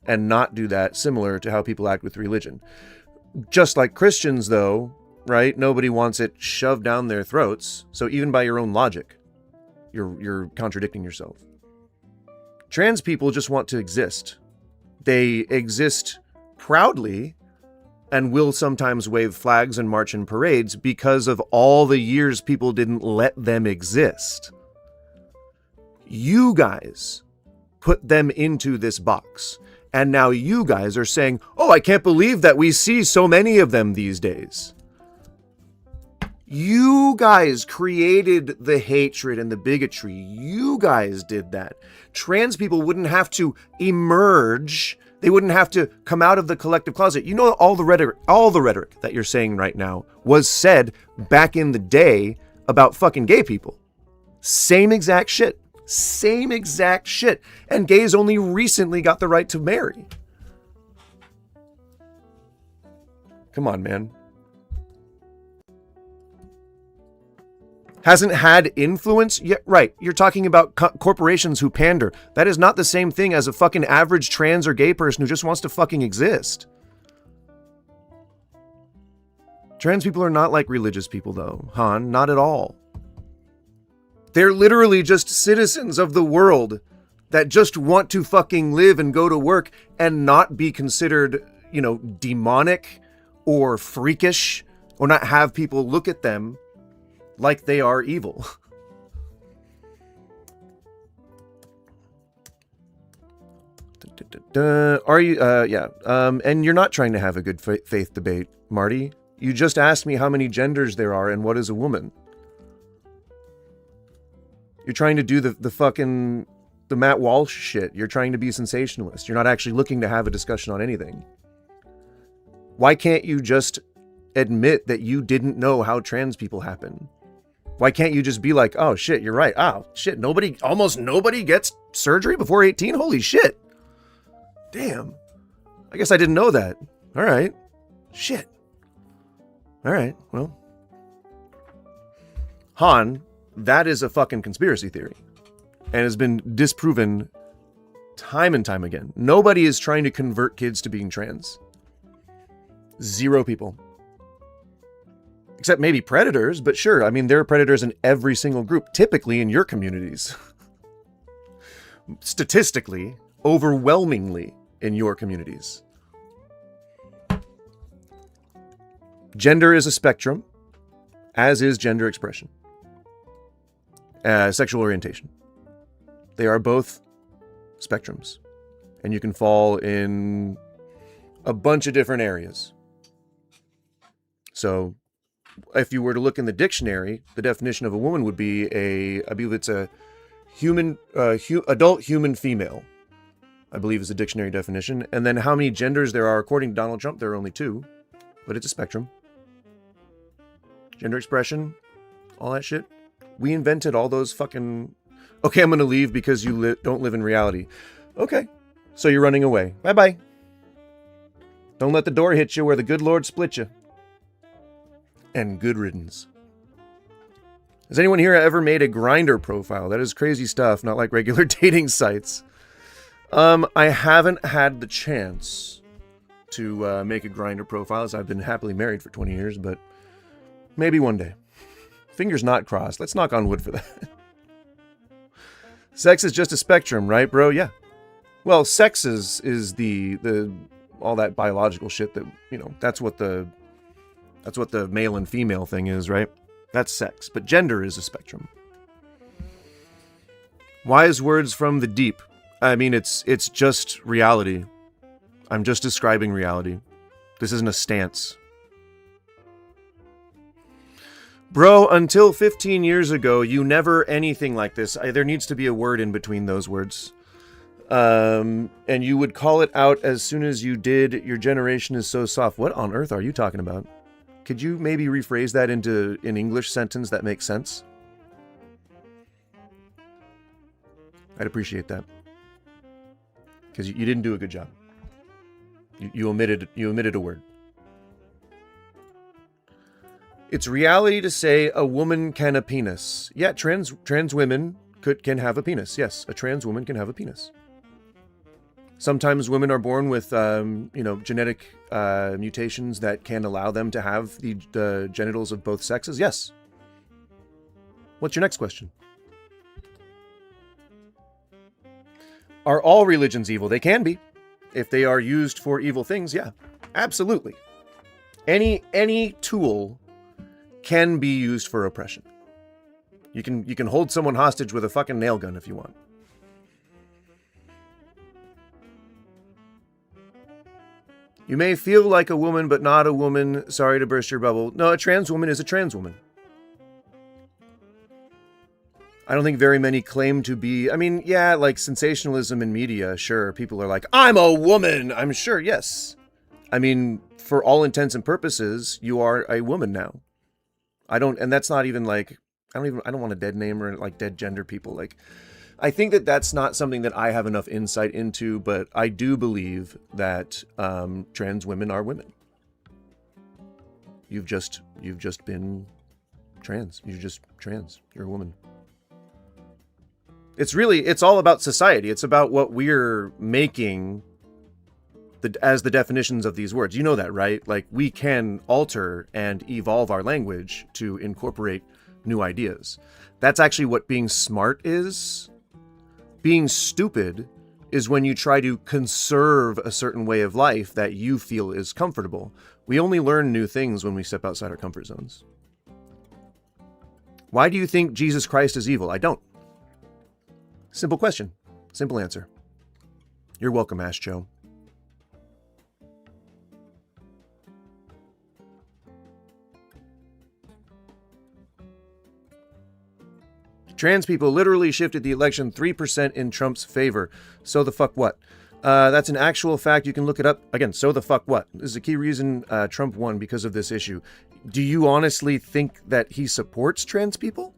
and not do that, similar to how people act with religion. Just like Christians, though, right? Nobody wants it shoved down their throats. So even by your own logic, You're contradicting yourself. Trans people just want to exist. They exist proudly and will sometimes wave flags and march in parades because of all the years people didn't let them exist. You guys put them into this box. And now you guys are saying, oh, I can't believe that we see so many of them these days. You guys created the hatred and the bigotry. You guys did that. Trans people wouldn't have to emerge. They wouldn't have to come out of the collective closet. You know, all the rhetoric that you're saying right now was said back in the day about fucking gay people. Same exact shit. Same exact shit. And gays only recently got the right to marry. Come on, man. Hasn't had influence? Yeah, right. You're talking about corporations who pander. That is not the same thing as a fucking average trans or gay person who just wants to fucking exist. Trans people are not like religious people, though, Han. Not at all. They're literally just citizens of the world that just want to fucking live and go to work and not be considered, you know, demonic or freakish, or not have people look at them like they are evil. Are you, yeah. And you're not trying to have a good faith debate, Marty. You just asked me how many genders there are and what is a woman. You're trying to do the Matt Walsh shit. You're trying to be sensationalist. You're not actually looking to have a discussion on anything. Why can't you just admit that you didn't know how trans people happen? Why can't you just be like, oh shit, you're right. Oh shit, almost nobody gets surgery before 18? Holy shit. Damn. I guess I didn't know that. All right. Shit. All right, well. Han, that is a fucking conspiracy theory and has been disproven time and time again. Nobody is trying to convert kids to being trans. 0 people. Except maybe predators, but sure, I mean, there are predators in every single group, typically in your communities. Statistically, overwhelmingly in your communities. Gender is a spectrum, as is gender expression. Sexual orientation. They are both spectrums. And you can fall in a bunch of different areas. So, if you were to look in the dictionary, the definition of a woman would be I believe it's a adult human female, I believe is the dictionary definition. And then how many genders there are, according to Donald Trump, there are only 2, but it's a spectrum. Gender expression, all that shit. We invented all those fucking... Okay, I'm going to leave because you don't live in reality. Okay, so you're running away. Bye-bye. Don't let the door hit you where the good Lord split you. And good riddance. Has anyone here ever made a Grindr profile? That is crazy stuff, not like regular dating sites. I haven't had the chance to make a Grindr profile, as I've been happily married for 20 years, but maybe one day. Fingers not crossed. Let's knock on wood for that. Sex is just a spectrum, right, bro? Yeah. Well, sex is the all that biological shit that, you know, that's what the male and female thing is, right? That's sex. But gender is a spectrum. Wise words from the deep. I mean, it's just reality. I'm just describing reality. This isn't a stance. Bro, until 15 years ago, you never anything like this. There needs to be a word in between those words. And you would call it out as soon as you did. Your generation is so soft. What on earth are you talking about? Could you maybe rephrase that into an English sentence that makes sense? I'd appreciate that. Because you didn't do a good job. You omitted a word. It's reality to say a woman can have a penis. Yeah, trans women can have a penis. Yes, a trans woman can have a penis. Sometimes women are born with, genetic mutations that can allow them to have the genitals of both sexes. Yes. What's your next question? Are all religions evil? They can be. If they are used for evil things, yeah. Absolutely. Any tool can be used for oppression. You can hold someone hostage with a fucking nail gun if you want. You may feel like a woman, but not a woman. Sorry to burst your bubble. No, a trans woman is a trans woman. I don't think very many claim to be... I mean, yeah, like sensationalism in media, sure. People are like, I'm a woman! I'm sure, yes. I mean, for all intents and purposes, you are a woman now. And that's not even like... I don't want a dead name or like dead gender people. Like, I think that that's not something that I have enough insight into, but I do believe that trans women are women. You've just been trans. You're just trans. You're a woman. It's all about society. It's about what we're making as the definitions of these words. You know that, right? Like, we can alter and evolve our language to incorporate new ideas. That's actually what being smart is. Being stupid is when you try to conserve a certain way of life that you feel is comfortable. We only learn new things when we step outside our comfort zones. Why do you think Jesus Christ is evil? I don't. Simple question. Simple answer. You're welcome, Ash Joe. Trans people literally shifted the election 3% in Trump's favor. So the fuck what? That's an actual fact. You can look it up. Again, so the fuck what? This is a key reason Trump won because of this issue. Do you honestly think that he supports trans people?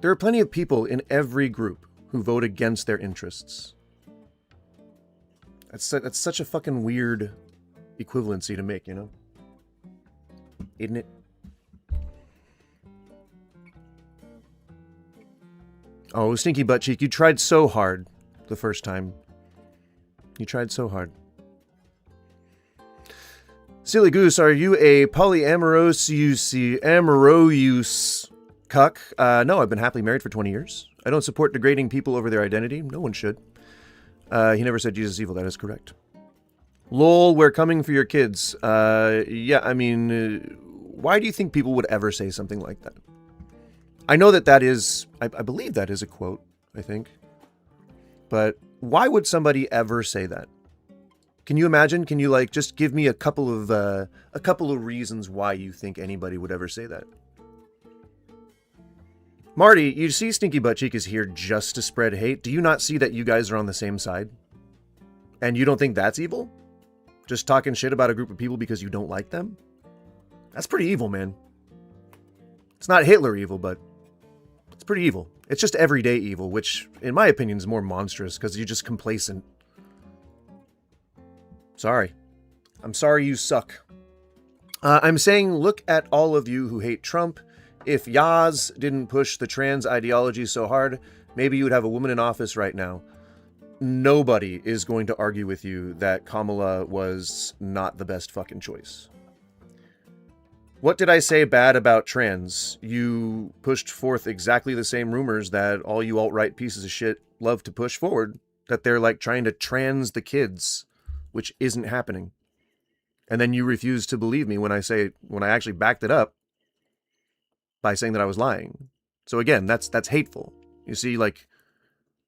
There are plenty of people in every group who vote against their interests. That's such a fucking weird equivalency to make, you know? Isn't it? Oh, Stinky Butt Cheek, you tried so hard the first time. You tried so hard. Silly Goose, are you a polyamorous cuck? No, I've been happily married for 20 years. I don't support degrading people over their identity. No one should. He never said Jesus is evil. That is correct. Lol, we're coming for your kids. Yeah, I mean, why do you think people would ever say something like that? I know that is, I believe that is a quote, I think. But why would somebody ever say that? Can you imagine? Can you like just give me a couple of reasons why you think anybody would ever say that? Marty, you see Stinky Butt Cheek is here just to spread hate. Do you not see that you guys are on the same side? And you don't think that's evil? Just talking shit about a group of people because you don't like them? That's pretty evil, man. It's not Hitler evil, but it's pretty evil. It's just everyday evil, which, in my opinion, is more monstrous because you're just complacent. Sorry. I'm sorry you suck. I'm saying, look at all of you who hate Trump. If Yaz didn't push the trans ideology so hard, maybe you would have a woman in office right now. Nobody is going to argue with you that Kamala was not the best fucking choice. What did I say bad about trans? You pushed forth exactly the same rumors that all you alt-right pieces of shit love to push forward, that they're like trying to trans the kids, which isn't happening. And then you refuse to believe me when I actually backed it up by saying that I was lying. So again, that's hateful. You see, like,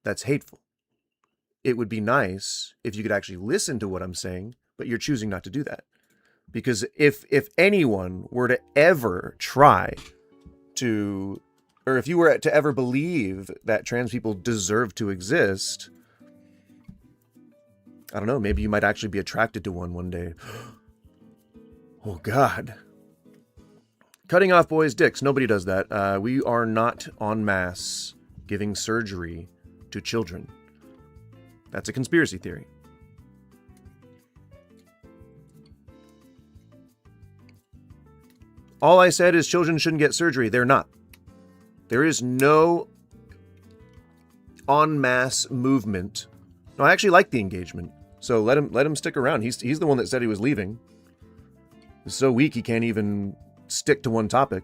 that's hateful. It would be nice if you could actually listen to what I'm saying, but you're choosing not to do that. Because if anyone were to ever try to, or if you were to ever believe that trans people deserve to exist, I don't know, maybe you might actually be attracted to one day. Oh, God. Cutting off boys' dicks. Nobody does that. We are not en masse giving surgery to children. That's a conspiracy theory. All I said is children shouldn't get surgery. They're not. There is no en masse movement. No, I actually like the engagement. So let him stick around. He's the one that said he was leaving. He's so weak he can't even stick to one topic.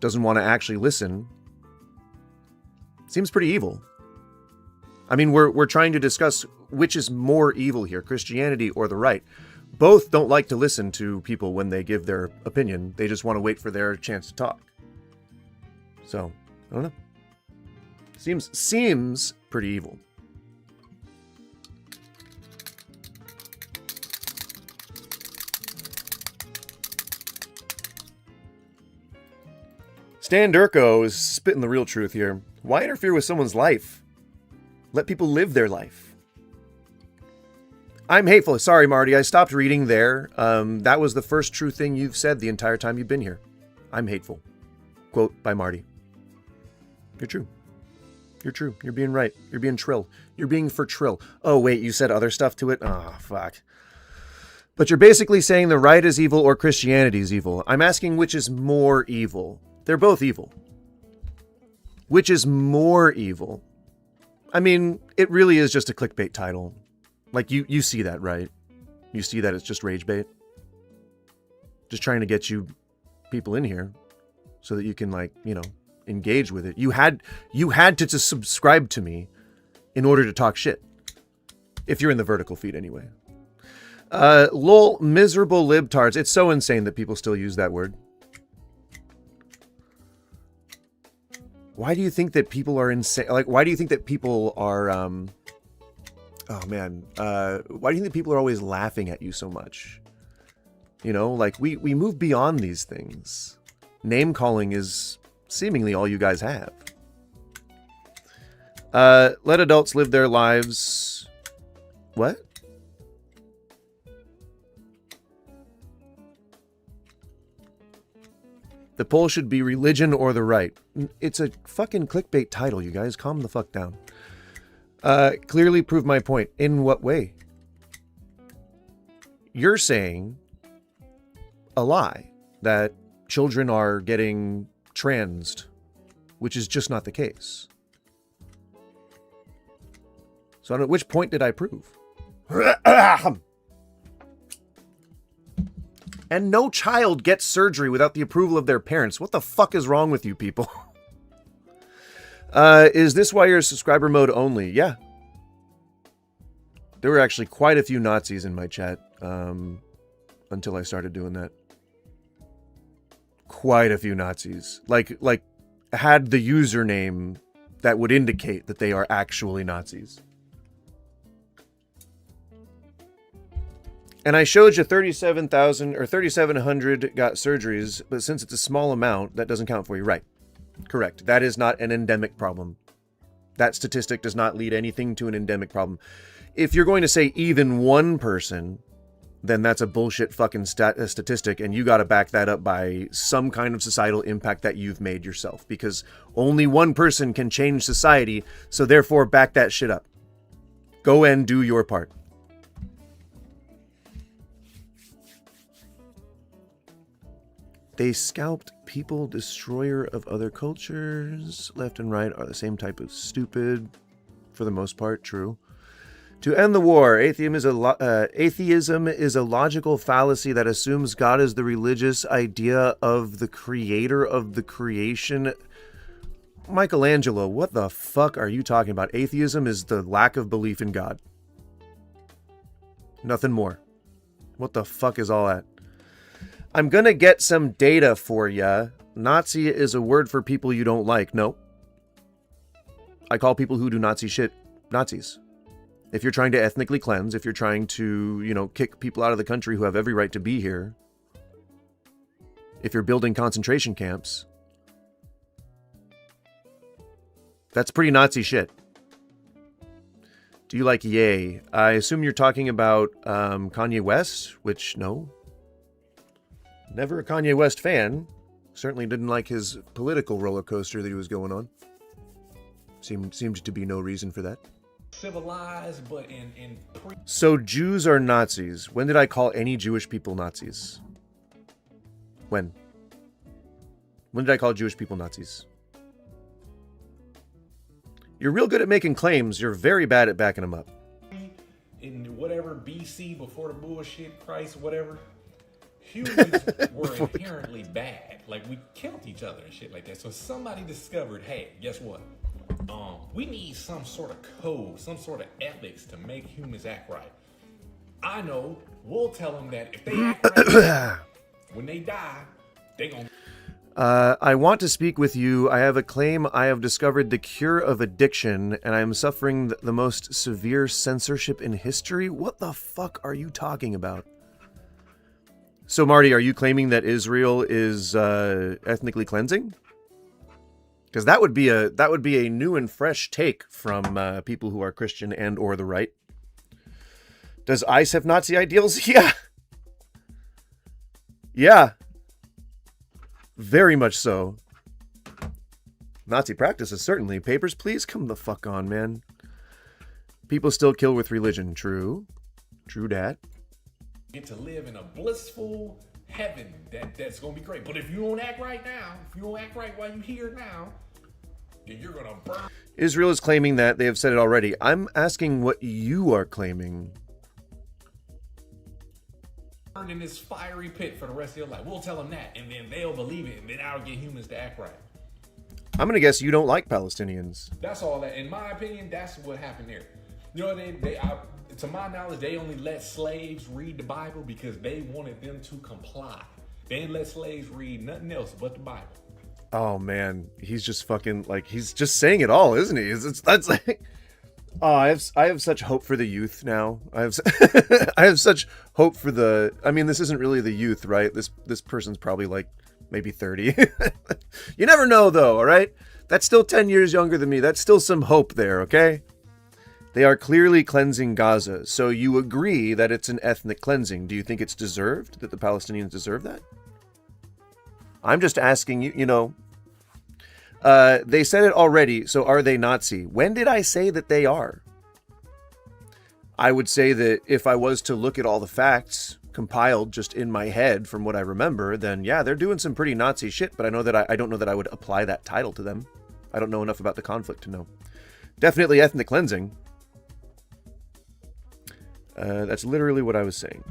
doesn't want to actually listen, seems pretty evil. I mean, we're trying to discuss which is more evil here, Christianity or the right. Both don't like to listen to people when they give their opinion. They just want to wait for their chance to talk. So, I don't know. Seems pretty evil. Stan Durko is spitting the real truth here. Why interfere with someone's life? Let people live their life. I'm hateful. Sorry, Marty. I stopped reading there. That was the first true thing you've said the entire time you've been here. I'm hateful. Quote by Marty. You're true. You're true. You're being right. You're being trill. You're being for trill. Oh, wait, you said other stuff to it? Oh, fuck. But you're basically saying the right is evil or Christianity is evil. I'm asking which is more evil. They're both evil. Which is more evil? I mean, it really is just a clickbait title. Like, you see that, right? You see that it's just rage bait? Just trying to get you people in here so that you can, like, you know, engage with it. You had to just subscribe to me in order to talk shit. If you're in the vertical feed anyway. Lol, miserable libtards. It's so insane that people still use that word. Why do you think that people are insane? Like, why do you think that people are, oh man, why do you think that people are always laughing at you so much? You know, like, we move beyond these things. Name calling is seemingly all you guys have. Let adults live their lives. What? The poll should be religion or the right. It's a fucking clickbait title, you guys. Calm the fuck down. Clearly prove my point. In what way? You're saying a lie that children are getting transed, which is just not the case. So at which point did I prove? And no child gets surgery without the approval of their parents. What the fuck is wrong with you people? Is this why you're subscriber mode only? Yeah. There were actually quite a few Nazis in my chat until I started doing that. Quite a few Nazis. Like had the username that would indicate that they are actually Nazis. And I showed you 37,000 or 3,700 got surgeries, but since it's a small amount, that doesn't count for you. Right. Correct. That is not an endemic problem. That statistic does not lead anything to an endemic problem. If you're going to say even one person, then that's a bullshit fucking statistic, and you got to back that up by some kind of societal impact that you've made yourself, because only one person can change society, so therefore back that shit up. Go and do your part. They scalped people, destroyer of other cultures. Left and right are the same type of stupid. For the most part, true. To end the war, atheism is a logical fallacy that assumes God is the religious idea of the creator of the creation. Michelangelo, what the fuck are you talking about? Atheism is the lack of belief in God. Nothing more. What the fuck is all that? I'm gonna get some data for ya. Nazi is a word for people you don't like. No. I call people who do Nazi shit Nazis. If you're trying to ethnically cleanse, if you're trying to, you know, kick people out of the country who have every right to be here, if you're building concentration camps, that's pretty Nazi shit. Do you like Ye? I assume you're talking about Kanye West, which, no. Never a Kanye West fan. Certainly didn't like his political roller coaster that he was going on. Seemed to be no reason for that. Civilized, but So Jews are Nazis. When did I call any Jewish people Nazis? When? When did I call Jewish people Nazis? You're real good at making claims. You're very bad at backing them up. In whatever BC, before the bullshit Christ, whatever, humans were inherently bad. Like, we killed each other and shit like that. So somebody discovered, hey, guess what? We need some sort of code, some sort of ethics to make humans act right. I know. We'll tell them that if they act right, when they die, they gonna... I want to speak with you. I have a claim. I have discovered the cure of addiction, and I am suffering the most severe censorship in history. What the fuck are you talking about? So, Marty, are you claiming that Israel is ethnically cleansing? Because that would be a new and fresh take from people who are Christian and or the right. Does ICE have Nazi ideals? Yeah. Yeah. Very much so. Nazi practices, certainly. Papers, please? Come the fuck on, man. People still kill with religion. True. True dat. Get to live in a blissful heaven that's gonna be great. But if you don't act right now, if you don't act right while you're here now, then you're gonna burn. Israel is claiming that. They have said it already. I'm asking what you are claiming. In this fiery pit for the rest of your life. We'll tell them that, and then they'll believe it, and then that'll get humans to act right. I'm gonna guess you don't like Palestinians. That's all that. In my opinion, that's what happened there. You know, to my knowledge, they only let slaves read the Bible because they wanted them to comply. They didn't let slaves read nothing else but the Bible. Oh man, he's just fucking like he's just saying it all, isn't he? That's like. Oh, I have such hope for the youth now. I have such hope for the. I mean, this isn't really the youth, right? This person's probably like maybe 30. You never know, though. All right, that's still 10 years younger than me. That's still some hope there. Okay, they are clearly cleansing Gaza. So you agree that it's an ethnic cleansing? Do you think it's deserved? That the Palestinians deserve that? I'm just asking you. You know. They said it already, so are they Nazi? When did I say that they are? I would say that if I was to look at all the facts compiled just in my head from what I remember, then yeah, they're doing some pretty Nazi shit, but I know that I don't know that I would apply that title to them. I don't know enough about the conflict to know. Definitely ethnic cleansing. That's literally what I was saying.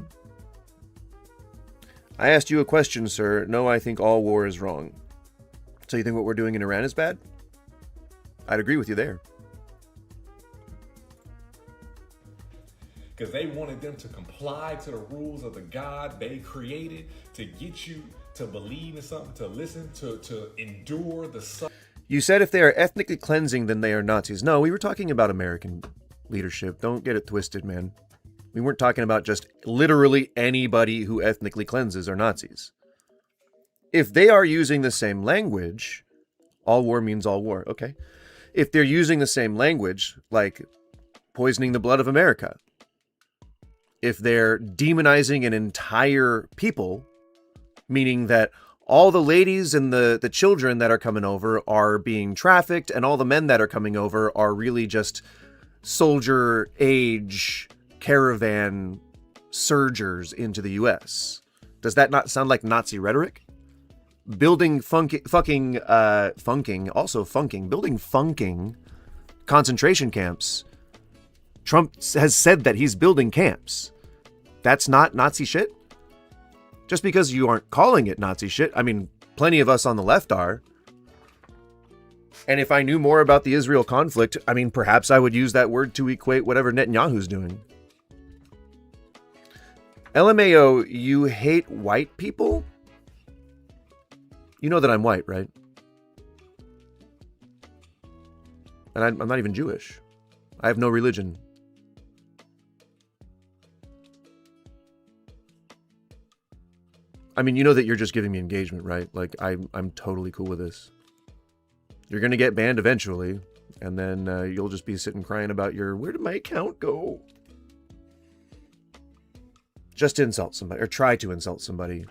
I asked you a question, sir. No, I think all war is wrong. So you think what we're doing in Iran is bad? I'd agree with you there. Because they wanted them to comply to the rules of the God they created, to get you to believe in something, to listen, to endure the suffering. You said if they are ethnically cleansing, then they are Nazis. No, we were talking about American leadership. Don't get it twisted, man. We weren't talking about just literally anybody who ethnically cleanses are Nazis. If they are using the same language, all war means all war, okay? If they're using the same language, like poisoning the blood of America, if they're demonizing an entire people, meaning that all the ladies and the children that are coming over are being trafficked, and all the men that are coming over are really just soldier age caravan surgers into the U.S. Does that not sound like Nazi rhetoric? Building funking concentration camps. Trump has said that he's building camps. That's not Nazi shit? Just because you aren't calling it Nazi shit, I mean, plenty of us on the left are. And if I knew more about the Israel conflict, I mean, perhaps I would use that word to equate whatever Netanyahu's doing. LMAO, you hate white people? You know that I'm white, right? And I'm not even Jewish. I have no religion. I mean, you know that you're just giving me engagement, right? Like, I'm totally cool with this. You're going to get banned eventually, and then you'll just be sitting crying about where did my account go? Just to insult somebody, or try to insult somebody.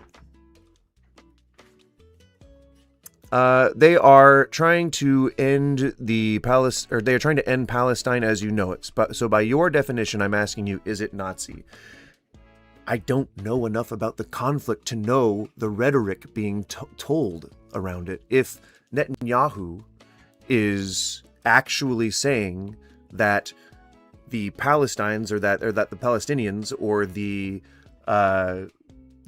They are trying to end they are trying to end Palestine as you know it. So by your definition, I'm asking you, is it Nazi? I don't know enough about the conflict to know the rhetoric being told around it. If Netanyahu is actually saying that the Palestinians or that the Palestinians or the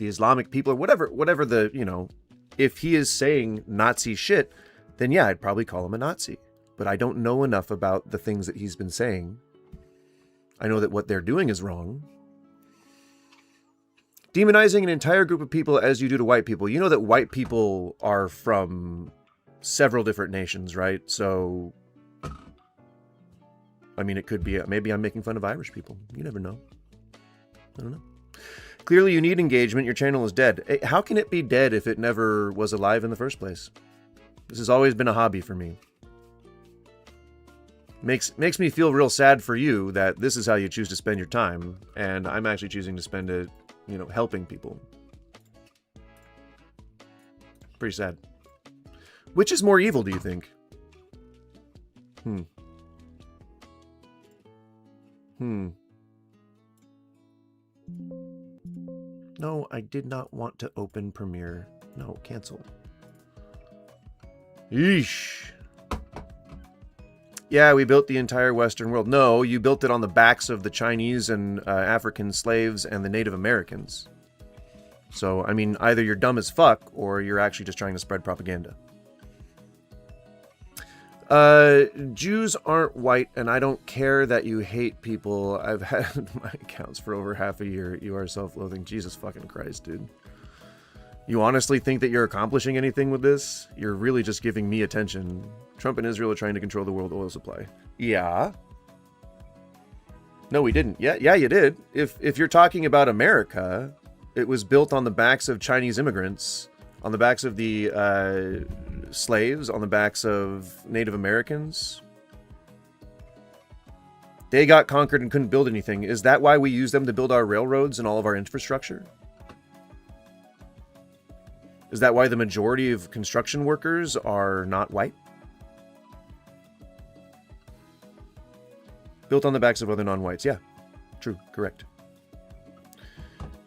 the Islamic people or whatever the, you know, if he is saying Nazi shit, then yeah, I'd probably call him a Nazi. But I don't know enough about the things that he's been saying. I know that what they're doing is wrong. Demonizing an entire group of people as you do to white people. You know that white people are from several different nations, right? So, I mean, it could be, maybe I'm making fun of Irish people. You never know. I don't know. Clearly you need engagement. Your channel is dead. How can it be dead if it never was alive in the first place? This has always been a hobby for me. Makes me feel real sad for you that this is how you choose to spend your time, and I'm actually choosing to spend it, you know, helping people. Pretty sad. Which is more evil, do you think? No, I did not want to open Premiere. No, cancel. Yeesh. Yeah, we built the entire Western world. No, you built it on the backs of the Chinese and African slaves and the Native Americans. So, I mean, either you're dumb as fuck or you're actually just trying to spread propaganda. Jews aren't white, and I don't care that you hate people. I've had my accounts for over half a year. You are self-loathing. Jesus fucking Christ, dude. You honestly think that you're accomplishing anything with this? You're really just giving me attention. Trump and Israel are trying to control the world oil supply. Yeah. No, we didn't. Yeah, you did. If you're talking about America, it was built on the backs of Chinese immigrants, on the backs of the slaves, on the backs of Native Americans. They got conquered and couldn't build anything. Is that why we use them to build our railroads and all of our infrastructure? Is that why the majority of construction workers are not white? Built on the backs of other non-whites. Yeah, true, correct.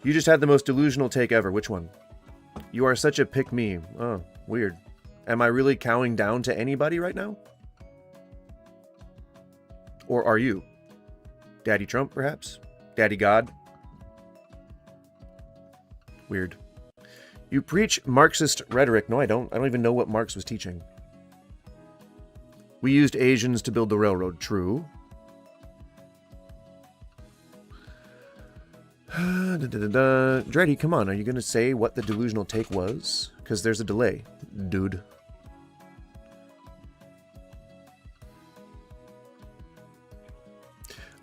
You just had the most delusional take ever. Which one? You are such a pick-me. Oh, weird. Am I really cowing down to anybody right now? Or are you? Daddy Trump, perhaps? Daddy God? Weird. You preach Marxist rhetoric. No, I don't. I don't even know what Marx was teaching. We used Asians to build the railroad. True. Dreddy, come on. Are you going to say what the delusional take was? Because there's a delay, dude.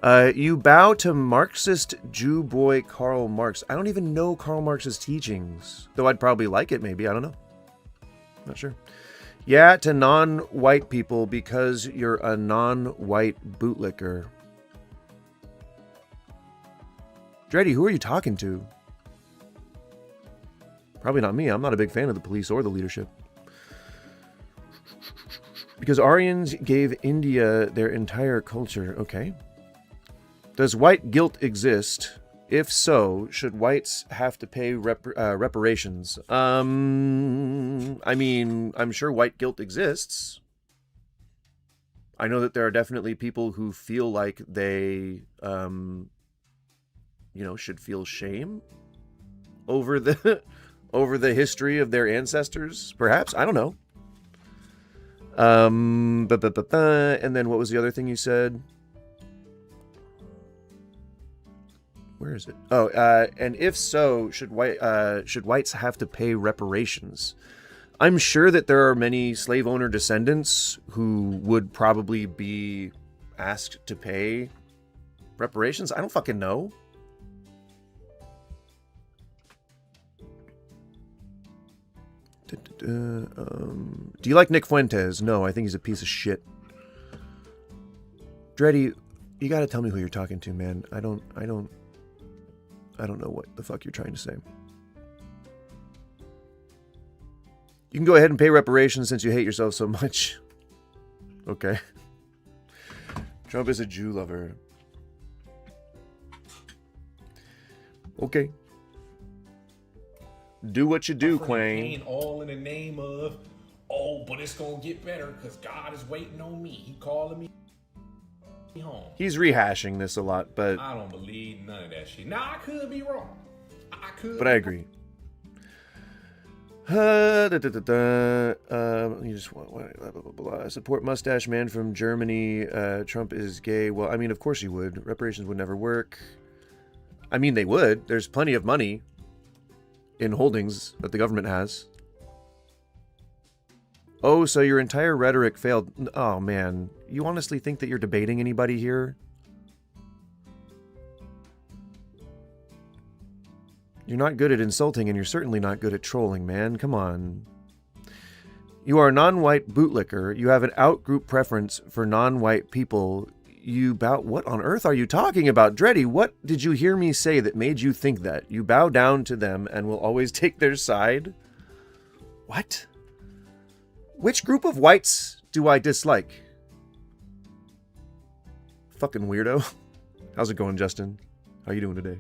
You bow to Marxist Jew boy Karl Marx. I don't even know Karl Marx's teachings. Though I'd probably like it, maybe. I don't know. Not sure. Yeah, to non-white people because you're a non-white bootlicker. Dreddy, who are you talking to? Probably not me. I'm not a big fan of the police or the leadership. Because Aryans gave India their entire culture. Okay. Does white guilt exist? If so, should whites have to pay reparations? I mean, I'm sure white guilt exists. I know that there are definitely people who feel like they, you know, should feel shame over the over the history of their ancestors. Perhaps, I don't know. And then what was the other thing you said? Where is it? Oh, and if so, should whites have to pay reparations? I'm sure that there are many slave owner descendants who would probably be asked to pay reparations. I don't fucking know. Do you like Nick Fuentes? No, I think he's a piece of shit. Dreddy, you gotta tell me who you're talking to, man. I don't know what the fuck you're trying to say. You can go ahead and pay reparations since you hate yourself so much. Okay. Trump is a Jew lover. Okay. Do what you do, Quang. All in the name of, oh, but it's gonna get better because God is waiting on me. He calling me home. He's rehashing this a lot, but I don't believe none of that shit. Now I could be wrong. But I agree. You just want blah, blah, blah, blah. Support mustache man from Germany. Trump is gay. Well, I mean, of course you would. Reparations would never work. I mean, they would. There's plenty of money in holdings that the government has. Oh, so your entire rhetoric failed. Oh, man. You honestly think that you're debating anybody here? You're not good at insulting, and you're certainly not good at trolling, man. Come on. You are a non-white bootlicker. You have an out-group preference for non-white people. You bow... What on earth are you talking about? Dreddy, what did you hear me say that made you think that? You bow down to them and will always take their side? What? Which group of whites do I dislike? Fucking weirdo. How's it going, Justin? How you doing today?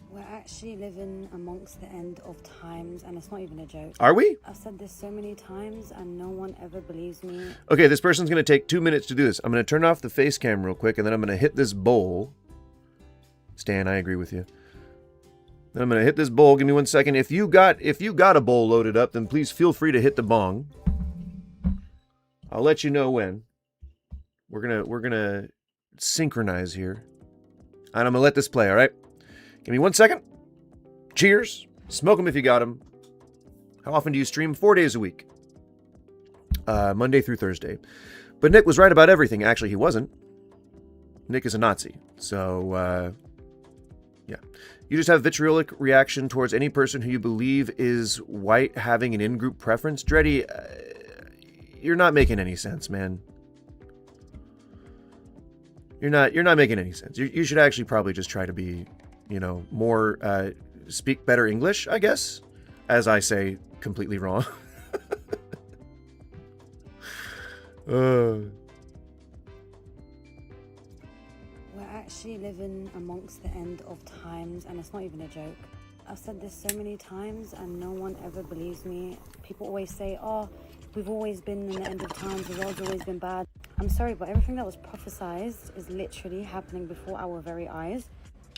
We're actually living amongst the end of times, and it's not even a joke. Are we? I've said this so many times, and no one ever believes me. Okay, this person's going to take 2 minutes to do this. I'm going to turn off the face cam real quick, and then I'm going to hit this bowl. Stan, I agree with you. Then I'm going to hit this bowl. Give me 1 second. If you got a bowl loaded up, then please feel free to hit the bong. I'll let you know when. We're gonna synchronize here. And I'm going to let this play, all right? Give me 1 second. Cheers. Smoke them if you got them. How often do you stream? 4 days a week. Monday through Thursday. But Nick was right about everything. Actually, he wasn't. Nick is a Nazi. So, yeah. You just have vitriolic reaction towards any person who you believe is white having an in-group preference. Dreddy, you're not making any sense, man. You're not making any sense. You should actually probably just try to be, you know, more, speak better English, I guess. As I say, completely wrong. We're actually living amongst the end of times, and it's not even a joke. I've said this so many times, and no one ever believes me. People always say, oh, we've always been in the end of times, the world's always been bad. I'm sorry, but everything that was prophesized is literally happening before our very eyes.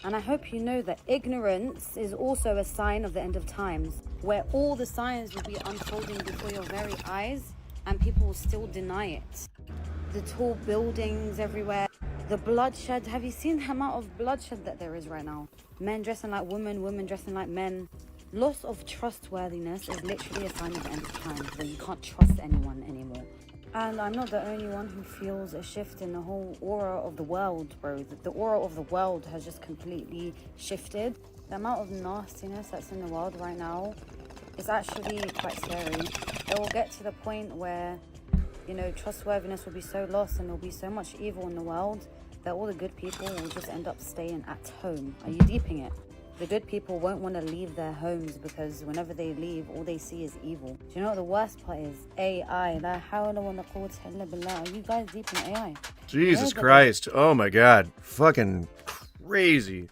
And I hope you know that ignorance is also a sign of the end of times, where all the signs will be unfolding before your very eyes, and people will still deny it. The tall buildings everywhere, the bloodshed. Have you seen the amount of bloodshed that there is right now? Men dressing like women, women dressing like men. Loss of trustworthiness is literally a sign of the end of times, where you can't trust anyone anymore. And I'm not the only one who feels a shift in the whole aura of the world, bro. The aura of the world has just completely shifted. The amount of nastiness that's in the world right now is actually quite scary. It will get to the point where, you know, trustworthiness will be so lost and there'll be so much evil in the world that all the good people will just end up staying at home. Are you deeping it? The good people won't want to leave their homes because whenever they leave, all they see is evil. Do you know what the worst part is? AI. La hawla wa la quwwata illa billah. Are you guys deep in AI? Jesus Christ. Oh my God. Fucking crazy.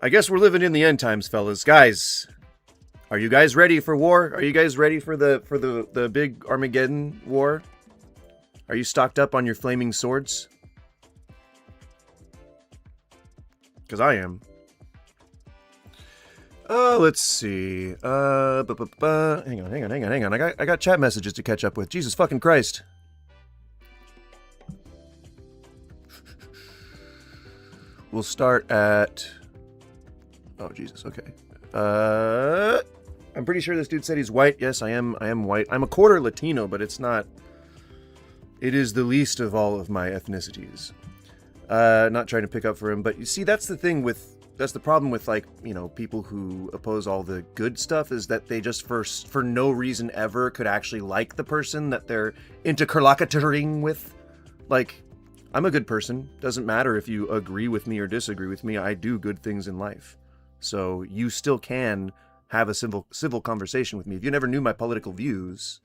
I guess we're living in the end times, fellas. Guys, are you guys ready for war? Are you guys ready for the big Armageddon war? Are you stocked up on your flaming swords? Because I am. Let's see. Hang on. I got chat messages to catch up with. Jesus fucking Christ. We'll start at... Oh, Jesus, okay. I'm pretty sure this dude said he's white. Yes, I am white. I'm a quarter Latino, but it's not... It is the least of all of my ethnicities. Not trying to pick up for him, but you see, that's the problem with, like, you know, people who oppose all the good stuff, is that they just for no reason ever could actually like the person that they're interlocutoring with. Like, I'm a good person. Doesn't matter if you agree with me or disagree with me. I do good things in life. So you still can have a civil conversation with me. If you never knew my political views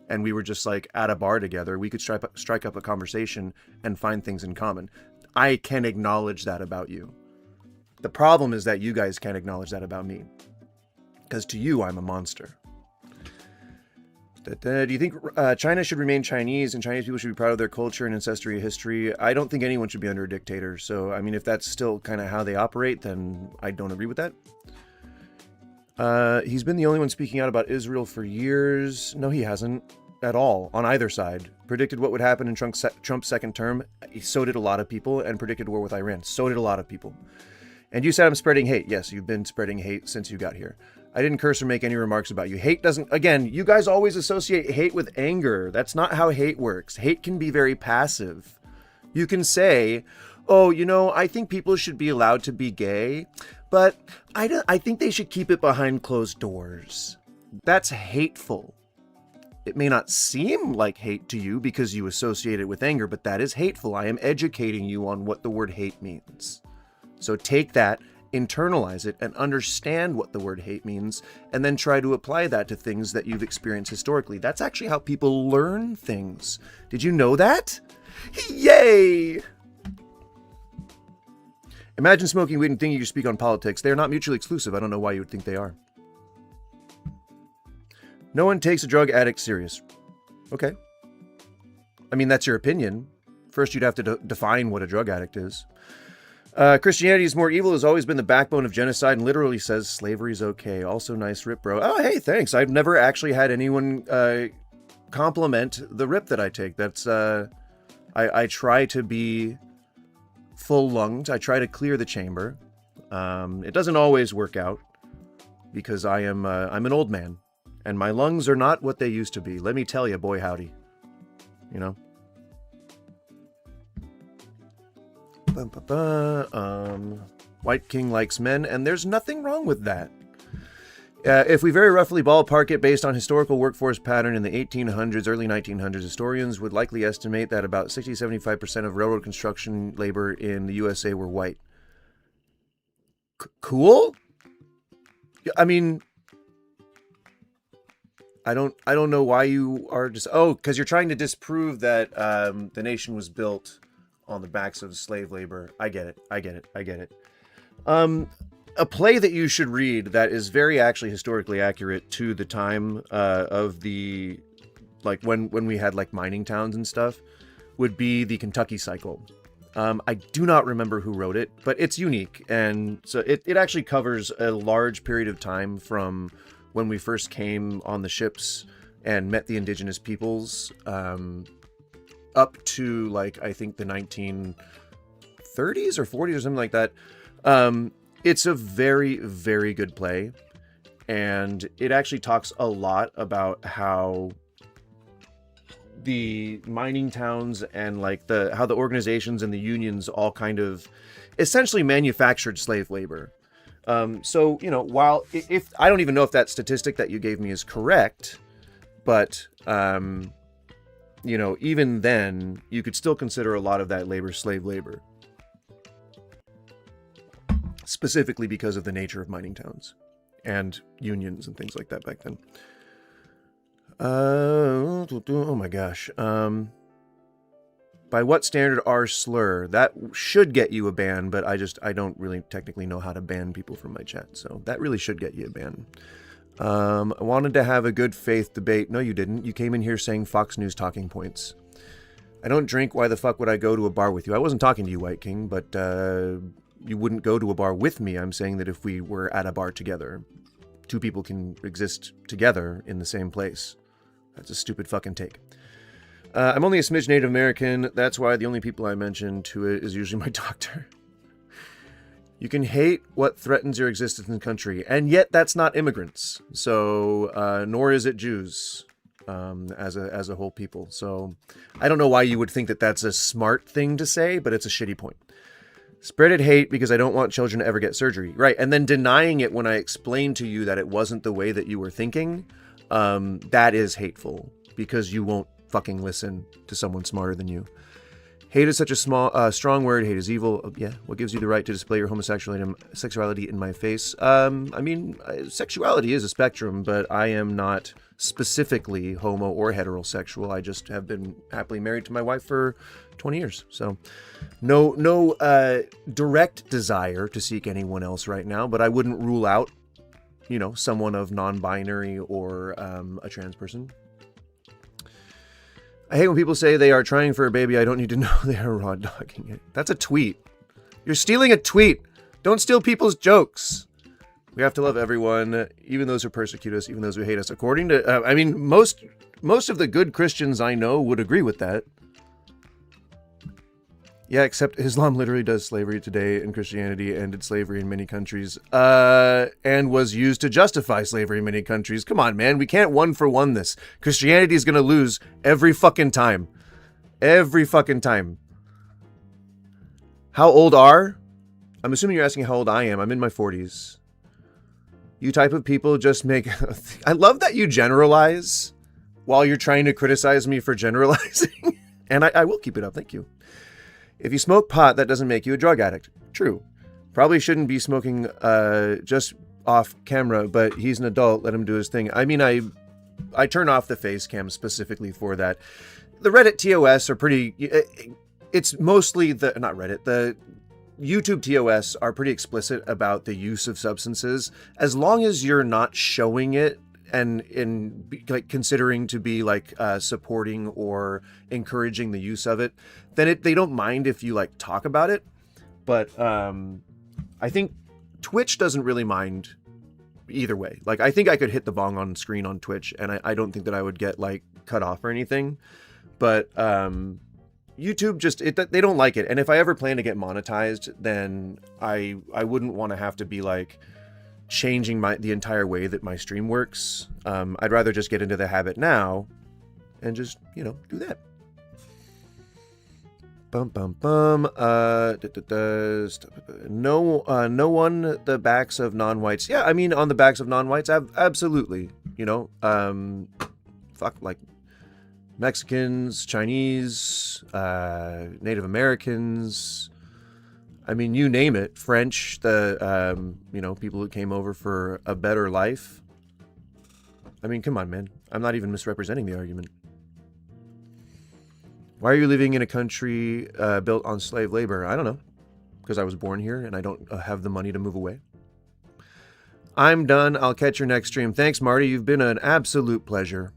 and we were just like at a bar together, we could strike up a conversation and find things in common. I can acknowledge that about you. The problem is that you guys can't acknowledge that about me. Because to you, I'm a monster. Do you think China should remain Chinese and Chinese people should be proud of their culture and ancestry history? I don't think anyone should be under a dictator. So, I mean, if that's still kind of how they operate, then I don't agree with that. He's been the only one speaking out about Israel for years. No, he hasn't at all on either side. Predicted what would happen in Trump's second term. So did a lot of people, and predicted war with Iran. So did a lot of people. And you said I'm spreading hate. Yes, you've been spreading hate since you got here. I didn't curse or make any remarks about you. Hate doesn't, again, you guys always associate hate with anger. That's not how hate works. Hate can be very passive. You can say, oh, you know, I think people should be allowed to be gay, but I think they should keep it behind closed doors. That's hateful. It may not seem like hate to you because you associate it with anger, but that is hateful. I am educating you on what the word hate means. So take that, internalize it, and understand what the word hate means, and then try to apply that to things that you've experienced historically. That's actually how people learn things. Did you know that? Yay! Imagine smoking weed and thinking you speak on politics. They are not mutually exclusive. I don't know why you would think they are. No one takes a drug addict serious. Okay. I mean, that's your opinion. First, you'd have to define what a drug addict is. Christianity is more evil has always been the backbone of genocide and literally says slavery's okay. Also nice rip, bro. Oh, hey, thanks. I've never actually had anyone compliment the rip that I take. That's I try to be full-lunged. I try to clear the chamber. It doesn't always work out because I'm an old man and my lungs are not what they used to be. Let me tell you, boy howdy. You know? White king likes men, and there's nothing wrong with that. If we very roughly ballpark it based on historical workforce pattern in the 1800s, early 1900s, historians would likely estimate that about 60-75% of railroad construction labor in the USA were white. Cool? I mean, I don't know why you are just... Oh, because you're trying to disprove that the nation was built on the backs of slave labor. I get it. A play that you should read that is very actually historically accurate to the time of the, like when we had like mining towns and stuff, would be the Kentucky Cycle. I do not remember who wrote it, but it's unique. And so it actually covers a large period of time from when we first came on the ships and met the indigenous peoples, up to like, I think the 1930s or 40s or something like that. It's a very, very good play. And it actually talks a lot about how the mining towns and like how the organizations and the unions all kind of essentially manufactured slave labor. So, you know, while if I don't even know if that statistic that you gave me is correct, but, you know, even then, you could still consider a lot of that labor slave labor. Specifically because of the nature of mining towns and unions and things like that back then. Oh my gosh. By what standard are slur? That should get you a ban, but I don't really technically know how to ban people from my chat. So that really should get you a ban. I wanted to have a good faith debate. No, you didn't. You came in here saying Fox News talking points. I don't drink. Why the fuck would I go to a bar with you? I wasn't talking to you, White King, but you wouldn't go to a bar with me. I'm saying that if we were at a bar together, two people can exist together in the same place. That's a stupid fucking take. I'm only a smidge Native American. That's why the only people I mention to it is usually my doctor. You can hate what threatens your existence in the country, and yet that's not immigrants. So, nor is it Jews as a whole people. So, I don't know why you would think that that's a smart thing to say, but it's a shitty point. Spreaded hate because I don't want children to ever get surgery. Right, and then denying it when I explained to you that it wasn't the way that you were thinking, that is hateful because you won't fucking listen to someone smarter than you. Hate is such a strong word. Hate is evil. Yeah. What gives you the right to display your homosexuality in my face? I mean, sexuality is a spectrum, but I am not specifically homo or heterosexual. I just have been happily married to my wife for 20 years. So no direct desire to seek anyone else right now, but I wouldn't rule out, you know, someone of non-binary or a trans person. I hate when people say they are trying for a baby. I don't need to know they are raw dogging it. That's a tweet. You're stealing a tweet. Don't steal people's jokes. We have to love everyone, even those who persecute us, even those who hate us. According to, most of the good Christians I know would agree with that. Yeah, except Islam literally does slavery today, and Christianity ended slavery in many countries, and was used to justify slavery in many countries. Come on, man. We can't one for one this. Christianity is going to lose every fucking time. Every fucking time. How old are? I'm assuming you're asking how old I am. I'm in my 40s. You type of people just make... I love that you generalize while you're trying to criticize me for generalizing. And I will keep it up. Thank you. If you smoke pot, that doesn't make you a drug addict. True. Probably shouldn't be smoking just off camera, but he's an adult. Let him do his thing. I mean, I turn off the face cam specifically for that. The Reddit TOS are pretty... It's mostly the... Not Reddit. The YouTube TOS are pretty explicit about the use of substances. As long as you're not showing it and like considering to be like supporting or encouraging the use of it, then they don't mind if you like talk about it. But I think Twitch doesn't really mind either way. Like, I think I could hit the bong on screen on Twitch, and I don't think that I would get like cut off or anything. But YouTube just they don't like it. And if I ever plan to get monetized, then I wouldn't want to have to be like changing the entire way that my stream works. I'd rather just get into the habit now and just, do that. No one the backs of non-whites. Yeah, I mean, on the backs of non-whites, absolutely. Fuck, like Mexicans, Chinese, Native Americans. I mean, you name it. French, the people who came over for a better life. I mean, come on, man. I'm not even misrepresenting the argument. Why are you living in a country built on slave labor? I don't know. Because I was born here and I don't have the money to move away. I'm done. I'll catch your next stream. Thanks, Marty. You've been an absolute pleasure.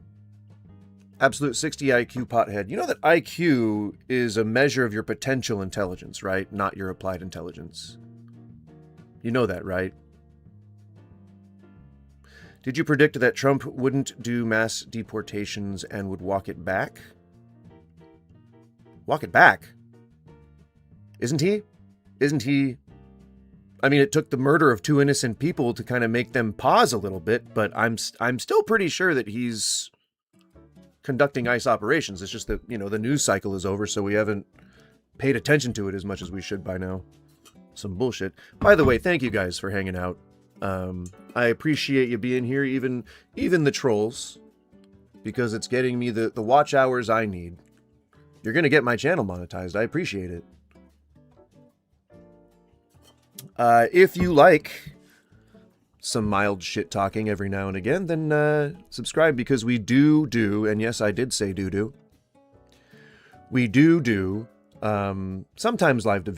Absolute 60 IQ pothead. You know that IQ is a measure of your potential intelligence, right? Not your applied intelligence. You know that, right? Did you predict that Trump wouldn't do mass deportations and would walk it back? Walk it back? Isn't he? I mean, it took the murder of 2 innocent people to kind of make them pause a little bit, but I'm still pretty sure that he's conducting ICE operations. It's just that, the news cycle is over, so we haven't paid attention to it as much as we should by now. Some bullshit. By the way, thank you guys for hanging out. I appreciate you being here, even the trolls, because it's getting me the watch hours I need. You're going to get my channel monetized. I appreciate it. If you like some mild shit talking every now and again, then subscribe, because we do, and yes, I did say do. We do sometimes live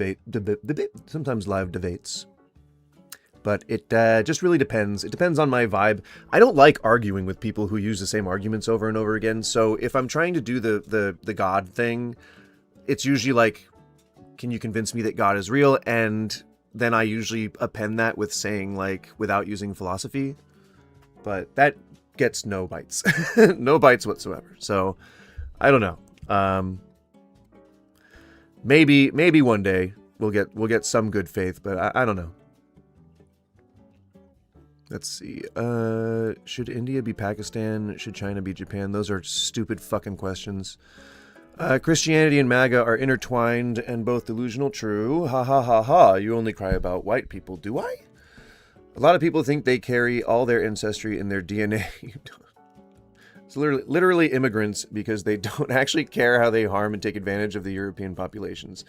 sometimes live debates. But it just really depends. It depends on my vibe. I don't like arguing with people who use the same arguments over and over again. So if I'm trying to do the God thing, it's usually like, can you convince me that God is real? And then I usually append that with saying, like, without using philosophy. But that gets no bites. No bites whatsoever. So I don't know. Maybe one day we'll get some good faith, but I don't know. Let's see. Should India be Pakistan? Should China be Japan? Those are stupid fucking questions. Christianity and MAGA are intertwined and both delusional. True. Ha ha ha ha. You only cry about white people. Do I? A lot of people think they carry all their ancestry in their DNA. It's literally immigrants, because they don't actually care how they harm and take advantage of the European populations.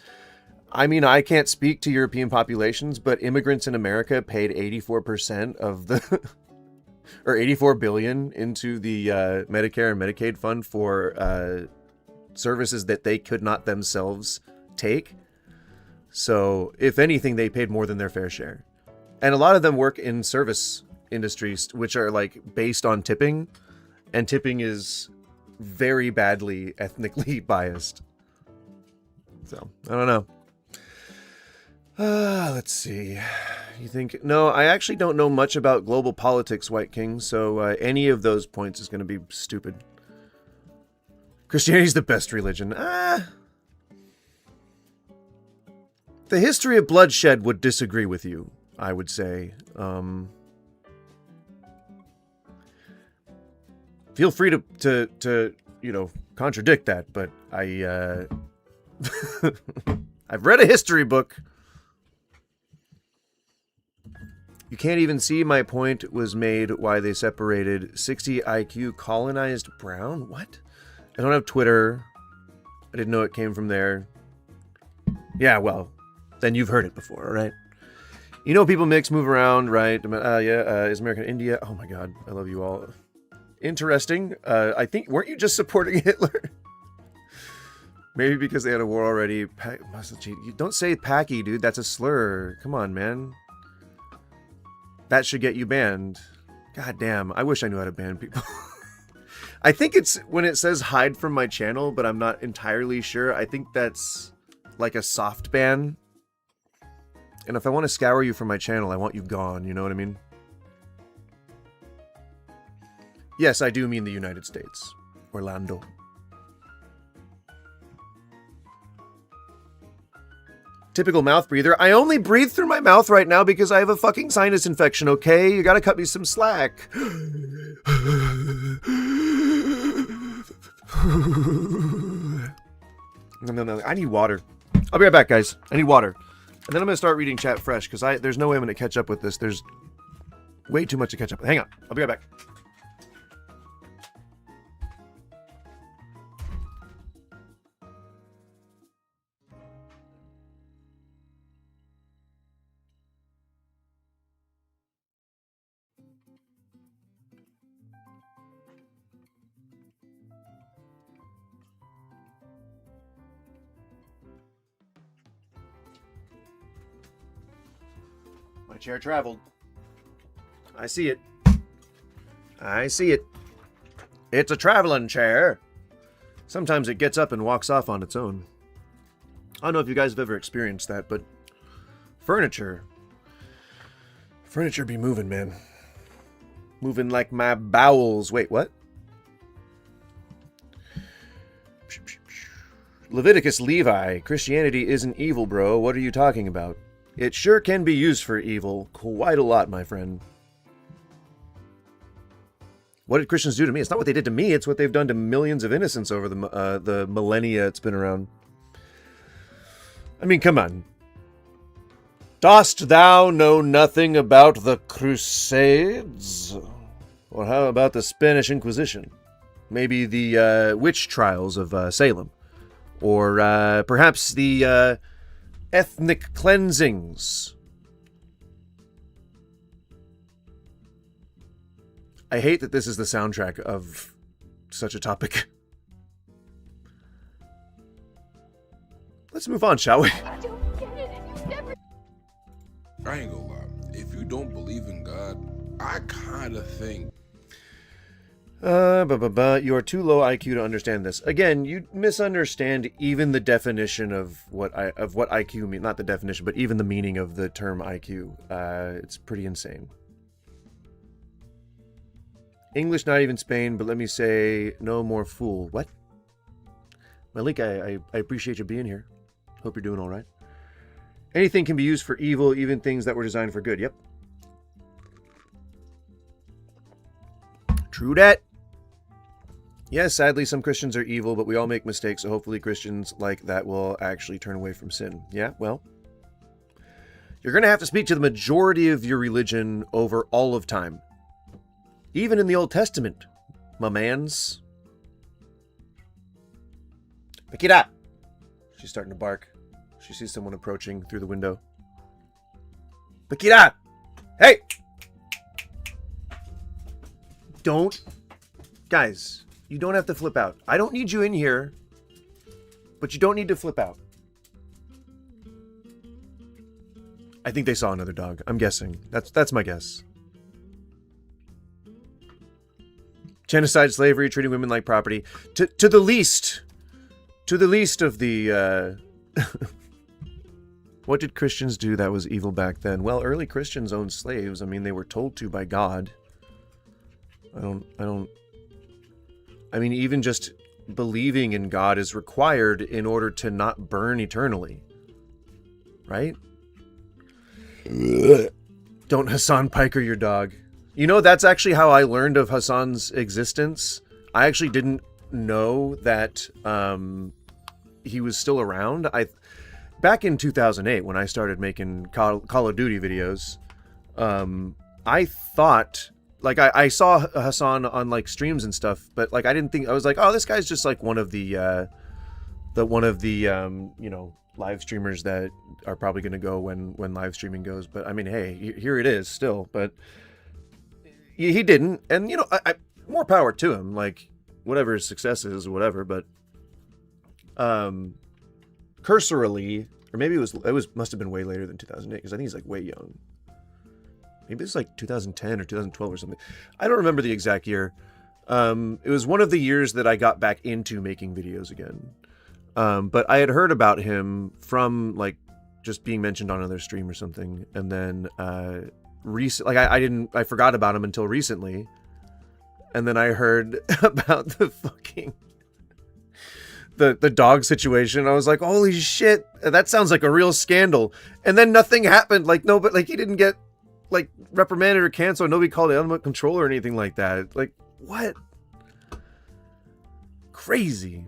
I mean, I can't speak to European populations, but immigrants in America paid 84% of the, or 84 billion into the Medicare and Medicaid fund for services that they could not themselves take. So, if anything, they paid more than their fair share. And a lot of them work in service industries, which are like based on tipping, and tipping is very badly ethnically biased. So, I don't know. Let's see. You think... No, I actually don't know much about global politics, White King, so any of those points is going to be stupid. Christianity's the best religion. The history of bloodshed would disagree with you, I would say. Feel free to you know, contradict that, but I've read a history book. You can't even see my point was made why they separated 60 IQ colonized brown? What? I don't have Twitter. I didn't know it came from there. Yeah, well, then you've heard it before, all right? You know people mix, move around, right? Is American India? Oh my god, I love you all. Interesting. I think, weren't you just supporting Hitler? Maybe because they had a war already. You don't say Packy, dude. That's a slur. Come on, man. That should get you banned. God damn. I wish I knew how to ban people. I think it's when it says hide from my channel, but I'm not entirely sure. I think that's like a soft ban. And if I want to scour you from my channel, I want you gone. You know what I mean? Yes, I do mean the United States. Orlando. Typical mouth breather. I only breathe through my mouth right now because I have a fucking sinus infection, okay? You gotta cut me some slack. No. I need water. I'll be right back, guys. I need water. And then I'm gonna start reading chat fresh because there's no way I'm gonna catch up with this. There's way too much to catch up with. Hang on. I'll be right back. My chair traveled. I see it. I see it. It's a traveling chair. Sometimes it gets up and walks off on its own. I don't know if you guys have ever experienced that, but furniture be moving, man. Moving like my bowels. Wait, what? Leviticus Levi. Christianity isn't evil, bro. What are you talking about? It sure can be used for evil. Quite a lot, my friend. What did Christians do to me? It's not what they did to me. It's what they've done to millions of innocents over the millennia it's been around. I mean, come on. Dost thou know nothing about the Crusades? Or how about the Spanish Inquisition? Maybe the witch trials of Salem? Or perhaps the ethnic cleansings? I hate that this is the soundtrack of such a topic. Let's move on, shall we? I don't get it, and you never... I ain't gonna lie. If you don't believe in God, I kinda think... You are too low IQ to understand this. Again, you misunderstand even the definition of what IQ means. Not the definition, but even the meaning of the term IQ. It's pretty insane. English, not even Spain, but let me say, no more fool. What? Malik, I appreciate you being here. Hope you're doing all right. Anything can be used for evil, even things that were designed for good. Yep. True that. Yes, sadly, some Christians are evil, but we all make mistakes, so hopefully Christians like that will actually turn away from sin. Yeah, well, you're going to have to speak to the majority of your religion over all of time. Even in the Old Testament, my mans. Pick it up. She's starting to bark. She sees someone approaching through the window. Pick it up. Hey! Don't. Guys, you don't have to flip out. I don't need you in here, but you don't need to flip out. I think they saw another dog. I'm guessing. That's my guess. Genocide, slavery, treating women like property. To the least of the... What did Christians do that was evil back then? Well, early Christians owned slaves. I mean, they were told to by God. I mean, even just believing in God is required in order to not burn eternally. Right? Don't Hassan Piker your dog. You know, that's actually how I learned of Hassan's existence. I actually didn't know that he was still around. Back in 2008, when I started making Call of Duty videos, I thought, like, I saw Hassan on, like, streams and stuff, but, like, I didn't think, I was like, oh, this guy's just, like, one of the you know, live streamers that are probably going to go when live streaming goes. But, I mean, hey, here it is still, but he didn't, and, you know, I more power to him, like, whatever his success is or whatever, but, cursorily, or maybe it must have been way later than 2008, because I think he's like way young. Maybe it's like 2010 or 2012 or something. I don't remember the exact year. It was one of the years that I got back into making videos again. But I had heard about him from like just being mentioned on another stream or something, and then I forgot about him until recently, and then I heard about the fucking. The dog situation. I was like, holy shit, that sounds like a real scandal. And then nothing happened. Like, no, but like he didn't get like reprimanded or canceled. Nobody called the animal control or anything like that. Like, what? Crazy.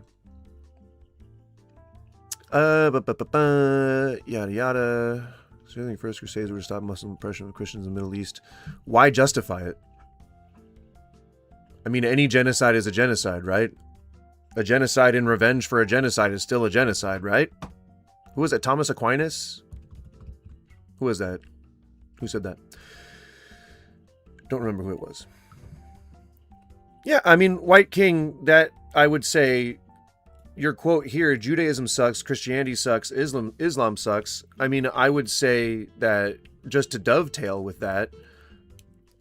Yada yada. So you think First Crusades were to stop Muslim oppression of Christians in the Middle East? Why justify it? I mean, any genocide is a genocide, right? A genocide in revenge for a genocide is still a genocide, right? Who was that? Thomas Aquinas? Who was that? Who said that? Don't remember who it was. Yeah, I mean, White King, that I would say, your quote here, Judaism sucks, Christianity sucks, Islam sucks. I mean, I would say that, just to dovetail with that,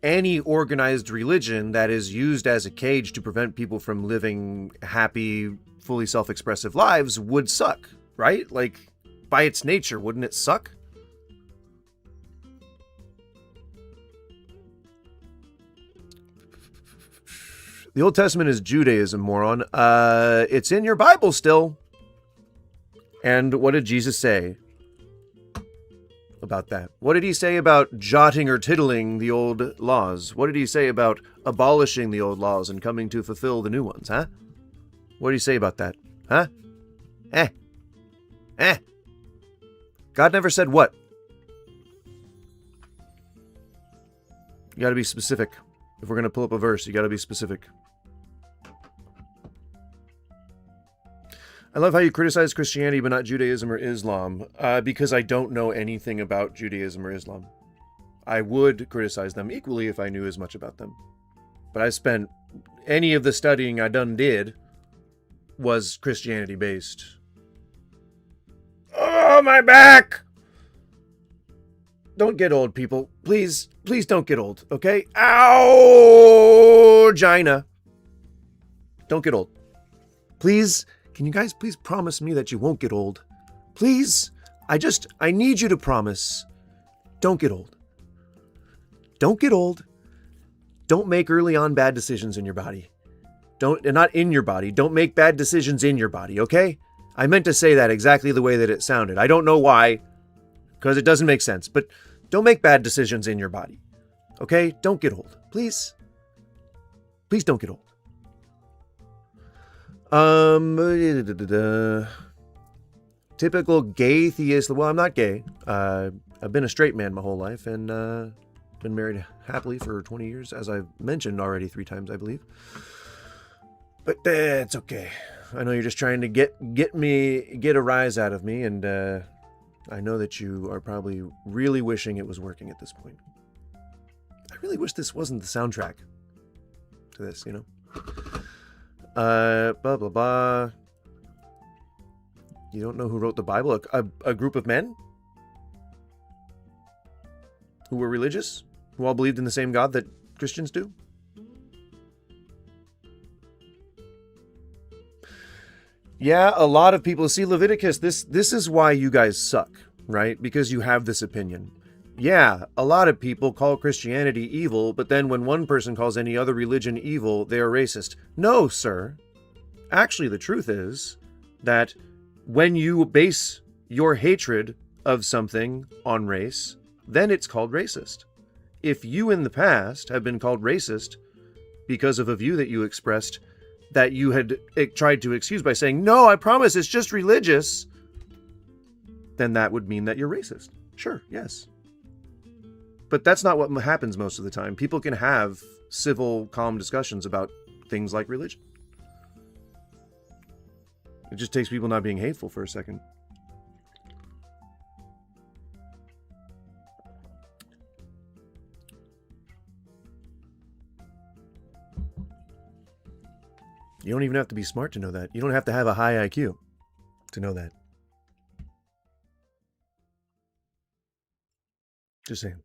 any organized religion that is used as a cage to prevent people from living happy, fully self-expressive lives would suck, right? Like, by its nature, wouldn't it suck? The Old Testament is Judaism, moron. It's in your Bible still. And what did Jesus say about that? What did he say about jotting or tittling the old laws? What did he say about abolishing the old laws and coming to fulfill the new ones, huh? What did he say about that? Huh? God never said what? You gotta be specific. If we're gonna pull up a verse, you gotta be specific. I love how you criticize Christianity but not Judaism or Islam, because I don't know anything about Judaism or Islam. I would criticize them equally if I knew as much about them. But I spent any of the studying I did was Christianity based. Oh, my back! Don't get old, people. Please don't get old, okay? Ow! Gina. Don't get old. Please. Can you guys please promise me that you won't get old? Please? I need you to promise. Don't get old. Don't get old. Don't make early on bad decisions in your body. Not in your body. Don't make bad decisions in your body, okay? I meant to say that exactly the way that it sounded. I don't know why, because it doesn't make sense, but don't make bad decisions in your body, okay? Don't get old. Please. Please don't get old. Typical gay theist. Well, I'm not gay. I've been a straight man my whole life and been married happily for 20 years, as I've mentioned already 3 times, I believe. But it's okay. I know you're just trying to get a rise out of me, and I know that you are probably really wishing it was working at this point. I really wish this wasn't the soundtrack to this, you know? Blah, blah, blah. You don't know who wrote the Bible? A group of men? Who were religious? Who all believed in the same God that Christians do? Yeah, a lot of people see Leviticus. This is why you guys suck, right? Because you have this opinion. Yeah, a lot of people call Christianity evil, but then when one person calls any other religion evil, they are racist. No, sir. Actually, the truth is that when you base your hatred of something on race, then it's called racist. If you in the past have been called racist because of a view that you expressed that you had tried to excuse by saying, no, I promise it's just religious, then that would mean that you're racist. Sure, yes. But that's not what happens most of the time. People can have civil, calm discussions about things like religion. It just takes people not being hateful for a second. You don't even have to be smart to know that. You don't have to have a high IQ to know that. Just saying.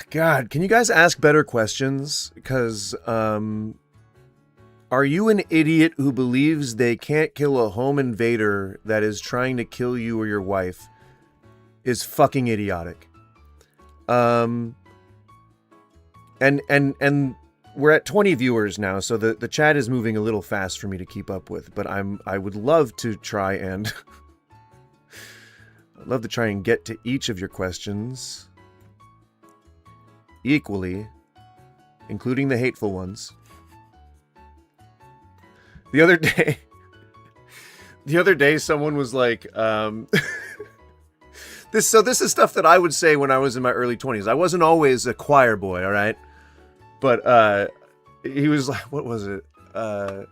God, can you guys ask better questions? Because, are you an idiot who believes they can't kill a home invader that is trying to kill you or your wife? Is fucking idiotic. And we're at 20 viewers now, so the chat is moving a little fast for me to keep up with, but I would love to try and I'd love to try and get to each of your questions equally, including the hateful ones. The other day someone was like, this is stuff that I would say when I was in my early 20s. I wasn't always a choir boy, all right? But he was like, what was it? Oh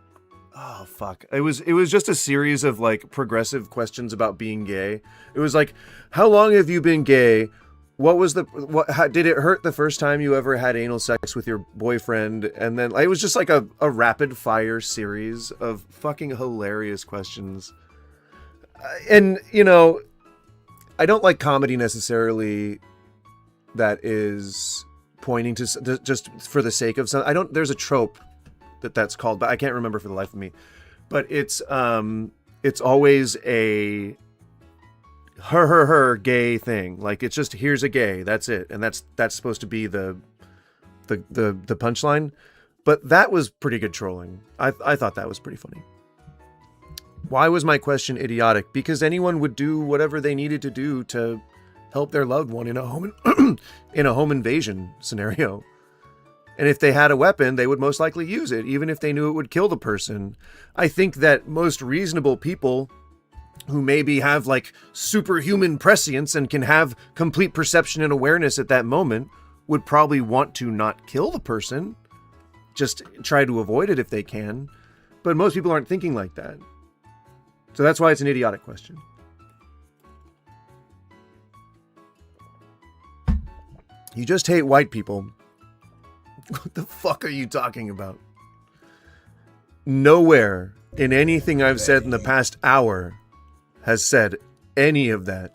fuck. It was just a series of like progressive questions about being gay. It was like, how long have you been gay? How did it hurt the first time you ever had anal sex with your boyfriend? And then it was just like a rapid fire series of fucking hilarious questions. And you know, I don't like comedy necessarily that is pointing to just for the sake of something. There's a trope that's called, but I can't remember for the life of me. But it's always a her gay thing. Like it's just, here's a gay, that's it. And that's supposed to be the punchline. But that was pretty good trolling. I thought that was pretty funny. Why was my question idiotic? Because anyone would do whatever they needed to do to help their loved one in a home in a home invasion scenario. And if they had a weapon, they would most likely use it, even if they knew it would kill the person. I think that most reasonable people who maybe have like superhuman prescience and can have complete perception and awareness at that moment would probably want to not kill the person, just try to avoid it if they can. But most people aren't thinking like that. So that's why it's an idiotic question. You just hate white people. What the fuck are you talking about? Nowhere in anything I've said in the past hour has said any of that.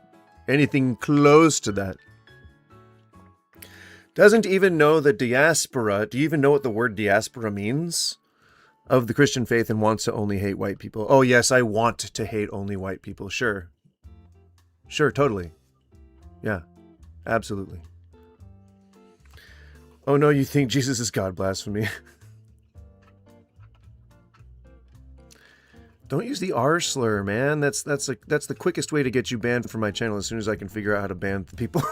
Anything close to that. Doesn't even know the diaspora. Do you even know what the word diaspora means? Of the Christian faith and wants to only hate white people. Oh yes, I want to hate only white people. Sure. Sure, totally. Yeah, absolutely. Oh no, you think Jesus is God? Blasphemy. Don't use the R slur, man. That's the quickest way to get you banned from my channel as soon as I can figure out how to ban the people.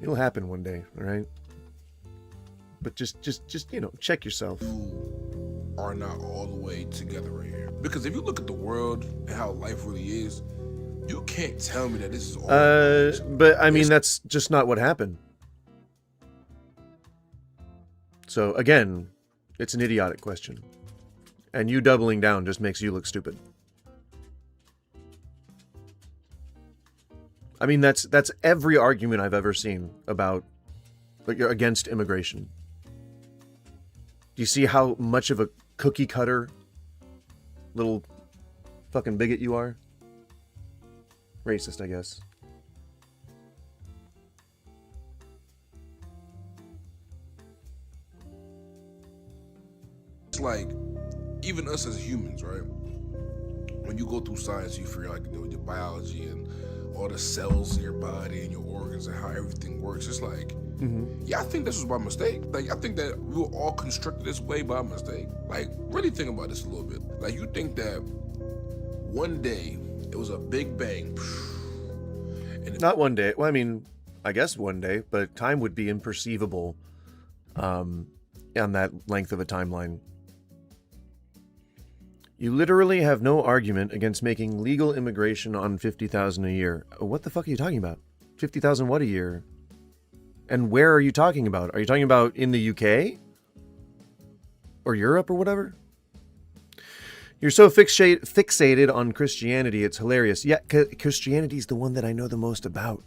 It'll happen one day, all right? But just you know, check yourself. You are not all the way together right here. Because if you look at the world and how life really is, you can't tell me that this is all. But I mean, that's just not what happened. So again, it's an idiotic question. And you doubling down just makes you look stupid. I mean, that's every argument I've ever seen about against immigration. Do you see how much of a cookie cutter little fucking bigot you are? Racist, I guess. it's like, even us as humans, right? When you go through science, you figure like, your biology and all the cells in your body and your organs and how everything works. It's like, yeah, I think this was by mistake. Like, I think that we were all constructed this way by mistake. Like, really think about this a little bit. Like, you think that one day it was a big bang. And not one day. Well, I mean, I guess one day, but time would be imperceivable on that length of a timeline. You literally have no argument against making legal immigration on $50,000 a year. What the fuck are you talking about? 50,000 what a year? And where are you talking about? Are you talking about in the UK? Or Europe or whatever? You're so fixated on Christianity, it's hilarious. Yeah, Christianity's the one that I know the most about.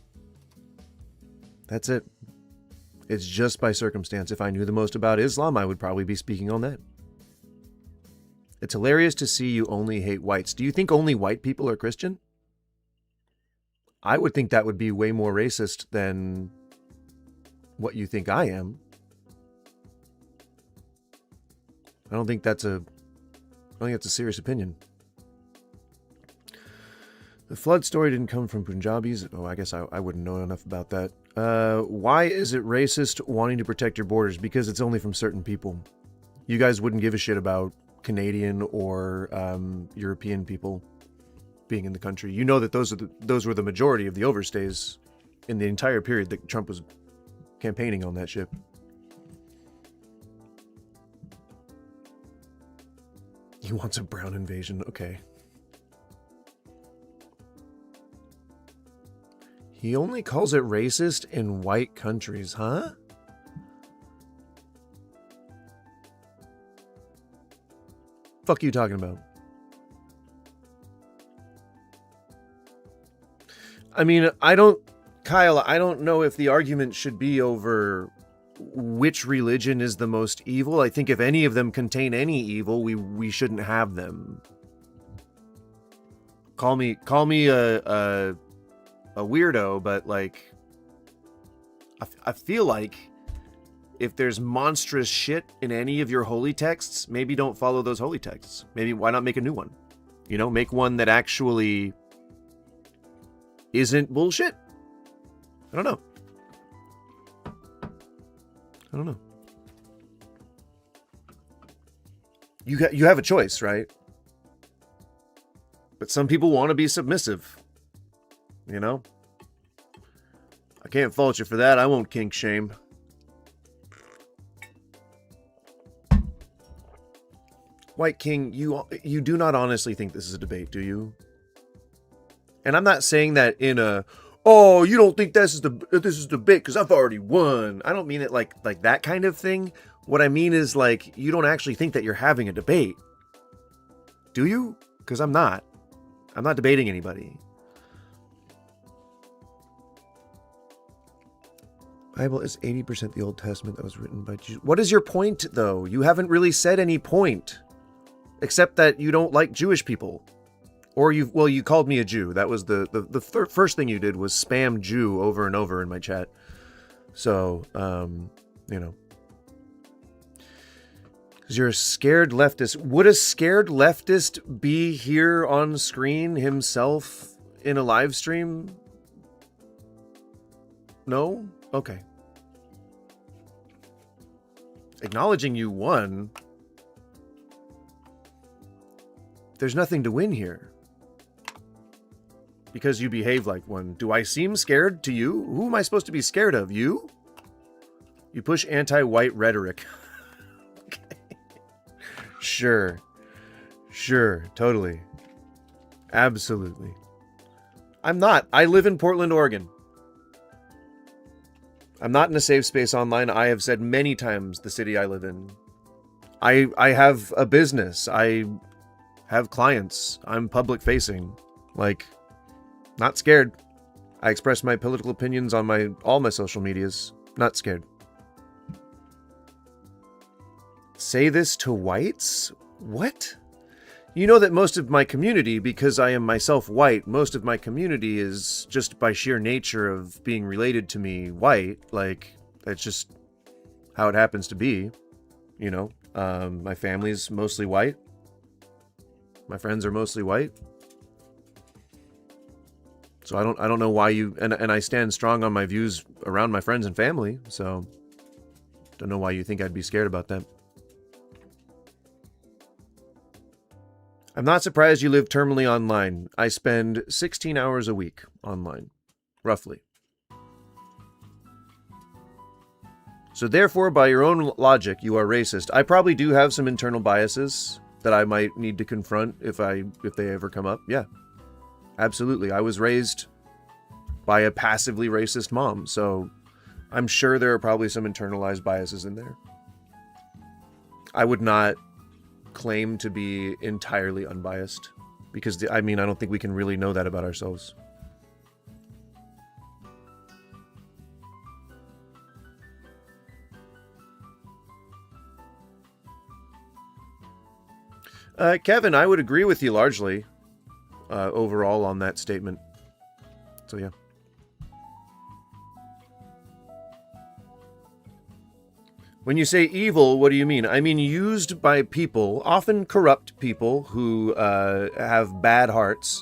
That's it. It's just by circumstance. If I knew the most about Islam, I would probably be speaking on that. It's hilarious to see you only hate whites. Do you think only white people are Christian? I would think that would be way more racist than what you think I am. I don't think that's a serious opinion. The flood story didn't come from Punjabis. Oh, I guess I wouldn't know enough about that. Why is it racist wanting to protect your borders? Because it's only from certain people. You guys wouldn't give a shit about Canadian or European people being in the country. You know that those were the majority of the overstays in the entire period that Trump was campaigning on that ship. He wants a brown invasion. Okay. He only calls it racist in white countries, huh? Fuck you talking about? I mean, Kyle, I don't know if the argument should be over which religion is the most evil. I think if any of them contain any evil, we shouldn't have them. Call me a weirdo, but like, I feel like if there's monstrous shit in any of your holy texts, maybe don't follow those holy texts. Maybe why not make a new one? You know, make one that actually isn't bullshit. I don't know. You have a choice, right? But some people want to be submissive. You know? I can't fault you for that. I won't kink shame. White King, you do not honestly think this is a debate, do you? And I'm not saying that in a, oh, you don't think this is debate because I've already won. I don't mean it like that kind of thing. What I mean is like, you don't actually think that you're having a debate. Do you? Because I'm not. I'm not debating anybody. Bible is 80% the Old Testament that was written by Jews. What is your point, though? You haven't really said any point. Except that you don't like Jewish people. Or you called me a Jew. That was the first thing you did was spam Jew over and over in my chat. So, you know. Because you're a scared leftist. Would a scared leftist be here on screen himself in a live stream? No? Okay. Acknowledging you won. There's nothing to win here. Because you behave like one. Do I seem scared to you? Who am I supposed to be scared of? You? You push anti-white rhetoric. Okay. Sure. Totally. Absolutely. I'm not. I live in Portland, Oregon. I'm not in a safe space online. I have said many times the city I live in. I have a business. I have clients. I'm public facing. Like, not scared. I express my political opinions on all my social medias. Not scared. Say this to whites? What? You know that most of my community, because I am myself white, most of my community is just by sheer nature of being related to me white. Like, that's just how it happens to be, you know? My family's mostly white. My friends are mostly white. So I don't know why you, and I stand strong on my views around my friends and family, so don't know why you think I'd be scared about that. I'm not surprised you live terminally online. I spend 16 hours a week online, roughly. So therefore, by your own logic, you are racist. I probably do have some internal biases that I might need to confront if they ever come up. Yeah, absolutely. I was raised by a passively racist mom, so I'm sure there are probably some internalized biases in there. I would not claim to be entirely unbiased because, I don't think we can really know that about ourselves. Kevin, I would agree with you largely overall on that statement. So, yeah. When you say evil, what do you mean? I mean used by people, often corrupt people who have bad hearts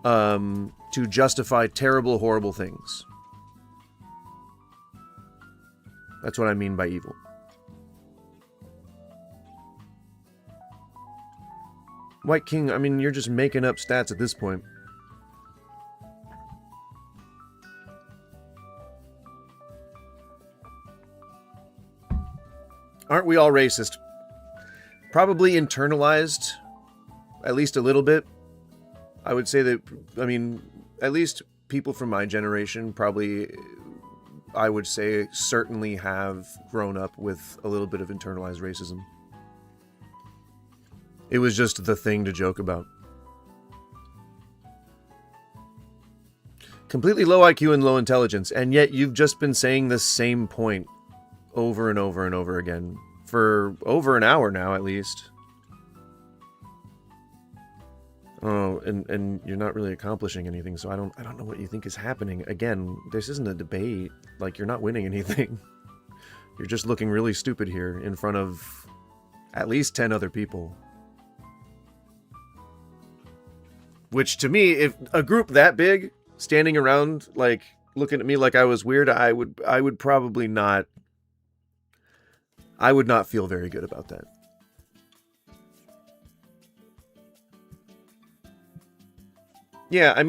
to justify terrible, horrible things. That's what I mean by evil. White King, you're just making up stats at this point. Aren't we all racist? Probably internalized, at least a little bit. I would say that, at least people from my generation probably, I would say, certainly have grown up with a little bit of internalized racism. It was just the thing to joke about. Completely low IQ and low intelligence, and yet you've just been saying the same point over and over and over again for over an hour now, at least. Oh, and you're not really accomplishing anything, so I don't know what you think is happening. Again, this isn't a debate. Like, you're not winning anything. You're just looking really stupid here in front of at least 10 other people. Which, to me, if a group that big standing around, like, looking at me like I was weird, I would probably not. I would not feel very good about that. Yeah, I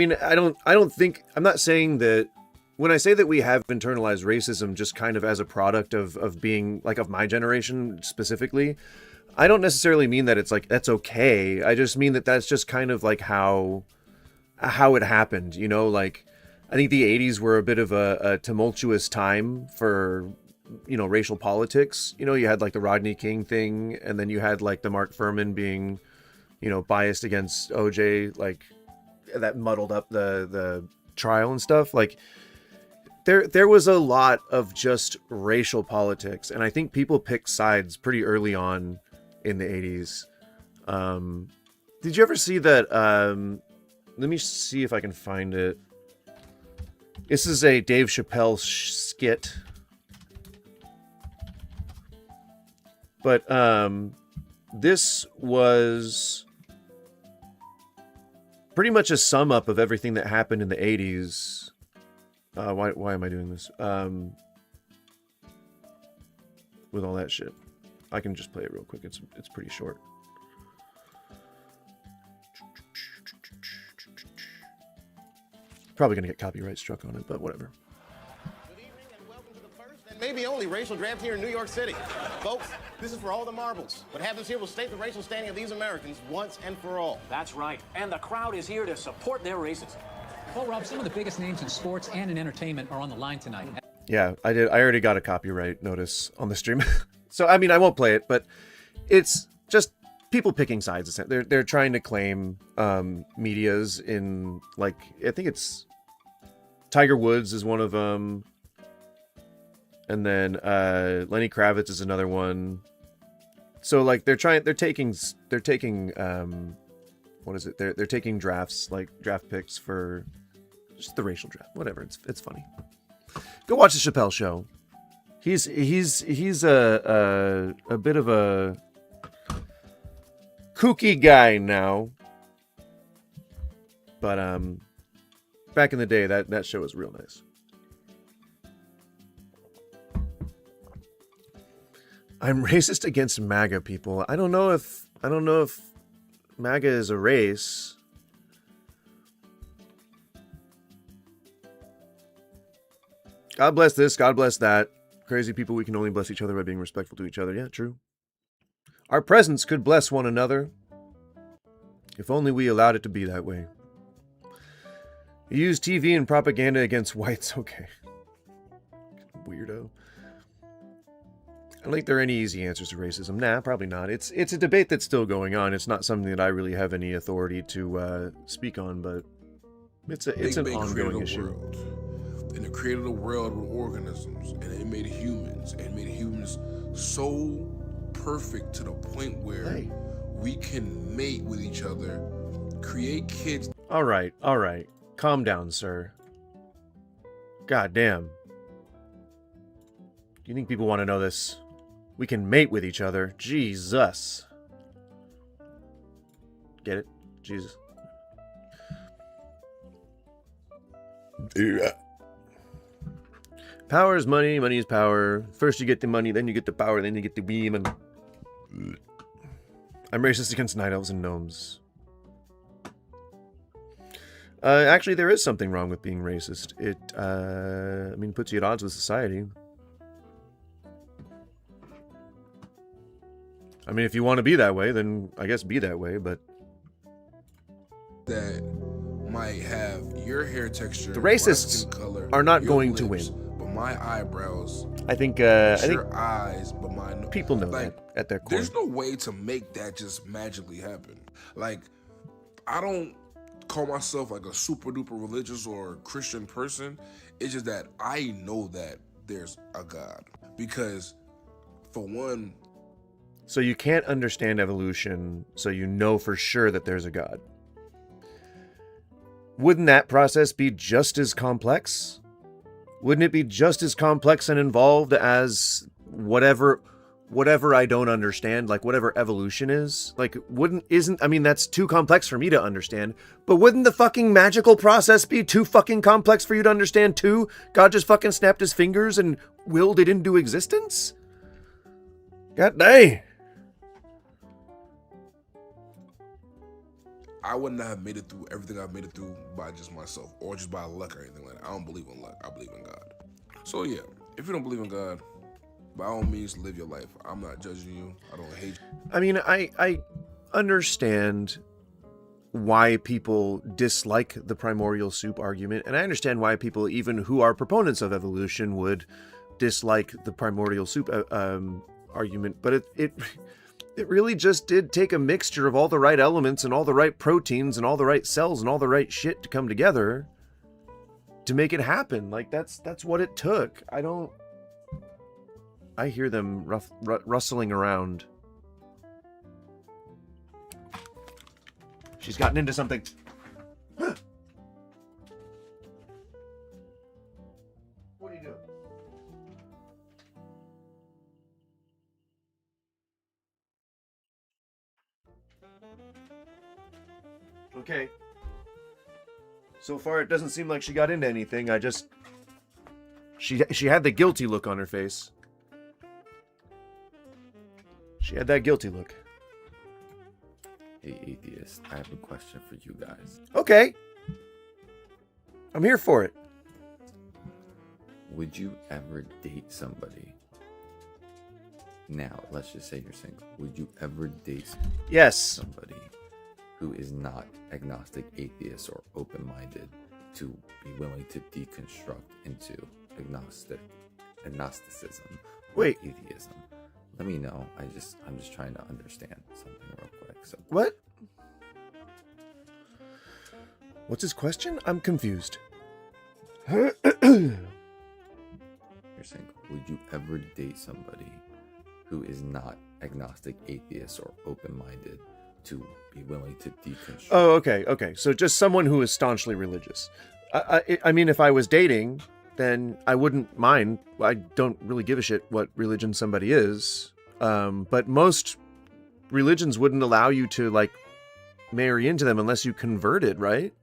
don't think, I'm not saying that, when I say that we have internalized racism just kind of as a product of being, like, of my generation specifically, I don't necessarily mean that it's like, that's okay. I just mean that that's just kind of like how it happened, you know? Like, I think the 80s were a bit of a tumultuous time for, you know, racial politics. You know, you had like the Rodney King thing, and then you had like the Mark Furman being, you know, biased against OJ, like, that muddled up the trial and stuff. Like, there was a lot of just racial politics, and I think people picked sides pretty early on in the 80s. Did you ever see that? Let me see if I can find it. This is a Dave Chappelle skit. But this was pretty much a sum up of everything that happened in the 80s. Why am I doing this? With all that shit. I can just play it real quick. It's pretty short. Probably gonna get copyright struck on it, but whatever. Good evening and welcome to the first and maybe only racial draft here in New York City. Folks, this is for all the marbles. What happens here will state the racial standing of these Americans once and for all. That's right. And the crowd is here to support their racism. Well, Rob, some of the biggest names in sports and in entertainment are on the line tonight. Yeah, I did. I already got a copyright notice on the stream. So, I mean, I won't play it, but it's just people picking sides. They're trying to claim medias in, like, I think it's Tiger Woods is one of them, and then Lenny Kravitz is another one. So, like, they're taking what is it? They're taking drafts, like draft picks for just the racial draft. Whatever. It's funny. Go watch the Chappelle Show. He's a bit of a kooky guy now. But back in the day, that show was real nice. I'm racist against MAGA people. I don't know if MAGA is a race. God bless this, God bless that. Crazy people, we can only bless each other by being respectful to each other. Yeah, true. Our presence could bless one another. If only we allowed it to be that way. You use TV and propaganda against whites. Okay. Weirdo. I don't think there are any easy answers to racism. Nah, probably not. It's a debate that's still going on. It's not something that I really have any authority to speak on, but it's an ongoing issue. And it created a world with organisms, and it made humans, so perfect to the point where we can mate with each other, create kids. All right. Calm down, sir. God damn. Do you think people want to know this? We can mate with each other. Jesus. Get it? Jesus. Yeah. Power is money, money is power. First you get the money, then you get the power, then you get the beam, and... I'm racist against night elves and gnomes. Actually, there is something wrong with being racist. It, puts you at odds with society. I mean, if you want to be that way, then I guess be that way, but... That might have your hair texture... The racists color, are not going lips, to win. But my eyebrows... I think your eyes, but my... People know that at their core. There's no way to make that just magically happen. Like, I don't call myself like a super duper religious or Christian person. It's just that I know that there's a God. Because, for one... So you can't understand evolution, so you know for sure that there's a God. Wouldn't that process be just as complex? Wouldn't it be just as complex and involved as whatever I don't understand, like whatever evolution is? Like, that's too complex for me to understand, but wouldn't the fucking magical process be too fucking complex for you to understand too? God just fucking snapped his fingers and willed it into existence? God dang. I would not have made it through everything I've made it through by just myself or just by luck or anything like that. I don't believe in luck. I believe in God. So yeah, if you don't believe in God, by all means, live your life. I'm not judging you. I don't hate you. I mean, I understand why people dislike the primordial soup argument, and I understand why people, even who are proponents of evolution, would dislike the primordial soup argument, but it really just did take a mixture of all the right elements and all the right proteins and all the right cells and all the right shit to come together to make it happen. Like, that's what it took. I hear them rustling around. She's gotten into something. What are you doing? Okay. So far, it doesn't seem like she got into anything. She had the guilty look on her face. She had that guilty look. Hey, atheist, I have a question for you guys. Okay. I'm here for it. Would you ever date somebody? Now, let's just say you're single. Would you ever date somebody who is not agnostic, atheist, or open-minded to be willing to deconstruct into agnosticism or atheism? Let me know. I'm just trying to understand something real quick. So what? What's his question? I'm confused. You're single. Would you ever date somebody who is not agnostic, atheist, or open-minded to be willing to deconstruct? Oh, okay. So just someone who is staunchly religious. I mean, if I was dating, then I wouldn't mind. I don't really give a shit what religion somebody is. But most religions wouldn't allow you to, like, marry into them unless you converted, right?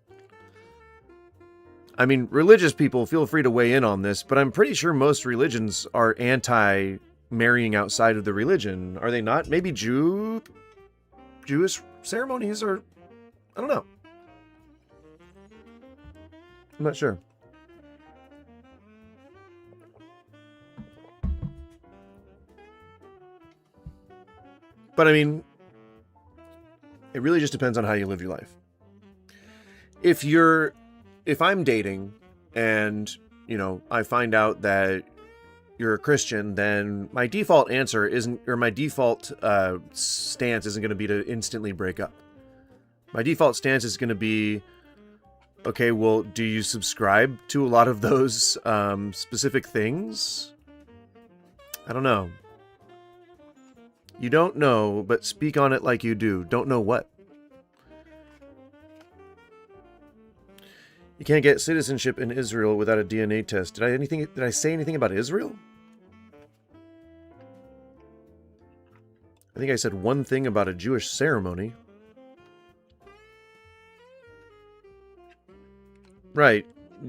I mean, religious people, feel free to weigh in on this, but I'm pretty sure most religions are anti-marrying outside of the religion. Are they not? Maybe Jewish ceremonies are... I don't know. I'm not sure. But I mean, it really just depends on how you live your life. If I'm dating and, you know, I find out that you're a Christian, then my default answer isn't, or my default stance isn't going to be to instantly break up. My default stance is going to be, okay, well, do you subscribe to a lot of those specific things? I don't know. You don't know, but speak on it like you do. Don't know what? You can't get citizenship in Israel without a DNA test. Did I say anything about Israel? I think I said one thing about a Jewish ceremony. Right.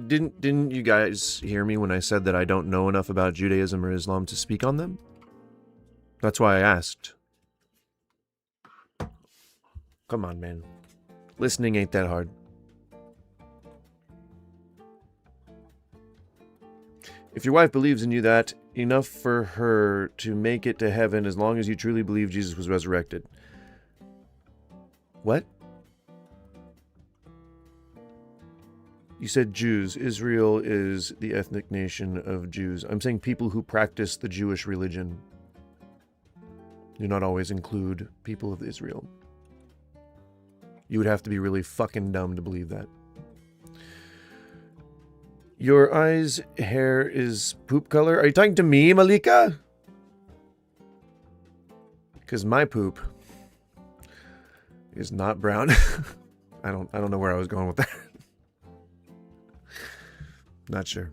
Didn't you guys hear me when I said that I don't know enough about Judaism or Islam to speak on them? That's why I asked. Come on, man. Listening ain't that hard. If your wife believes in you that enough for her to make it to heaven as long as you truly believe Jesus was resurrected. What? You said Jews. Israel is the ethnic nation of Jews. I'm saying people who practice the Jewish religion do not always include people of Israel. You would have to be really fucking dumb to believe that. Your eyes' hair is poop color? Are you talking to me, Malika? Because my poop is not brown. I don't know where I was going with that. Not sure.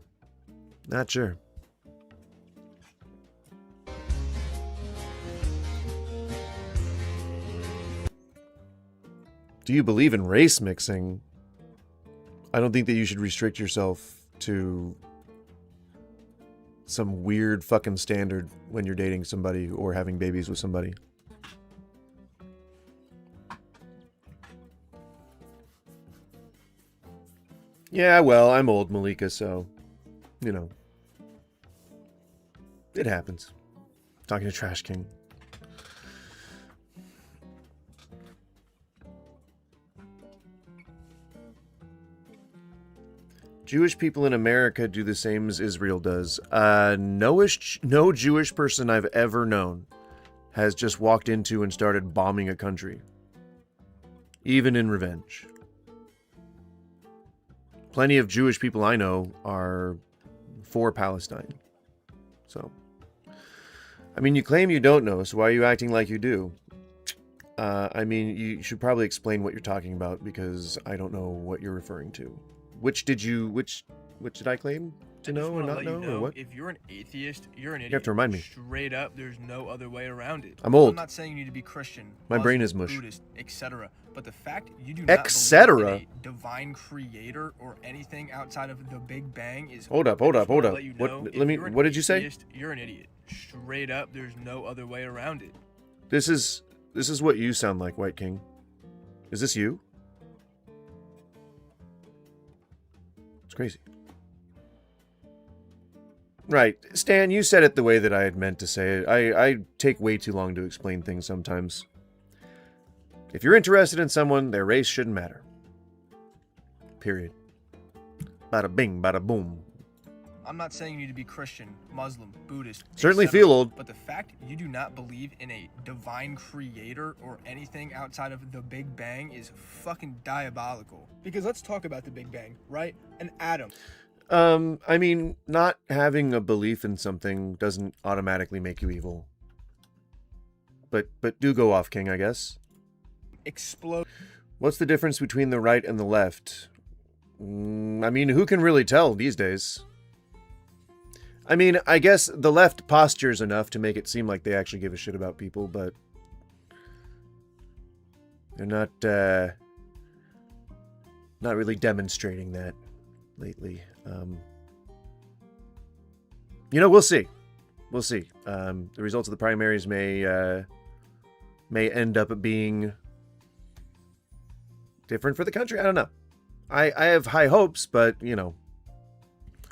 Not sure. Do you believe in race mixing? I don't think that you should restrict yourself to some weird fucking standard when you're dating somebody or having babies with somebody. Yeah, well, I'm old, Malika, so, you know. It happens. Talking to Trash King. Jewish people in America do the same as Israel does. No Jewish person I've ever known has just walked into and started bombing a country. Even in revenge. Plenty of Jewish people I know are for Palestine. So, I mean, you claim you don't know, so why are you acting like you do? I mean, you should probably explain what you're talking about, because I don't know what you're referring to. Which did I claim to know or not know, or what? If you're an atheist, you're an idiot. You have to remind me. Straight up, there's no other way around it. I'm old. I'm not saying you need to be Christian, My Muslim, brain is mush. Buddhist, etc. But the fact you do not believe in a divine creator or anything outside of the Big Bang is... Hold up. What did you say? Atheist, you're an idiot. Straight up, there's no other way around it. This is what you sound like, White King. Is this you? It's crazy. Right. Stan, you said it the way that I had meant to say it. I take way too long to explain things sometimes. If you're interested in someone, their race shouldn't matter. Period. Bada bing, bada boom. I'm not saying you need to be Christian, Muslim, Buddhist. Certainly etc., feel old. But the fact you do not believe in a divine creator or anything outside of the Big Bang is fucking diabolical. Because let's talk about the Big Bang, right? An atom. I mean, not having a belief in something doesn't automatically make you evil. But do go off, King, I guess. Explode. What's the difference between the right and the left? I mean, who can really tell these days? I mean, I guess the left postures enough to make it seem like they actually give a shit about people, but they're not really demonstrating that lately. We'll see. We'll see. The results of the primaries may end up being different for the country. I don't know. I have high hopes, but,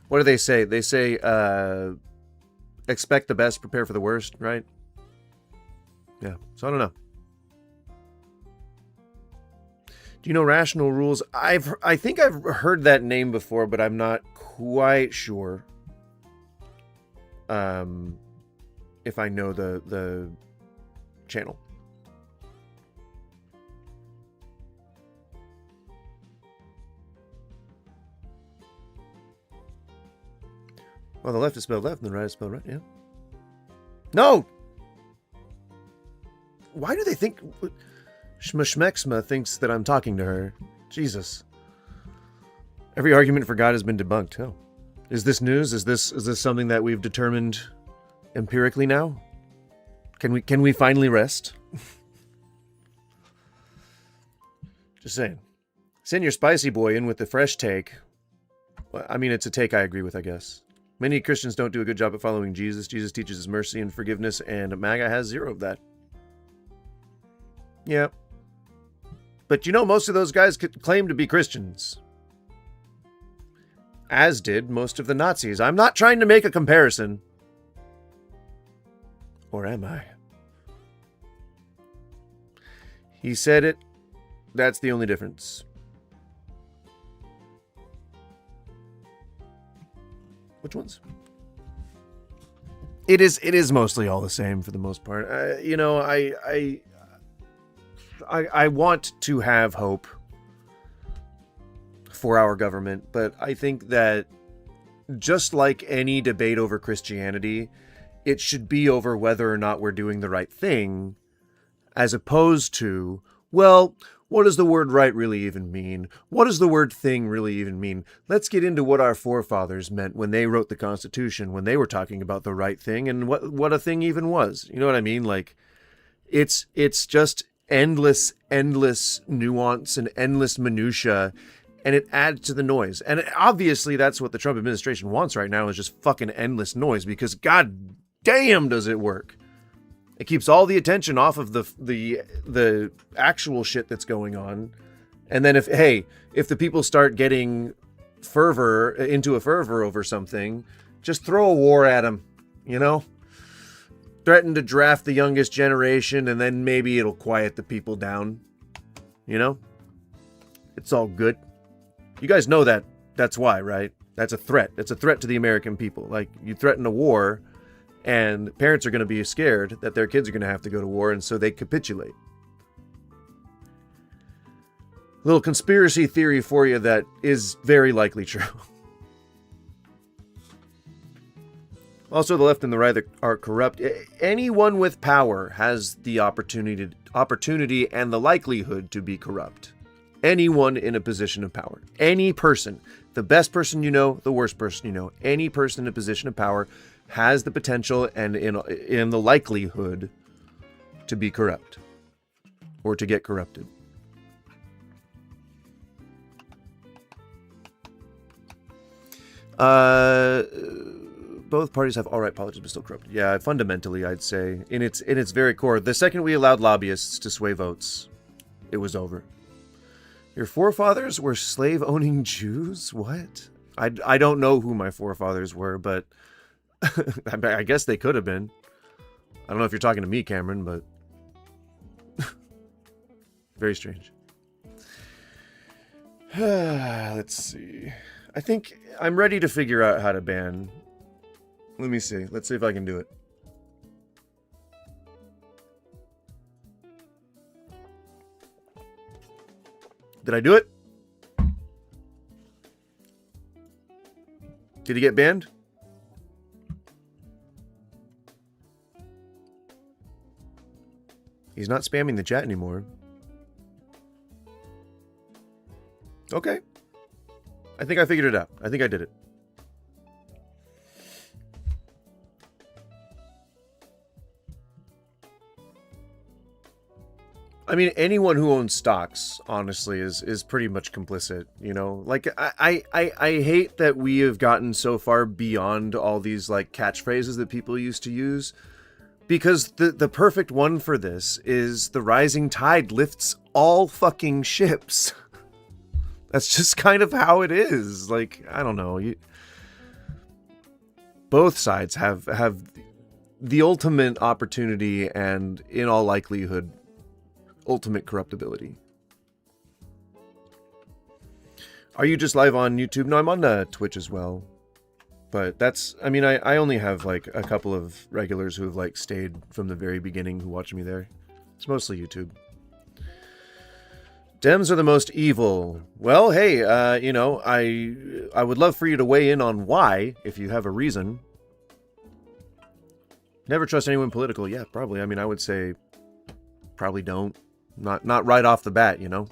what do they say? They say, expect the best, prepare for the worst, right? Yeah, so I don't know. Do you know Rational Rules? I think I've heard that name before, but I'm not quite sure. If I know the channel. Well, the left is spelled left and the right is spelled right, yeah. No! Why do they think... Shmashmexma thinks that I'm talking to her. Jesus. Every argument for God has been debunked. Oh. Is this news? Is this something that we've determined empirically now? Can we finally rest? Just saying. Send your spicy boy in with the fresh take. Well, I mean, it's a take I agree with, I guess. Many Christians don't do a good job at following Jesus. Jesus teaches his mercy and forgiveness, and MAGA has zero of that. Yeah. But most of those guys could claim to be Christians. As did most of the Nazis. I'm not trying to make a comparison. Or am I? He said it. That's the only difference. Which ones? It is mostly all the same for the most part. I want to have hope for our government, but I think that just like any debate over Christianity, it should be over whether or not we're doing the right thing, as opposed to, well, what does the word right really even mean? What does the word thing really even mean? Let's get into what our forefathers meant when they wrote the Constitution, when they were talking about the right thing and what a thing even was. You know what I mean? Like, it's just endless nuance and endless minutia, and it adds to the noise. And obviously that's what the Trump administration wants right now, is just fucking endless noise, because god damn does it work. It keeps all the attention off of the actual shit that's going on. And then if the people start getting into a fervor over something, just throw a war at them, Threaten to draft the youngest generation, and then maybe it'll quiet the people down. It's all good. You guys know that. That's why, right? That's a threat. It's a threat to the American people. Like, you threaten a war, and parents are going to be scared that their kids are going to have to go to war, and so they capitulate. Little conspiracy theory for you that is very likely true. Also, the left and the right are corrupt. Anyone with power has the opportunity and the likelihood to be corrupt. Anyone in a position of power. Any person. The best person you know, the worst person you know. Any person in a position of power has the potential and in the likelihood to be corrupt. Or to get corrupted. Both parties have all right politics, but still corrupt. Yeah, fundamentally, I'd say, in its very core, the second we allowed lobbyists to sway votes, it was over. Your forefathers were slave-owning Jews? What? I don't know who my forefathers were, but I guess they could have been. I don't know if you're talking to me, Cameron, but very strange. Let's see. I think I'm ready to figure out how to ban. Let me see. Let's see if I can do it. Did I do it? Did he get banned? He's not spamming the chat anymore. Okay. I think I figured it out. I think I did it. I mean, anyone who owns stocks, honestly, is pretty much complicit, you know? Like, I hate that we have gotten so far beyond all these, like, catchphrases that people used to use, because the perfect one for this is the rising tide lifts all fucking ships. That's just kind of how it is. Like, I don't know. Both sides have the ultimate opportunity and, in all likelihood, ultimate corruptibility. Are you just live on YouTube? No, I'm on Twitch as well. But that's, I mean, I only have like a couple of regulars who have like stayed from the very beginning who watch me there. It's mostly YouTube. Dems are the most evil. Well, hey, you know, I would love for you to weigh in on why, if you have a reason. Never trust anyone political. Yeah, probably. I mean, I would say probably don't. Not right off the bat, you know?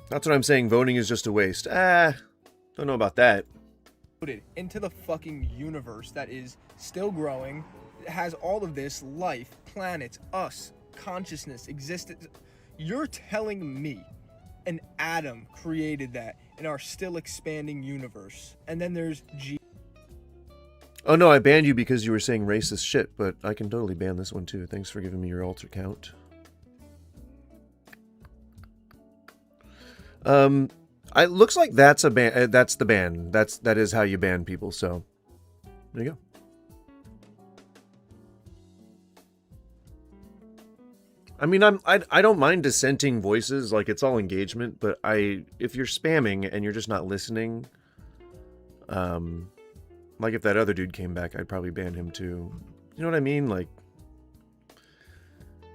That's what I'm saying. Voting is just a waste. Don't know about that. Into the fucking universe that is still growing, has all of this life, planets, us, consciousness, existence. You're telling me an atom created that in our still expanding universe, and then there's Oh no, I banned you because you were saying racist shit, but I can totally ban this one too. Thanks for giving me your alter count. It looks like that's a ban. That's the ban. That is how you ban people. So there you go. I mean, I don't mind dissenting voices. Like, it's all engagement. But if you're spamming and you're just not listening, like if that other dude came back, I'd probably ban him too. You know what I mean? Like,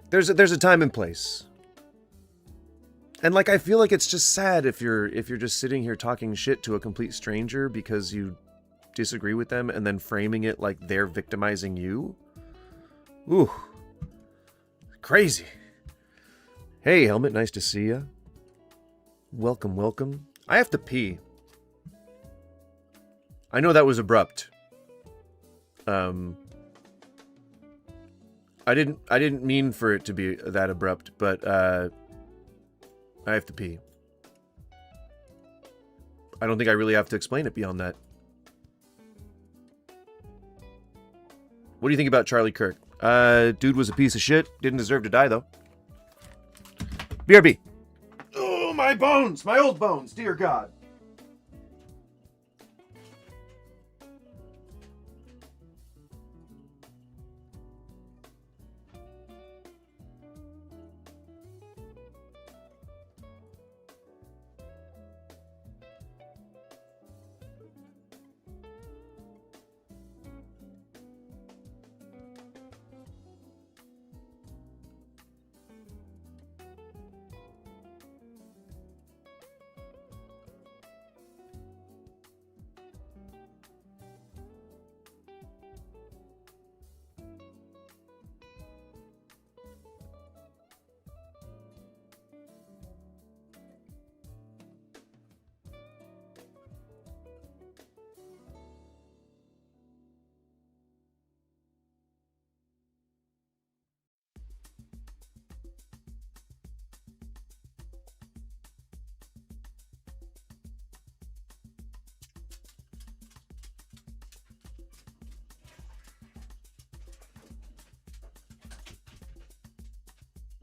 there's a time and place. And like, I feel like it's just sad if you're just sitting here talking shit to a complete stranger because you disagree with them and then framing it like they're victimizing you. Ooh. Crazy. Hey, Helmet, nice to see ya. Welcome, welcome. I have to pee. I know that was abrupt. I didn't mean for it to be that abrupt, but I have to pee. I don't think I really have to explain it beyond that. What do you think about Charlie Kirk? Dude was a piece of shit. Didn't deserve to die, though. BRB. Oh, my bones! My old bones! Dear God.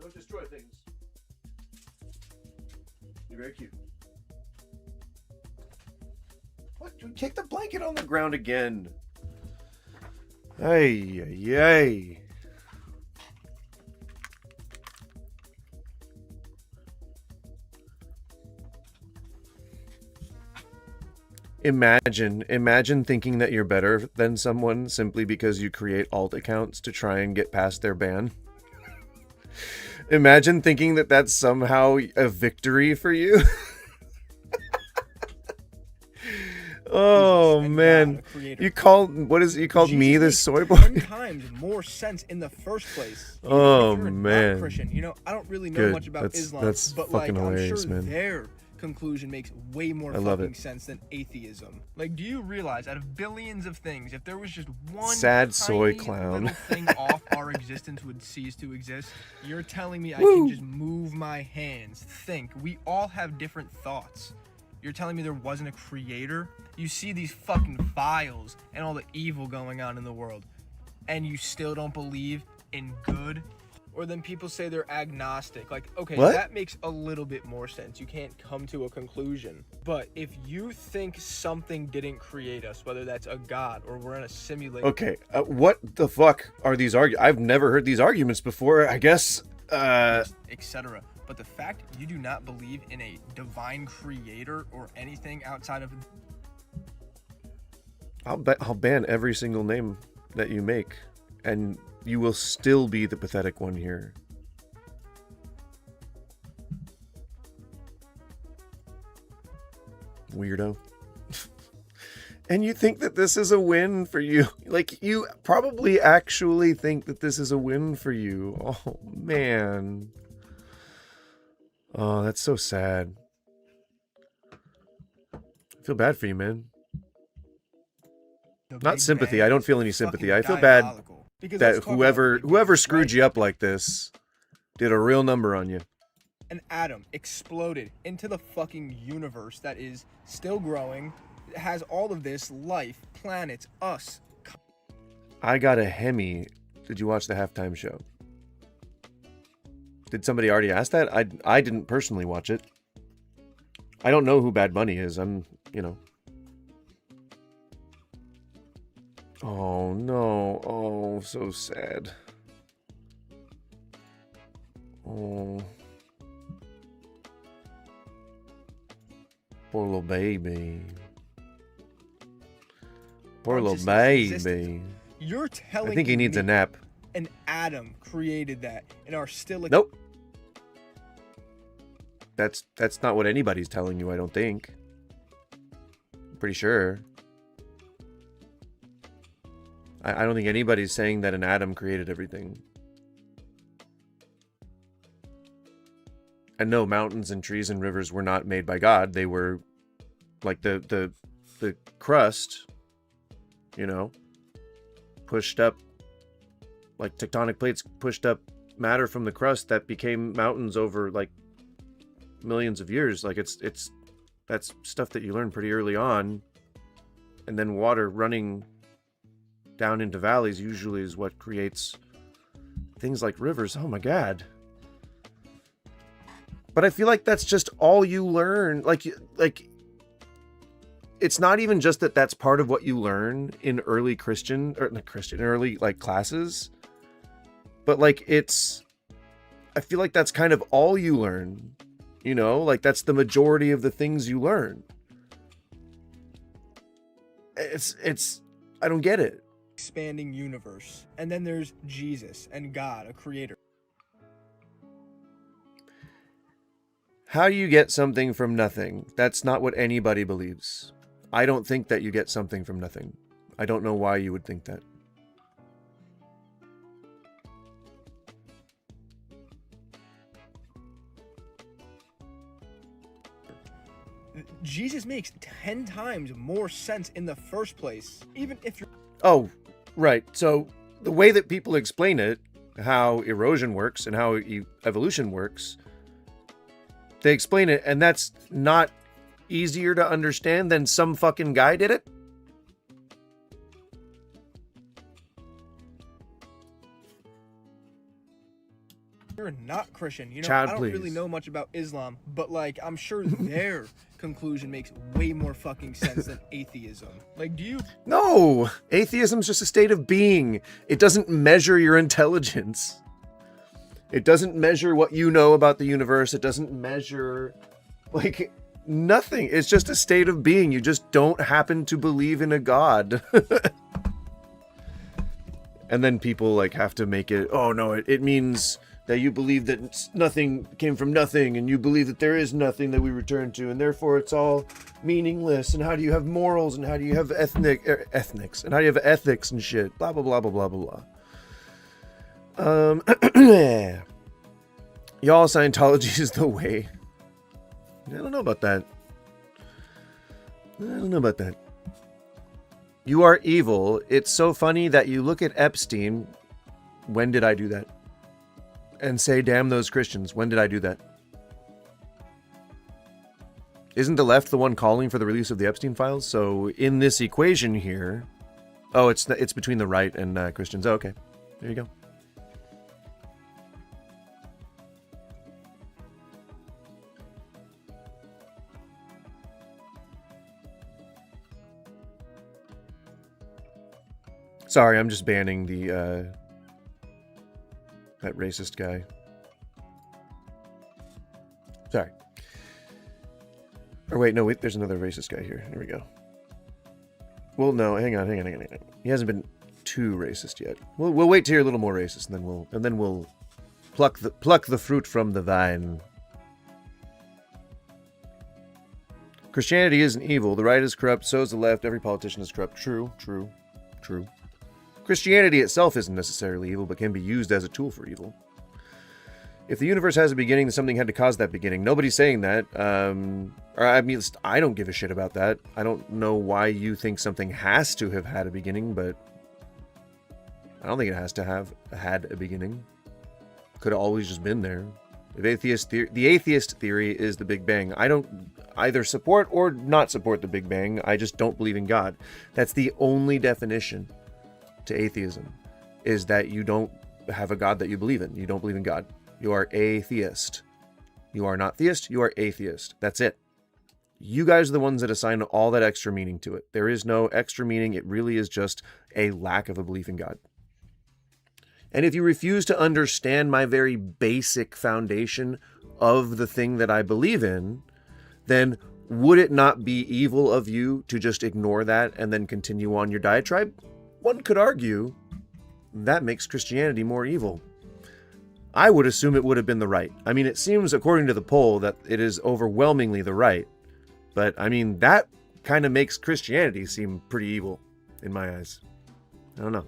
Don't destroy things. You're very cute. What? Dude, kick the blanket on the ground again. Ay, ay, ay. Imagine thinking that you're better than someone simply because you create alt accounts to try and get past their ban. Imagine thinking that that's somehow a victory for you. Oh man, you called me this soy boy? 10 times more sense in the first place. Oh if you're man, not Christian, you know, I don't really know much about Islam, that's but fucking like, hilarious, I'm sure man. their conclusion makes way more fucking sense than atheism. Like, do you realize out of billions of things, if there was just one sad soy tiny clown little thing off, our existence would cease to exist? You're telling me I can just move my hands, think. We all have different thoughts. You're telling me there wasn't a creator? You see these fucking files and all the evil going on in the world, and you still don't believe in good? Or then people say they're agnostic. Like, okay, what? That makes a little bit more sense. You can't come to a conclusion. But if you think something didn't create us, whether that's a god or we're in a simulation. Okay, what the fuck are these arguments? I've never heard these arguments before, I guess. Etc. But the fact you do not believe in a divine creator or anything outside of... I'll ban every single name that you make, and you will still be the pathetic one here. Weirdo. And you think that this is a win for you? Like, you probably actually think that this is a win for you. Oh, man. Oh, that's so sad. I feel bad for you, man. Not sympathy. I don't feel any sympathy. I feel bad that whoever screwed you up like this did a real number on you. An atom exploded into the fucking universe that is still growing. It has all of this life, planets, us. I got a Hemi. Did you watch the halftime show? Did somebody already ask that? I didn't personally watch it. I don't know who Bad Bunny is. Oh, no. Oh, so sad. Oh. Poor little baby. Poor little baby. You're telling me I think he needs a nap. An atom created that and are still... Nope. That's not what anybody's telling you, I don't think. I'm pretty sure. I don't think anybody's saying that an atom created everything. And no, mountains and trees and rivers were not made by God. They were like the crust, pushed up, like tectonic plates pushed up matter from the crust that became mountains over like millions of years. Like that's stuff that you learn pretty early on. And then water running down into valleys usually is what creates things like rivers. Oh my God. But I feel like that's just all you learn. Like it's not even just that that's part of what you learn in early early like classes. But like I feel like that's kind of all you learn, like that's the majority of the things you learn. I don't get it. Expanding universe. And then there's Jesus and God, a creator. How do you get something from nothing? That's not what anybody believes. I don't think that you get something from nothing. I don't know why you would think that. Jesus makes 10 times more sense in the first place, even if you're... Oh, right. So the way that people explain it, how erosion works and how evolution works, they explain it, and that's not easier to understand than some fucking guy did it? You're not Christian. Chad, I don't please. really know much about Islam, but like I'm sure their conclusion makes way more fucking sense than atheism. Like, do you... No! Atheism's just a state of being. It doesn't measure your intelligence. It doesn't measure what you know about the universe. It doesn't measure, like, nothing. It's just a state of being. You just don't happen to believe in a god. And then people, like, have to make it, oh, no, it means that you believe that nothing came from nothing, and you believe that there is nothing that we return to, and therefore it's all meaningless, and how do you have morals, and how do you have ethnics, and how do you have ethics and shit, blah, blah, blah, blah, blah, blah, blah. Y'all, Scientology is the way. I don't know about that. I don't know about that. You are evil. It's so funny that you look at Epstein. When did I do that? And say, damn those Christians. When did I do that? Isn't the left the one calling for the release of the Epstein files? So in this equation here... Oh, it's between the right and Christians. Oh, okay. There you go. Sorry, I'm just banning the that racist guy. Sorry. Or wait, no, wait, there's another racist guy here. Here we go. Well, no, hang on. He hasn't been too racist yet. We'll wait till you're a little more racist, and then we'll pluck the fruit from the vine. Christianity isn't evil. The right is corrupt. So is the left. Every politician is corrupt. True. Christianity itself isn't necessarily evil, but can be used as a tool for evil. If the universe has a beginning, then something had to cause that beginning. Nobody's saying that. Or I mean, I don't give a shit about that. I don't know why you think something has to have had a beginning, but I don't think it has to have had a beginning. Could have always just been there. The atheist theory is the Big Bang. I don't either support or not support the Big Bang. I just don't believe in God. That's the only definition to atheism, is that you don't have a God that you believe in. You don't believe in God. You are atheist. You are not theist, you are atheist. That's it. You guys are the ones that assign all that extra meaning to it. There is no extra meaning. It really is just a lack of a belief in God. And if you refuse to understand my very basic foundation of the thing that I believe in, then would it not be evil of you to just ignore that and then continue on your diatribe? One could argue that makes Christianity more evil. I would assume it would have been the right. I mean, it seems, according to the poll, that it is overwhelmingly the right. But, I mean, that kind of makes Christianity seem pretty evil in my eyes. I don't know.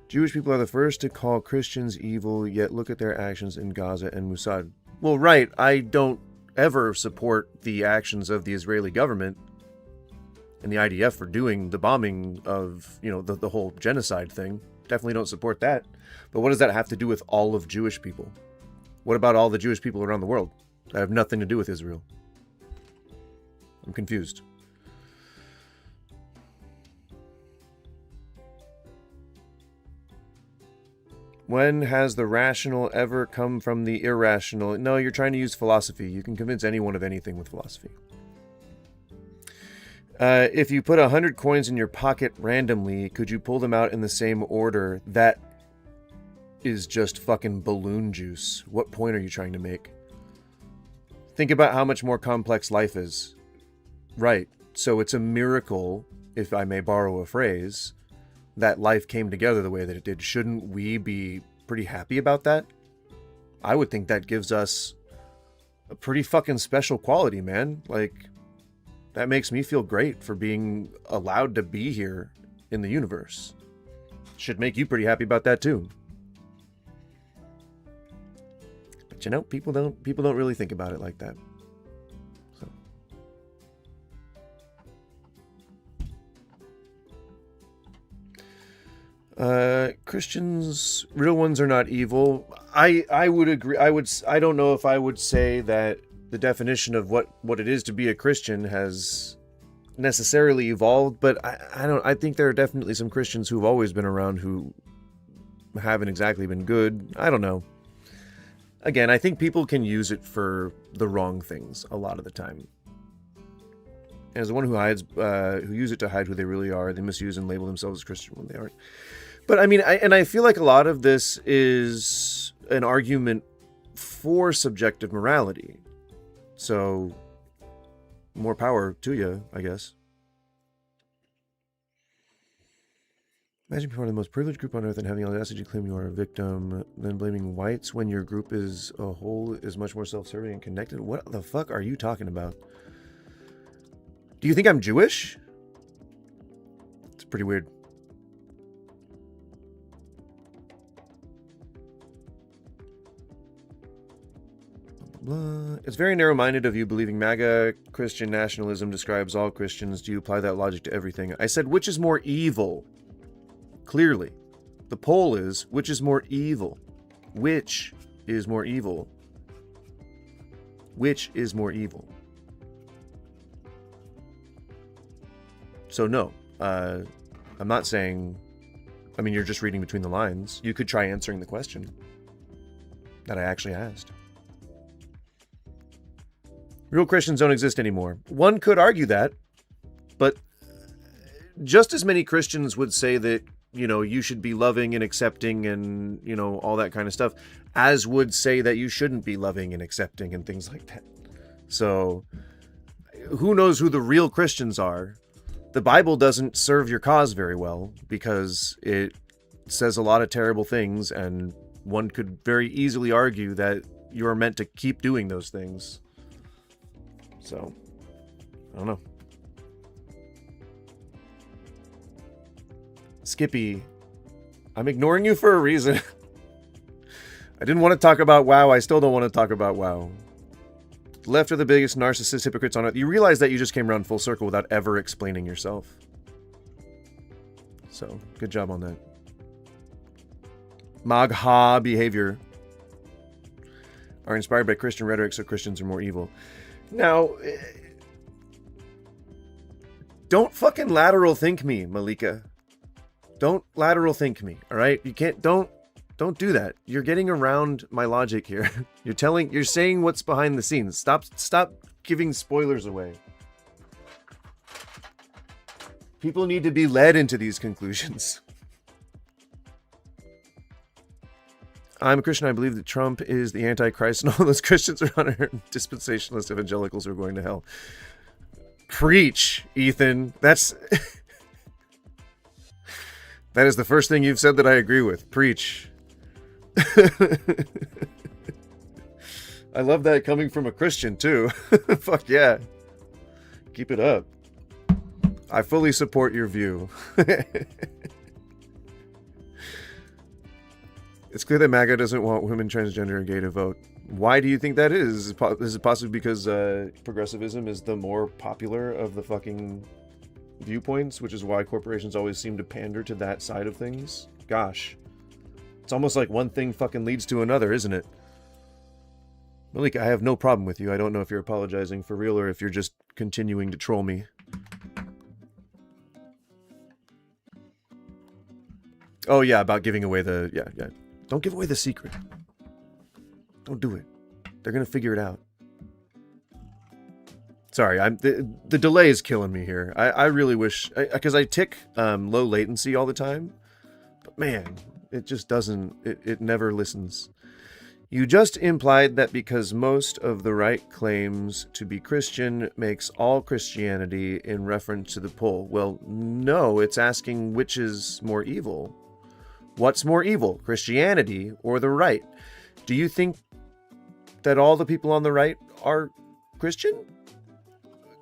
Jewish people are the first to call Christians evil, yet look at their actions in Gaza and Mossad. Well, right, I don't ever support the actions of the Israeli government and the IDF for doing the bombing of, the whole genocide thing. Definitely don't support that. But what does that have to do with all of Jewish people? What about all the Jewish people around the world that have nothing to do with Israel? I'm confused. When has the rational ever come from the irrational? No, you're trying to use philosophy. You can convince anyone of anything with philosophy. If you put 100 coins in your pocket randomly, could you pull them out in the same order? That is just fucking balloon juice. What point are you trying to make? Think about how much more complex life is. Right. So it's a miracle, if I may borrow a phrase, that life came together the way that it did. Shouldn't we be pretty happy about that? I would think that gives us a pretty fucking special quality, man. Like, that makes me feel great for being allowed to be here in the universe. Should make you pretty happy about that too. But people don't really think about it like that. Christians, real ones are not evil. I would agree. I don't know if I would say that the definition of what it is to be a Christian has necessarily evolved, but I think there are definitely some Christians who've always been around who haven't exactly been good. I don't know. Again, I think people can use it for the wrong things a lot of the time. As the one who use it to hide who they really are, they misuse and label themselves as Christian when they aren't. But I mean, I feel like a lot of this is an argument for subjective morality. So, more power to you, I guess. Imagine people are the most privileged group on earth and having the audacity to claim you are a victim, then blaming whites when your group as a whole is much more self-serving and connected. What the fuck are you talking about? Do you think I'm Jewish? It's pretty weird. blah. It's very narrow-minded of you believing MAGA Christian nationalism describes all Christians. Do you apply that logic to everything? I said, which is more evil? Clearly. The poll is, which is more evil? Which is more evil? Which is more evil? So no, I'm not saying, I mean, you're just reading between the lines. You could try answering the question that I actually asked. Real Christians don't exist anymore. One could argue that, but just as many Christians would say that, you know, you should be loving and accepting and, you know, all that kind of stuff, as would say that you shouldn't be loving and accepting and things like that. So, who knows who the real Christians are? The Bible doesn't serve your cause very well because it says a lot of terrible things, and one could very easily argue that you're meant to keep doing those things. So, I don't know. Skippy, I'm ignoring you for a reason. I didn't want to talk about WoW. I still don't want to talk about WoW. The left are the biggest narcissist hypocrites on earth. You realize that you just came around full circle without ever explaining yourself. So, good job on that. Magha behavior are inspired by Christian rhetoric, so Christians are more evil. Now, don't fucking lateral think me, Malika. Don't lateral think me, all right? You can't, don't do that. You're getting around my logic here. You're saying what's behind the scenes. Stop giving spoilers away. People need to be led into these conclusions. I'm a Christian. I believe that Trump is the Antichrist and all those Christians are on earth. Dispensationalist evangelicals are going to hell. Preach, Ethan. That is the first thing you've said that I agree with. Preach. I love that coming from a Christian too. Fuck yeah. Keep it up. I fully support your view. It's clear that MAGA doesn't want women, transgender, and gay to vote. Why do you think that is? Is it possibly because progressivism is the more popular of the fucking viewpoints, which is why corporations always seem to pander to that side of things? Gosh. It's almost like one thing fucking leads to another, isn't it? Malik, I have no problem with you. I don't know if you're apologizing for real or if you're just continuing to troll me. Oh yeah, about giving away the... Yeah. Don't give away the secret. Don't do it. They're gonna figure it out. Sorry, the delay is killing me here. I really wish... Because I tick low latency all the time. But man, it just doesn't... It never listens. You just implied that because most of the right claims to be Christian makes all Christianity in reference to the poll. Well, no, it's asking which is more evil. What's more evil, Christianity or the right? Do you think that all the people on the right are Christian?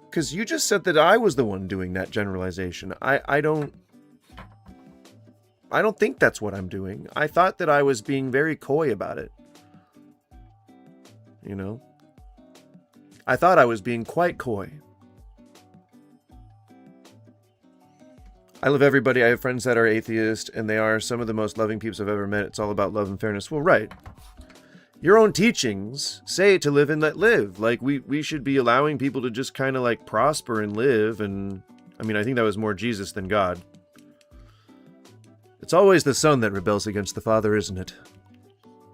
Because you just said that I was the one doing that generalization. I don't think that's what I'm doing. I thought that I was being very coy about it. You know? I thought I was being quite coy. I love everybody. I have friends that are atheist, and they are some of the most loving people I've ever met. It's all about love and fairness. Well, right. Your own teachings say to live and let live. Like, we should be allowing people to just kind of, like, prosper and live, and... I mean, I think that was more Jesus than God. It's always the son that rebels against the father, isn't it?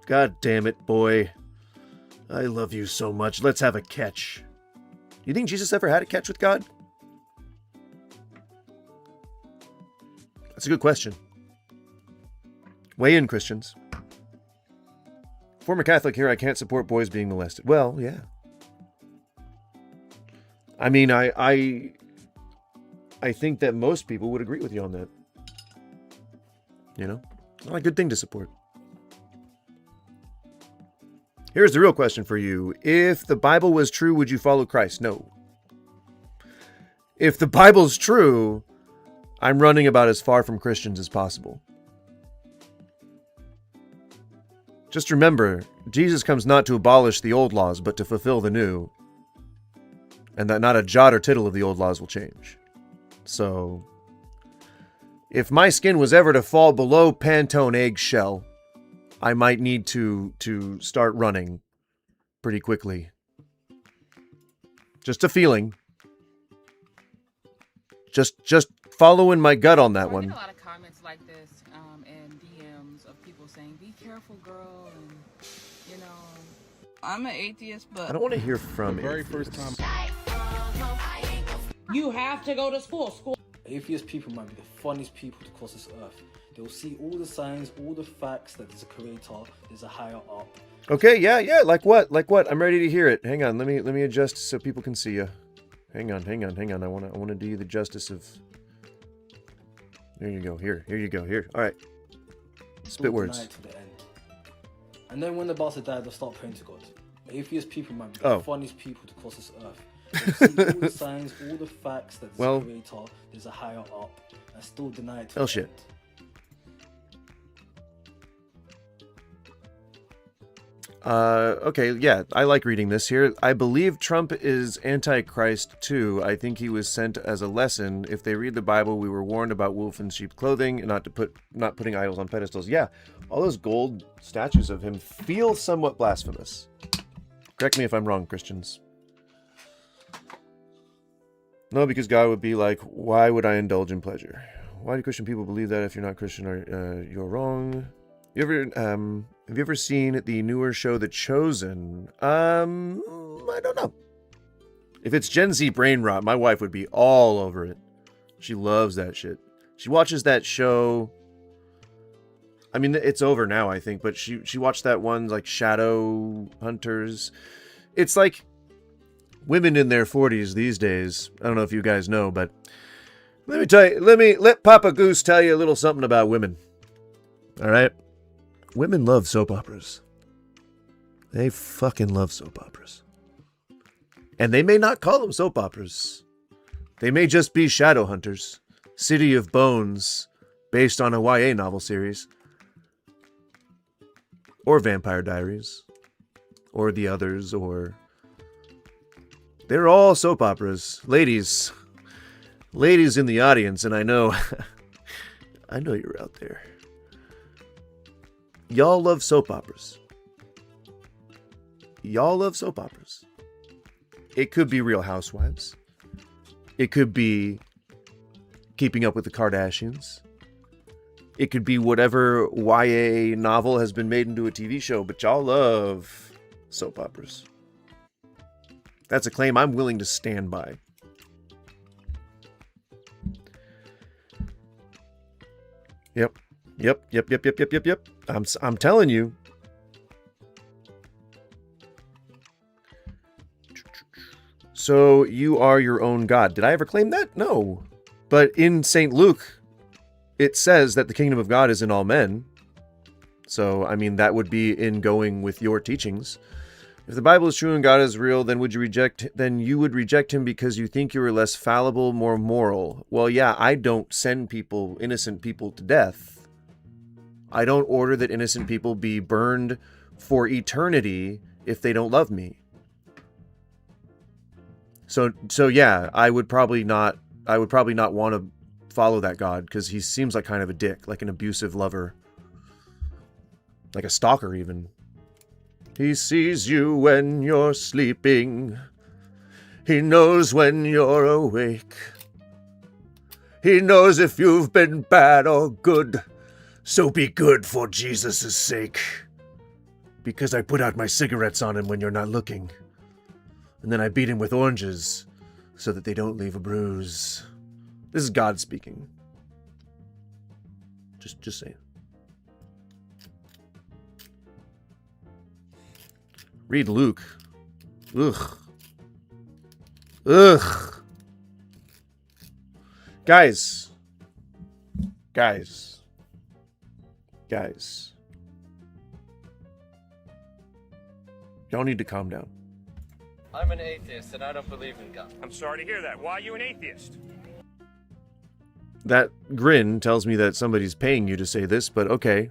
God damn it, boy. I love you so much. Let's have a catch. You think Jesus ever had a catch with God? That's a good question. Weigh in, Christians. Former Catholic here, I can't support boys being molested. Well, yeah. I mean, I think that most people would agree with you on that. You know? It's not a good thing to support. Here's the real question for you. If the Bible was true, would you follow Christ? No. If the Bible's true, I'm running about as far from Christians as possible. Just remember, Jesus comes not to abolish the old laws, but to fulfill the new. And that not a jot or tittle of the old laws will change. So, if my skin was ever to fall below Pantone eggshell, I might need to start running pretty quickly. Just a feeling. Just following my gut on that I one. get a lot of comments like this and DMs of people saying, "Be careful, girl," and you know, I'm an atheist, but I don't want to hear from The very atheists. first time. You have to go to school. Atheist people might be the funniest people to cross this earth. They'll see all the signs, all the facts that there's a creator, there's a higher up. Okay, yeah. Like what? I'm ready to hear it. Hang on, let me adjust so people can see you. Hang on. I want to do you the justice of. There you go. Here you go. Here. All right. Spit words. To the end. And then when the bastard died, they'll start praying to God. Atheist people might be Oh. the funniest people to cross this earth. They'll see all the signs, all the facts that there's Well. a creator, there's a higher up, and still deny it to Oh the shit. end. Okay, yeah, I like reading this here. I believe Trump is Antichrist too. I think he was sent as a lesson. If they read the Bible, we were warned about wolf in sheep clothing and not putting idols on pedestals. Yeah, all those gold statues of him feel somewhat blasphemous. Correct me if I'm wrong, Christians. No, because God would be like, why would I indulge in pleasure? Why do Christian people believe that? If you're not Christian, you're wrong. Have you ever seen the newer show The Chosen? I don't know. If it's Gen Z brain rot, my wife would be all over it. She loves that shit. She watches that show. I mean, it's over now, I think, but she watched that one, like Shadow Hunters. It's like women in their 40s these days. I don't know if you guys know, but let Papa Goose tell you a little something about women. All right? Women love soap operas. They fucking love soap operas. And they may not call them soap operas. They may just be Shadow Hunters, City of Bones, based on a YA novel series. Or Vampire Diaries. Or The Others, or... They're all soap operas. Ladies in the audience, and I know... I know you're out there. Y'all love soap operas. Y'all love soap operas. It could be Real Housewives. It could be Keeping Up with the Kardashians. It could be whatever YA novel has been made into a TV show, but y'all love soap operas. That's a claim I'm willing to stand by. Yep. I'm telling you. So you are your own God. Did I ever claim that? No. But in St. Luke, it says that the kingdom of God is in all men. So, I mean, that would be in going with your teachings. If the Bible is true and God is real, then you would reject him because you think you are less fallible, more moral. Well, yeah, I don't send innocent people to death. I don't order that innocent people be burned for eternity if they don't love me. So yeah, I would probably not want to follow that God because he seems like kind of a dick, like an abusive lover. Like a stalker even. He sees you when you're sleeping. He knows when you're awake. He knows if you've been bad or good. So be good for Jesus' sake. Because I put out my cigarettes on him when you're not looking. And then I beat him with oranges so that they don't leave a bruise. This is God speaking. Just saying. Read Luke. Ugh. Guys. Y'all need to calm down. I'm an atheist and I don't believe in God. I'm sorry to hear that. Why are you an atheist? That grin tells me that somebody's paying you to say this, but okay.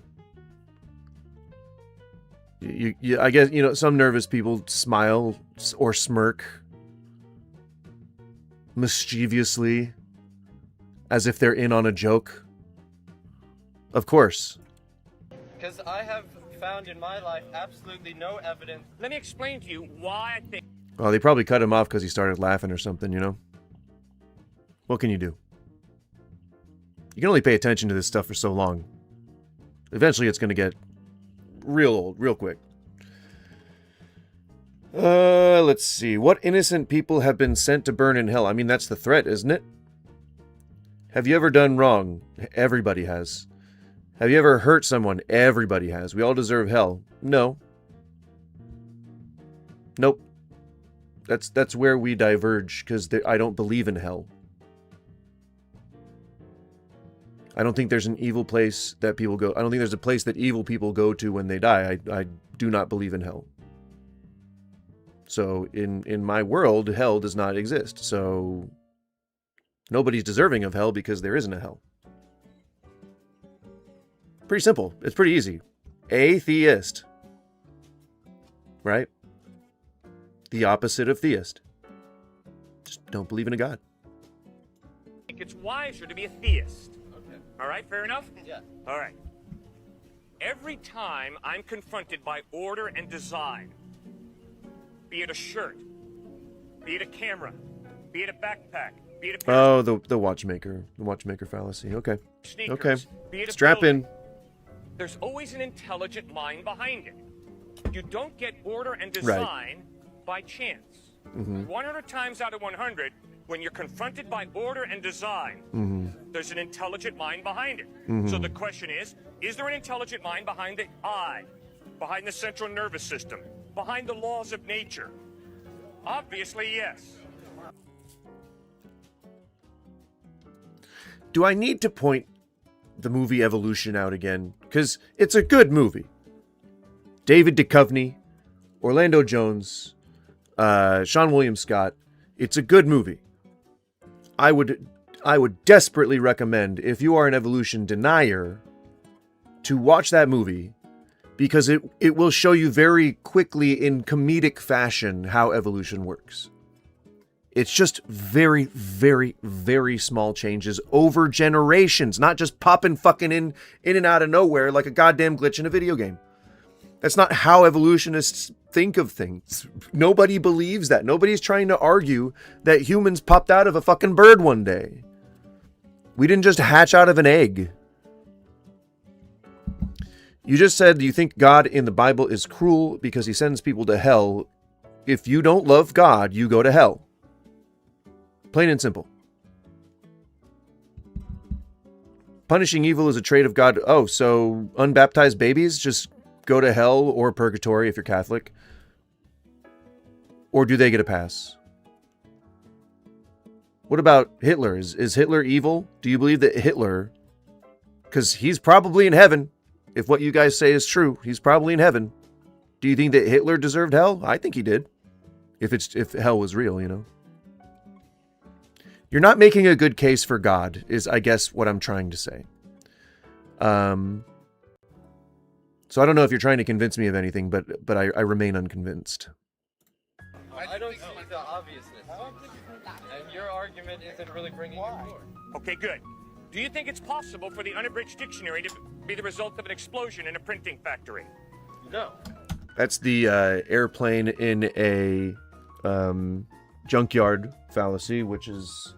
I guess, some nervous people smile or smirk mischievously as if they're in on a joke. Of course. Because I have found in my life absolutely no evidence. Let me explain to you why I think. Oh, they probably cut him off because he started laughing or something, What can you do? You can only pay attention to this stuff for so long. Eventually it's going to get real old, real quick. Let's see. What innocent people have been sent to burn in hell? I mean, that's the threat, isn't it? Have you ever done wrong? Everybody has. Have you ever hurt someone? Everybody has. We all deserve hell. No. Nope. That's where we diverge, because I don't believe in hell. I don't think there's an evil place that people go. I don't think there's a place that evil people go to when they die. I do not believe in hell. So in my world, hell does not exist. So nobody's deserving of hell because there isn't a hell. Pretty simple. It's pretty easy. Atheist. Right? The opposite of theist. Just don't believe in a God. I think it's wiser to be a theist. Okay. All right, fair enough? Yeah. All right. Every time I'm confronted by order and design, be it a shirt, be it a camera, be it a backpack, be it a pair Oh, the watchmaker fallacy. Okay. sneakers, Okay. be it a Strap building, in. there's always an intelligent mind behind it. You don't get order and design by chance. 100 times out of 100, when you're confronted by order and design, there's an intelligent mind behind it. So the question is there an intelligent mind behind the eye, behind the central nervous system, behind the laws of nature? Obviously, yes. Do I need to point the movie Evolution out again? Because it's a good movie. David Duchovny, Orlando Jones, Sean William Scott. It's a good movie. I would desperately recommend, if you are an evolution denier, to watch that movie, because it will show you very quickly in comedic fashion how evolution works. It's just very, very, very small changes over generations, not just popping fucking in and out of nowhere like a goddamn glitch in a video game. That's not how evolutionists think of things. Nobody believes that. Nobody's trying to argue that humans popped out of a fucking bird one day. We didn't just hatch out of an egg. You just said you think God in the Bible is cruel because he sends people to hell. If you don't love God, you go to hell. Plain and simple. Punishing evil is a trait of God. Oh, so unbaptized babies just go to hell or purgatory if you're Catholic? Or do they get a pass? What about Hitler? Is Hitler evil? Do you believe that Hitler, because he's probably in heaven, if what you guys say is true, he's probably in heaven. Do you think that Hitler deserved hell? I think he did. If hell was real, You're not making a good case for God, is I guess what I'm trying to say. So I don't know if you're trying to convince me of anything, but I remain unconvinced. I don't see the obviousness. And your argument isn't really bringing it forward. Okay, good. Do you think it's possible for the unabridged dictionary to be the result of an explosion in a printing factory? No. That's the airplane in a junkyard fallacy, which is...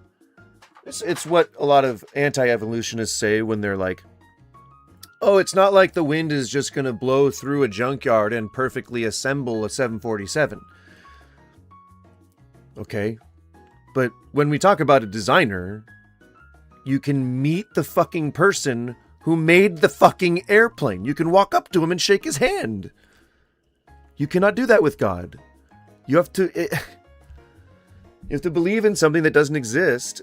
It's what a lot of anti-evolutionists say when they're like, oh, it's not like the wind is just going to blow through a junkyard and perfectly assemble a 747. Okay. But when we talk about a designer, you can meet the fucking person who made the fucking airplane. You can walk up to him and shake his hand. You cannot do that with God. You have to believe in something that doesn't exist.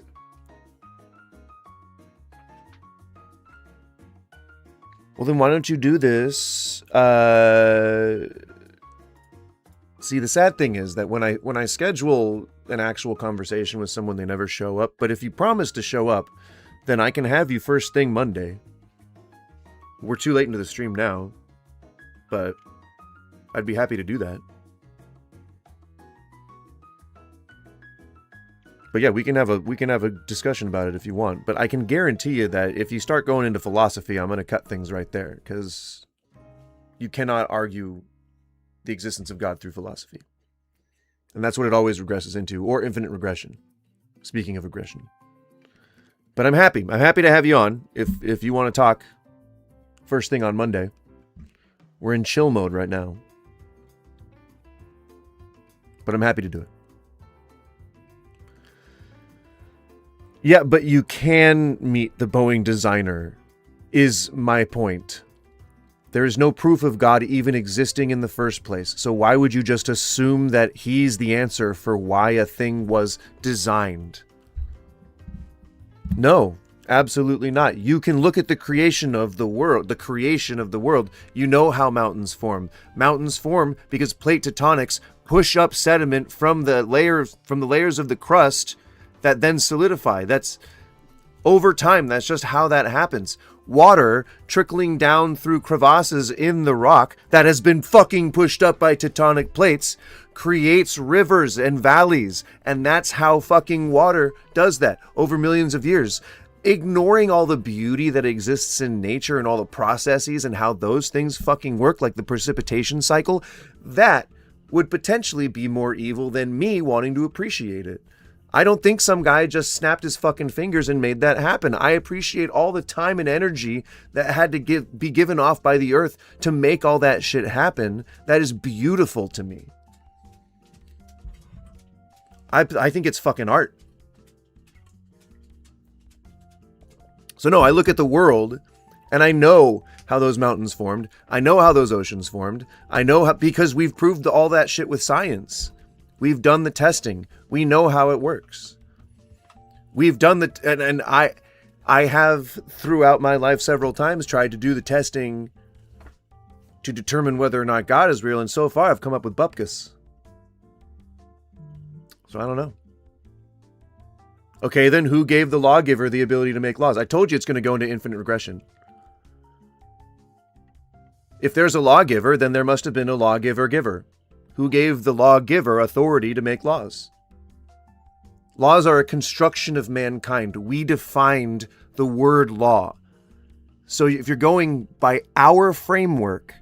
Well, then why don't you do this? See, the sad thing is that when I schedule an actual conversation with someone, they never show up. But if you promise to show up, then I can have you first thing Monday. We're too late into the stream now, but I'd be happy to do that. But yeah, we can have a discussion about it if you want. But I can guarantee you that if you start going into philosophy, I'm going to cut things right there, because you cannot argue the existence of God through philosophy. And that's what it always regresses into, or infinite regression. Speaking of regression. But I'm happy. I'm happy to have you on if you want to talk first thing on Monday. We're in chill mode right now. But I'm happy to do it. Yeah, but you can meet the Boeing designer, is my point. There is no proof of God even existing in the first place. So why would you just assume that he's the answer for why a thing was designed? No, absolutely not. You can look at the creation of the world. You know how mountains form. Mountains form because plate tectonics push up sediment from the layers of the crust that then solidify. That's over time. That's just how that happens. Water trickling down through crevasses in the rock that has been fucking pushed up by tectonic plates creates rivers and valleys. And that's how fucking water does that over millions of years. Ignoring all the beauty that exists in nature and all the processes and how those things fucking work, like the precipitation cycle, that would potentially be more evil than me wanting to appreciate it. I don't think some guy just snapped his fucking fingers and made that happen. I appreciate all the time and energy that had to be given off by the earth to make all that shit happen. That is beautiful to me. I think it's fucking art. So no, I look at the world and I know how those mountains formed. I know how those oceans formed. I know how, because we've proved all that shit with science. We've done the testing. We know how it works. We've done and I have throughout my life several times tried to do the testing to determine whether or not God is real, and so far I've come up with bupkis. So I don't know. Okay, then who gave the lawgiver the ability to make laws? I told you it's going to go into infinite regression. If there's a lawgiver, then there must have been a lawgiver-giver. Who gave the lawgiver authority to make laws? Laws are a construction of mankind. We defined the word law. So if you're going by our framework,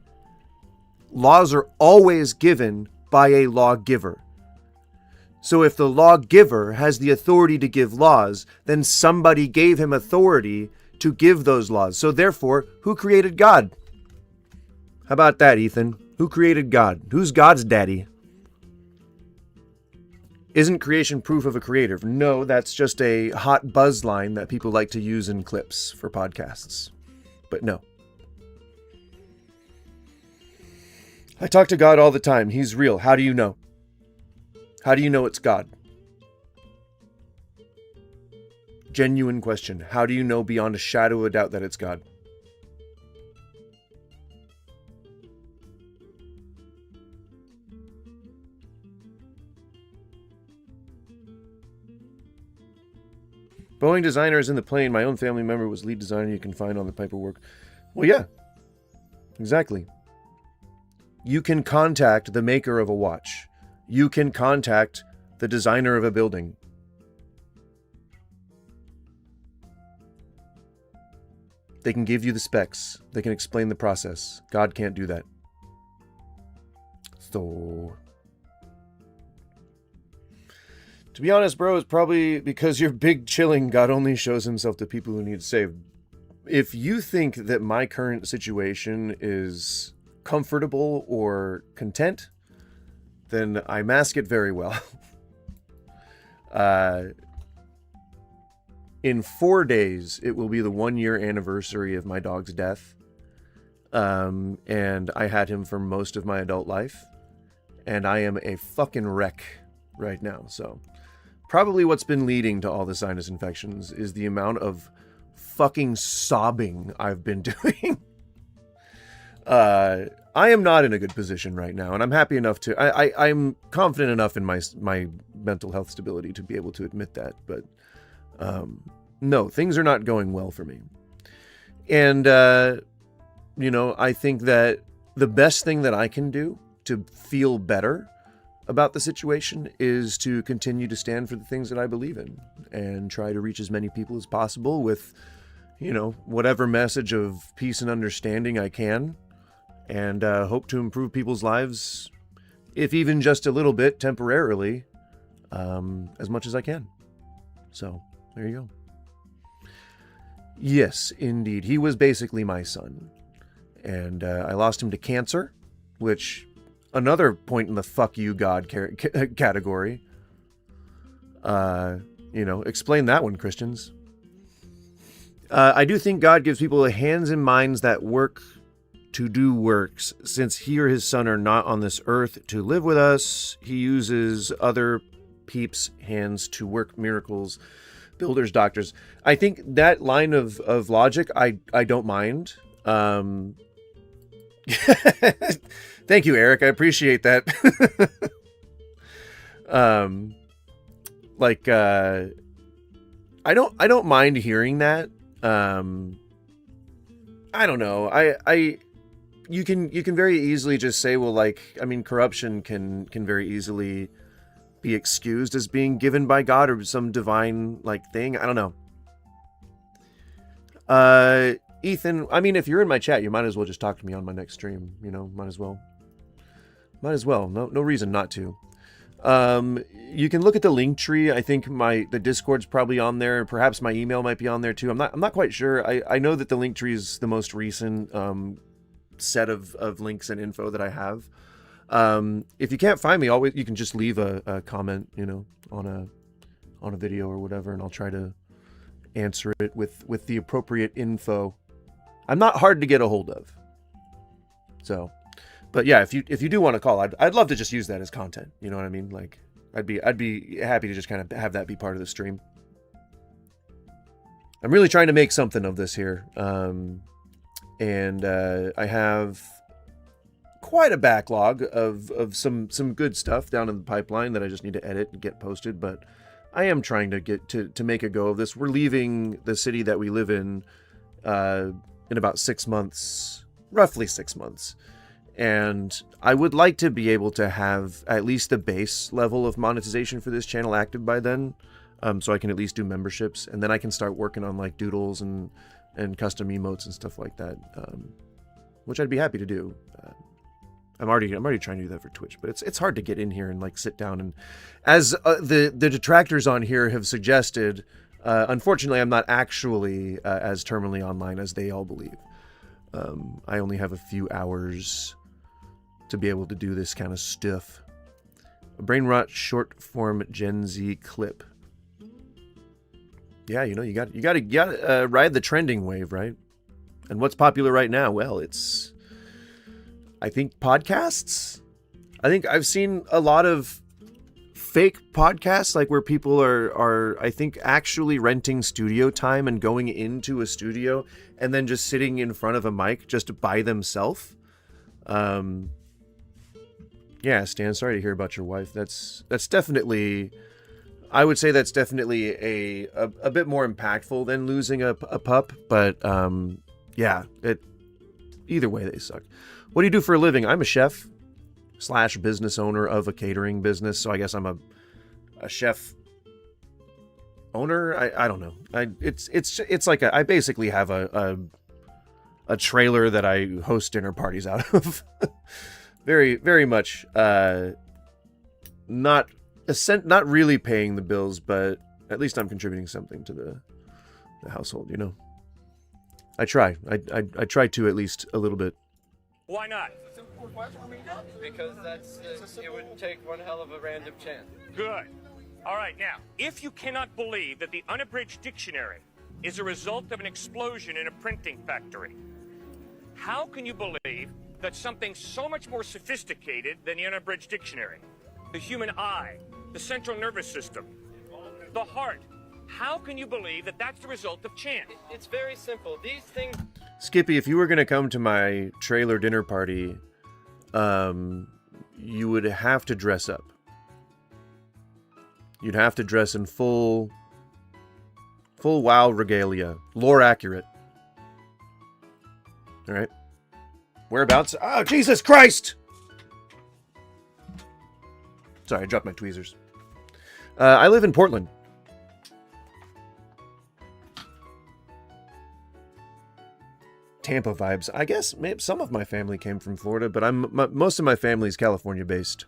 laws are always given by a lawgiver. So if the lawgiver has the authority to give laws, then somebody gave him authority to give those laws. So therefore, who created God? How about that, Ethan? Who created God? Who's God's daddy? Isn't creation proof of a creator? No, that's just a hot buzz line that people like to use in clips for podcasts. But no. I talk to God all the time. He's real. How do you know? How do you know it's God? Genuine question. How do you know beyond a shadow of a doubt that it's God? Boeing designer is in the plane. My own family member was lead designer. You can find on the paperwork. Well, yeah. Exactly. You can contact the maker of a watch. You can contact the designer of a building. They can give you the specs. They can explain the process. God can't do that. So, to be honest, bro, it's probably because you're big chilling. God only shows himself to people who need saved. If you think that my current situation is comfortable or content, then I mask it very well. In 4 days, it will be the 1-year anniversary of my dog's death. And I had him for most of my adult life. And I am a fucking wreck right now. So probably what's been leading to all the sinus infections is the amount of fucking sobbing I've been doing. I am not in a good position right now, and I'm happy enough to... I'm confident enough in my mental health stability to be able to admit that, but no, things are not going well for me. And, I think that the best thing that I can do to feel better about the situation is to continue to stand for the things that I believe in and try to reach as many people as possible with, you know, whatever message of peace and understanding I can, and hope to improve people's lives, if even just a little bit temporarily, as much as I can. So there you go. Yes, indeed. He was basically my son. And I lost him to cancer, which, another point in the fuck you God category. You know, explain that one, Christians. I do think God gives people hands and minds that work to do works. Since he or his son are not on this earth to live with us, he uses other peeps' hands to work miracles. Builders, doctors. I think that line of logic, I don't mind. Thank you, Eric. I appreciate that. I don't mind hearing that. I don't know. You can very easily just say, well, like, I mean, corruption can very easily be excused as being given by God or some divine like thing. I don't know. Ethan, I mean, if you're in my chat, you might as well just talk to me on my next stream. You know, might as well. No reason not to. You can look at the link tree. I think the Discord's probably on there. Perhaps my email might be on there too. I'm not quite sure. I know that the link tree is the most recent set of links and info that I have. If you can't find me, you can just leave a comment, you know, on a video or whatever, and I'll try to answer it with the appropriate info. I'm not hard to get a hold of. So, but yeah, if you do want to call, I'd love to just use that as content. You know what I mean? Like, I'd be happy to just kind of have that be part of the stream. I'm really trying to make something of this here. And I have quite a backlog of some good stuff down in the pipeline that I just need to edit and get posted, but I am trying to get to make a go of this. We're leaving the city that we live in about 6 months, roughly 6 months. And I would like to be able to have at least a base level of monetization for this channel active by then, so I can at least do memberships, and then I can start working on like doodles and custom emotes and stuff like that, which I'd be happy to do. I'm already trying to do that for Twitch, but it's hard to get in here and like sit down, and as the detractors on here have suggested, unfortunately I'm not actually as terminally online as they all believe. I only have a few hours to be able to do this kind of stuff. A brain rot short form Gen Z clip. Yeah, you know, you got to ride the trending wave, right? And what's popular right now? Well, it's, I think, podcasts. I think I've seen a lot of fake podcasts, like where people are I think actually renting studio time and going into a studio and then just sitting in front of a mic just by themselves. Yeah, Stan, sorry to hear about your wife. That's definitely, I would say that's definitely a bit more impactful than losing a pup, but yeah, either way they suck. What do you do for a living? I'm a chef / business owner of a catering business, so I guess I'm a chef owner. I don't know. It's like I basically have a trailer that I host dinner parties out of. Very, very much not really paying the bills, but at least I'm contributing something to the household, you know. I try. I try to, at least a little bit. Why not? Because it would take one hell of a random chance. Good. All right, now, if you cannot believe that the unabridged dictionary is a result of an explosion in a printing factory, how can you believe that something so much more sophisticated than the unabridged dictionary, the human eye, the central nervous system, the heart, how can you believe that that's the result of chance? It's very simple. These things... Skippy, if you were going to come to my trailer dinner party, you would have to dress up. You'd have to dress in full WoW regalia. Lore accurate. Alright. Whereabouts? Oh, Jesus Christ! Sorry, I dropped my tweezers. I live in Portland. Tampa vibes. I guess maybe some of my family came from Florida, but most of my family is California-based.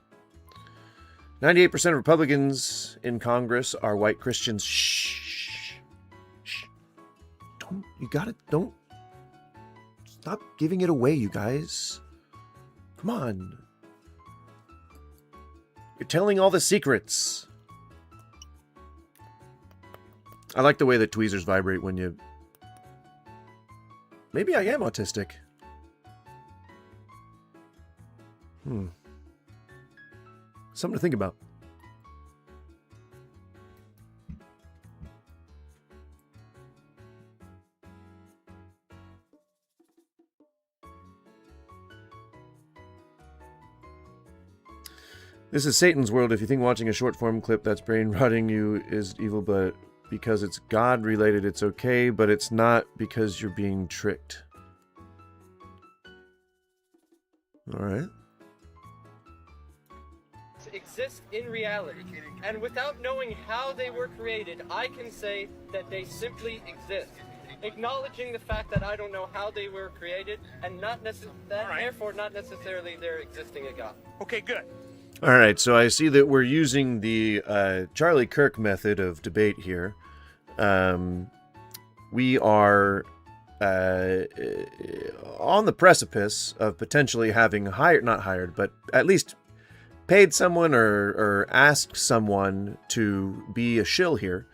98% of Republicans in Congress are white Christians. Shh. Don't. Stop giving it away, you guys. Come on. You're telling all the secrets. I like the way that tweezers vibrate when you... Maybe I am autistic. Something to think about. This is Satan's world. If you think watching a short form clip that's brain rotting you is evil, but because it's God related, it's okay, but it's not because you're being tricked. All right. Exist in reality, and without knowing how they were created, I can say that they simply exist. Acknowledging the fact that I don't know how they were created, and therefore not necessarily they're existing a God. Okay, good. All right, so I see that we're using the Charlie Kirk method of debate here. We are on the precipice of potentially having not hired, but at least paid someone or asked someone to be a shill here.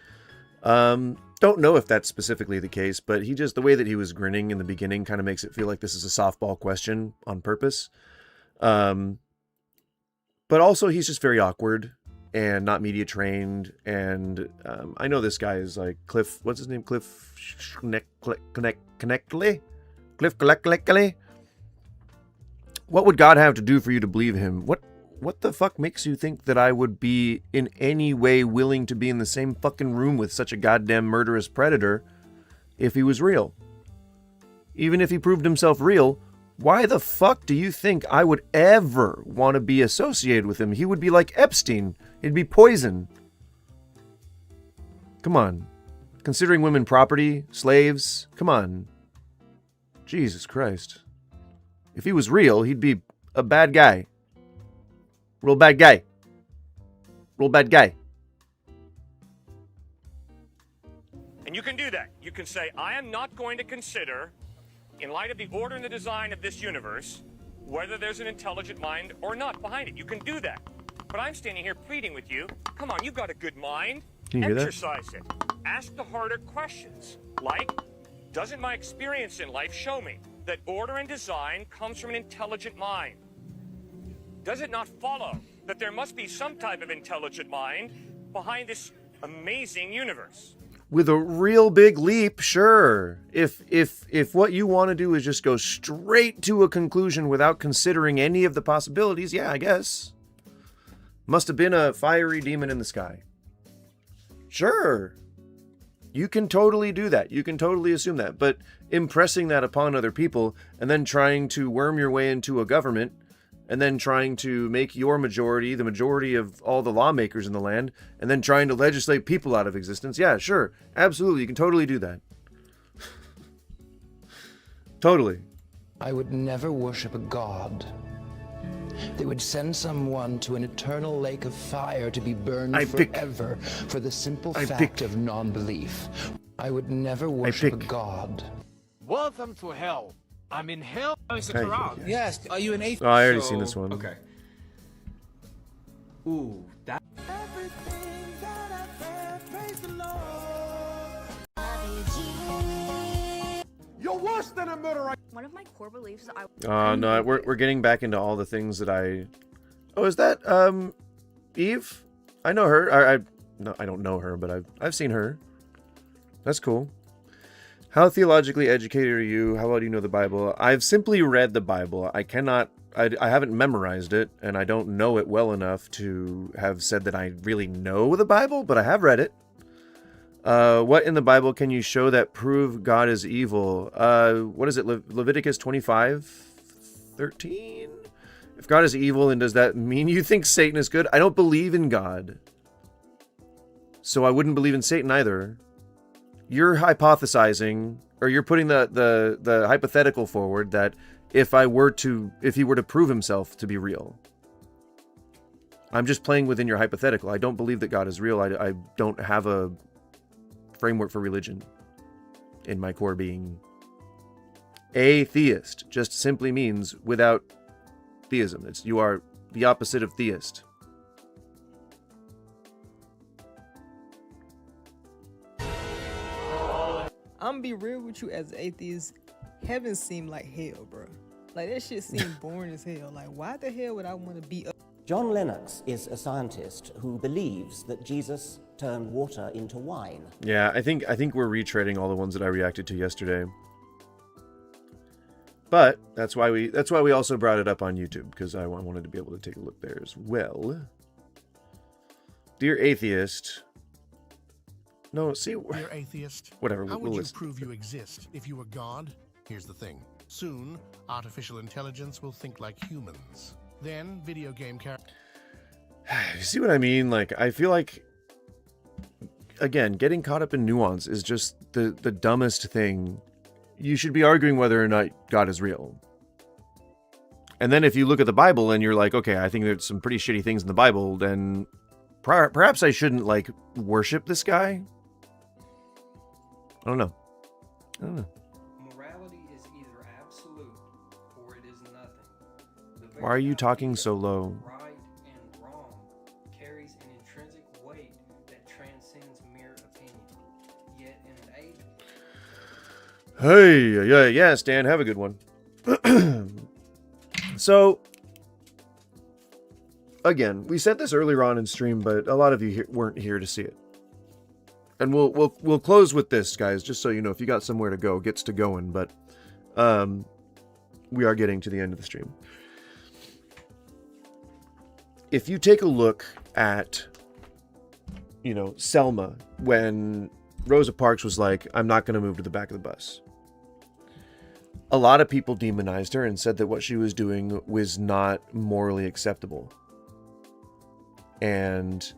Don't know if that's specifically the case, but the way that he was grinning in the beginning kind of makes it feel like this is a softball question on purpose. But also he's just very awkward and not media trained. And I know this guy is like Cliff, what's his name? Cliff Connectley? Cliff Connectley? What would God have to do for you to believe him? What the fuck makes you think that I would be in any way willing to be in the same fucking room with such a goddamn murderous predator if he was real? Even if he proved himself real, why the fuck do you think I would ever want to be associated with him? He would be like Epstein. He'd be poison. Come on. Considering women property, slaves, come on. Jesus Christ. If he was real, he'd be a bad guy. Real bad guy. Real bad guy. And you can do that. You can say, I am not going to consider, in light of the order and the design of this universe, whether there's an intelligent mind or not behind it. You can do that. But I'm standing here pleading with you. Come on, you've got a good mind. Can you hear that? Exercise it. Ask the harder questions. Like, doesn't my experience in life show me that order and design comes from an intelligent mind? Does it not follow that there must be some type of intelligent mind behind this amazing universe? With a real big leap, sure. If what you want to do is just go straight to a conclusion without considering any of the possibilities, yeah, I guess. Must have been a fiery demon in the sky. Sure. You can totally do that. You can totally assume that. But impressing that upon other people and then trying to worm your way into a government and then trying to make your majority the majority of all the lawmakers in the land, and then trying to legislate people out of existence. Yeah, sure. Absolutely. You can totally do that. Totally. I would never worship a god. They would send someone to an eternal lake of fire to be burned forever for the simple fact of non-belief. I would never worship a god. Welcome to hell. I'm in hell. Oh, it's the Hey. Quran. Yes. Are you an atheist? Oh, I already seen this one. Okay. Ooh, that. You're worse than a murderer. One of my core beliefs is No, we're getting back into all the things that I... Oh, is that, Eve? I know her. No, I don't know her, but I've seen her. That's cool. How theologically educated are you? How well do you know the Bible? I've simply read the Bible. I haven't memorized it, and I don't know it well enough to have said that I really know the Bible, but I have read it. What in the Bible can you show that prove God is evil? What is it? Leviticus 25:13? If God is evil, then does that mean you think Satan is good? I don't believe in God. So I wouldn't believe in Satan either. You're hypothesizing, or you're putting the hypothetical forward that if he were to prove himself to be real. I'm just playing within your hypothetical. I don't believe that God is real. I don't have a framework for religion in my core being. Atheist just simply means without theism. You are the opposite of theist. I'm gonna be real with you as an atheist. Heaven seemed like hell, bro. Like, that shit seemed boring as hell. Like, why the hell would I want to be a... John Lennox is a scientist who believes that Jesus turned water into wine. Yeah, I think we're retreading all the ones that I reacted to yesterday. But that's why we also brought it up on YouTube, because I wanted to be able to take a look there as well. Dear atheist. No, see, dear atheist. Whatever. How would you prove you exist if you were God? Here's the thing. Soon, artificial intelligence will think like humans. Then, video game characters. You see what I mean? Like, I feel like, again, getting caught up in nuance is just the dumbest thing. You should be arguing whether or not God is real. And then if you look at the Bible and you're like, okay, I think there's some pretty shitty things in the Bible, then perhaps I shouldn't, like, worship this guy? I don't know. Morality is either absolute or it is nothing. Why are you talking so low? Right and wrong carries an intrinsic weight that transcends mere opinion. Yet in an age... Yeah, Stan, have a good one. So, again, we said this earlier on in stream, but a lot of you weren't here to see it. And we'll close with this, guys, just so you know, if you got somewhere to go, gets to going, but we are getting to the end of the stream. If you take a look at, Selma, when Rosa Parks was like, I'm not going to move to the back of the bus. A lot of people demonized her and said that what she was doing was not morally acceptable. And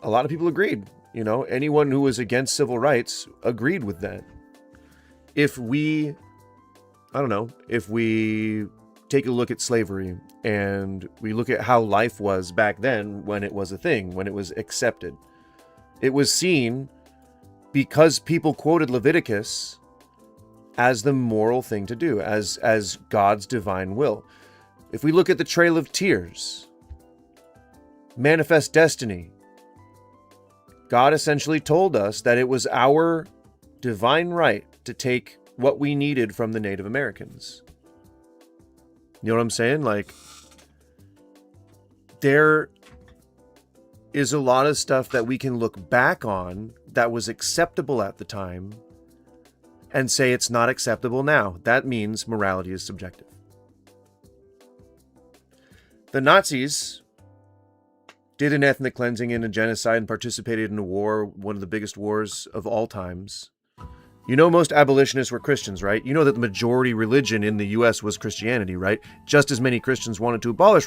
a lot of people agreed. Anyone who was against civil rights agreed with that. If we take a look at slavery and we look at how life was back then when it was a thing, when it was accepted, it was seen, because people quoted Leviticus, as the moral thing to do, as God's divine will. If we look at the Trail of Tears, Manifest Destiny, God essentially told us that it was our divine right to take what we needed from the Native Americans. You know what I'm saying? Like, there is a lot of stuff that we can look back on that was acceptable at the time and say it's not acceptable now. That means morality is subjective. The Nazis did an ethnic cleansing and a genocide and participated in a war, one of the biggest wars of all times. Most abolitionists were Christians, right? You know that the majority religion in the U.S. was Christianity, right? Just as many Christians wanted to abolish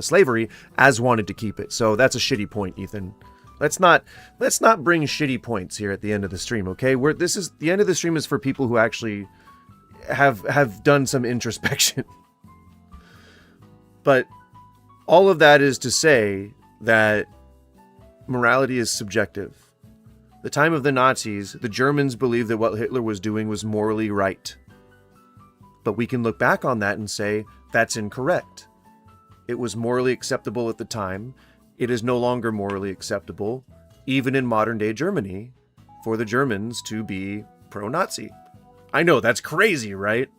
slavery as wanted to keep it. So that's a shitty point, Ethan. Let's not bring shitty points here at the end of the stream, okay? The end of the stream is for people who actually have done some introspection. But all of that is to say that morality is subjective. The time of the Nazis, the Germans believed that what Hitler was doing was morally right. But we can look back on that and say that's incorrect. It was morally acceptable at the time. It is no longer morally acceptable, even in modern-day Germany, for the Germans to be pro-Nazi. I know, that's crazy, right?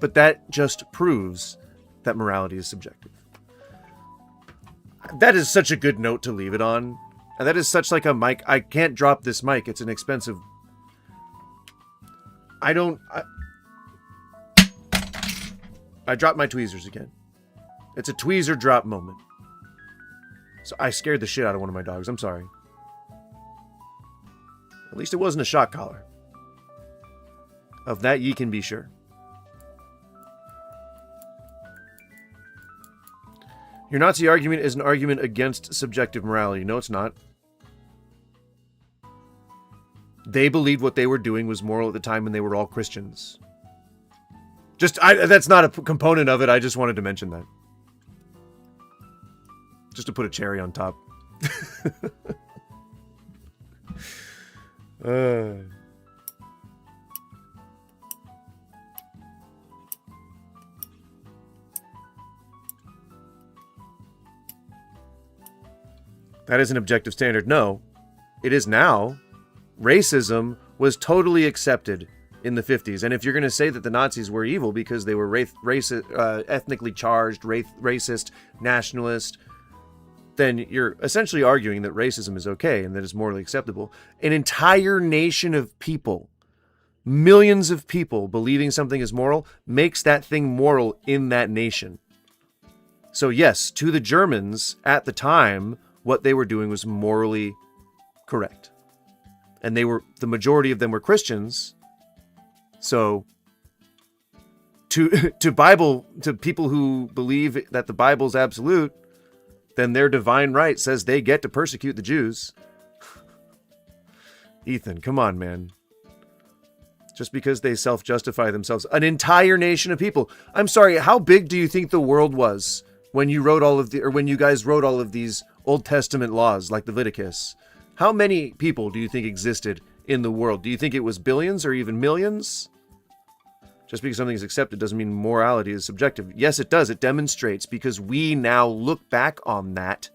But that just proves that morality is subjective. That is such a good note to leave it on. And that is such like a mic. I can't drop this mic. It's an expensive... I dropped my tweezers again. It's a tweezer drop moment. So I scared the shit out of one of my dogs. I'm sorry. At least it wasn't a shock collar. Of that ye can be sure. Your Nazi argument is an argument against subjective morality. No, it's not. They believed what they were doing was moral at the time when they were all Christians. That's not a component of it. I just wanted to mention that. Just to put a cherry on top. That is an objective standard. No, it is now. Racism was totally accepted in the 50s. And if you're going to say that the Nazis were evil because they were ethnically charged, racist, nationalist, then you're essentially arguing that racism is okay and that it's morally acceptable. An entire nation of people, millions of people believing something is moral, makes that thing moral in that nation. So yes, to the Germans at the time, what they were doing was morally correct. And the majority of them were Christians. So to people who believe that the Bible's absolute, then their divine right says they get to persecute the Jews. Ethan, come on, man. Just because they self-justify themselves. An entire nation of people. I'm sorry, how big do you think the world was when you guys wrote all of these Old Testament laws like Leviticus? How many people do you think existed in the world? Do you think it was billions or even millions? Just because something is accepted doesn't mean morality is subjective. Yes, it does. It demonstrates, because we now look back on that.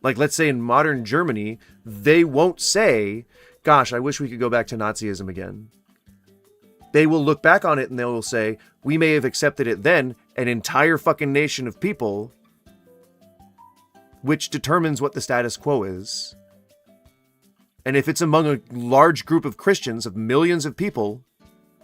Like, let's say in modern Germany, they won't say, gosh, I wish we could go back to Nazism again. They will look back on it and they will say, we may have accepted it then, an entire fucking nation of people, which determines what the status quo is. And if it's among a large group of Christians, of millions of people,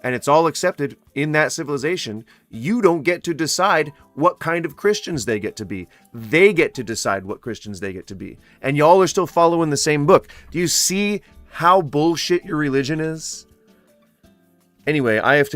and it's all accepted in that civilization, you don't get to decide what kind of Christians they get to be. They get to decide what Christians they get to be. And y'all are still following the same book. Do you see how bullshit your religion is? Anyway, I have to go.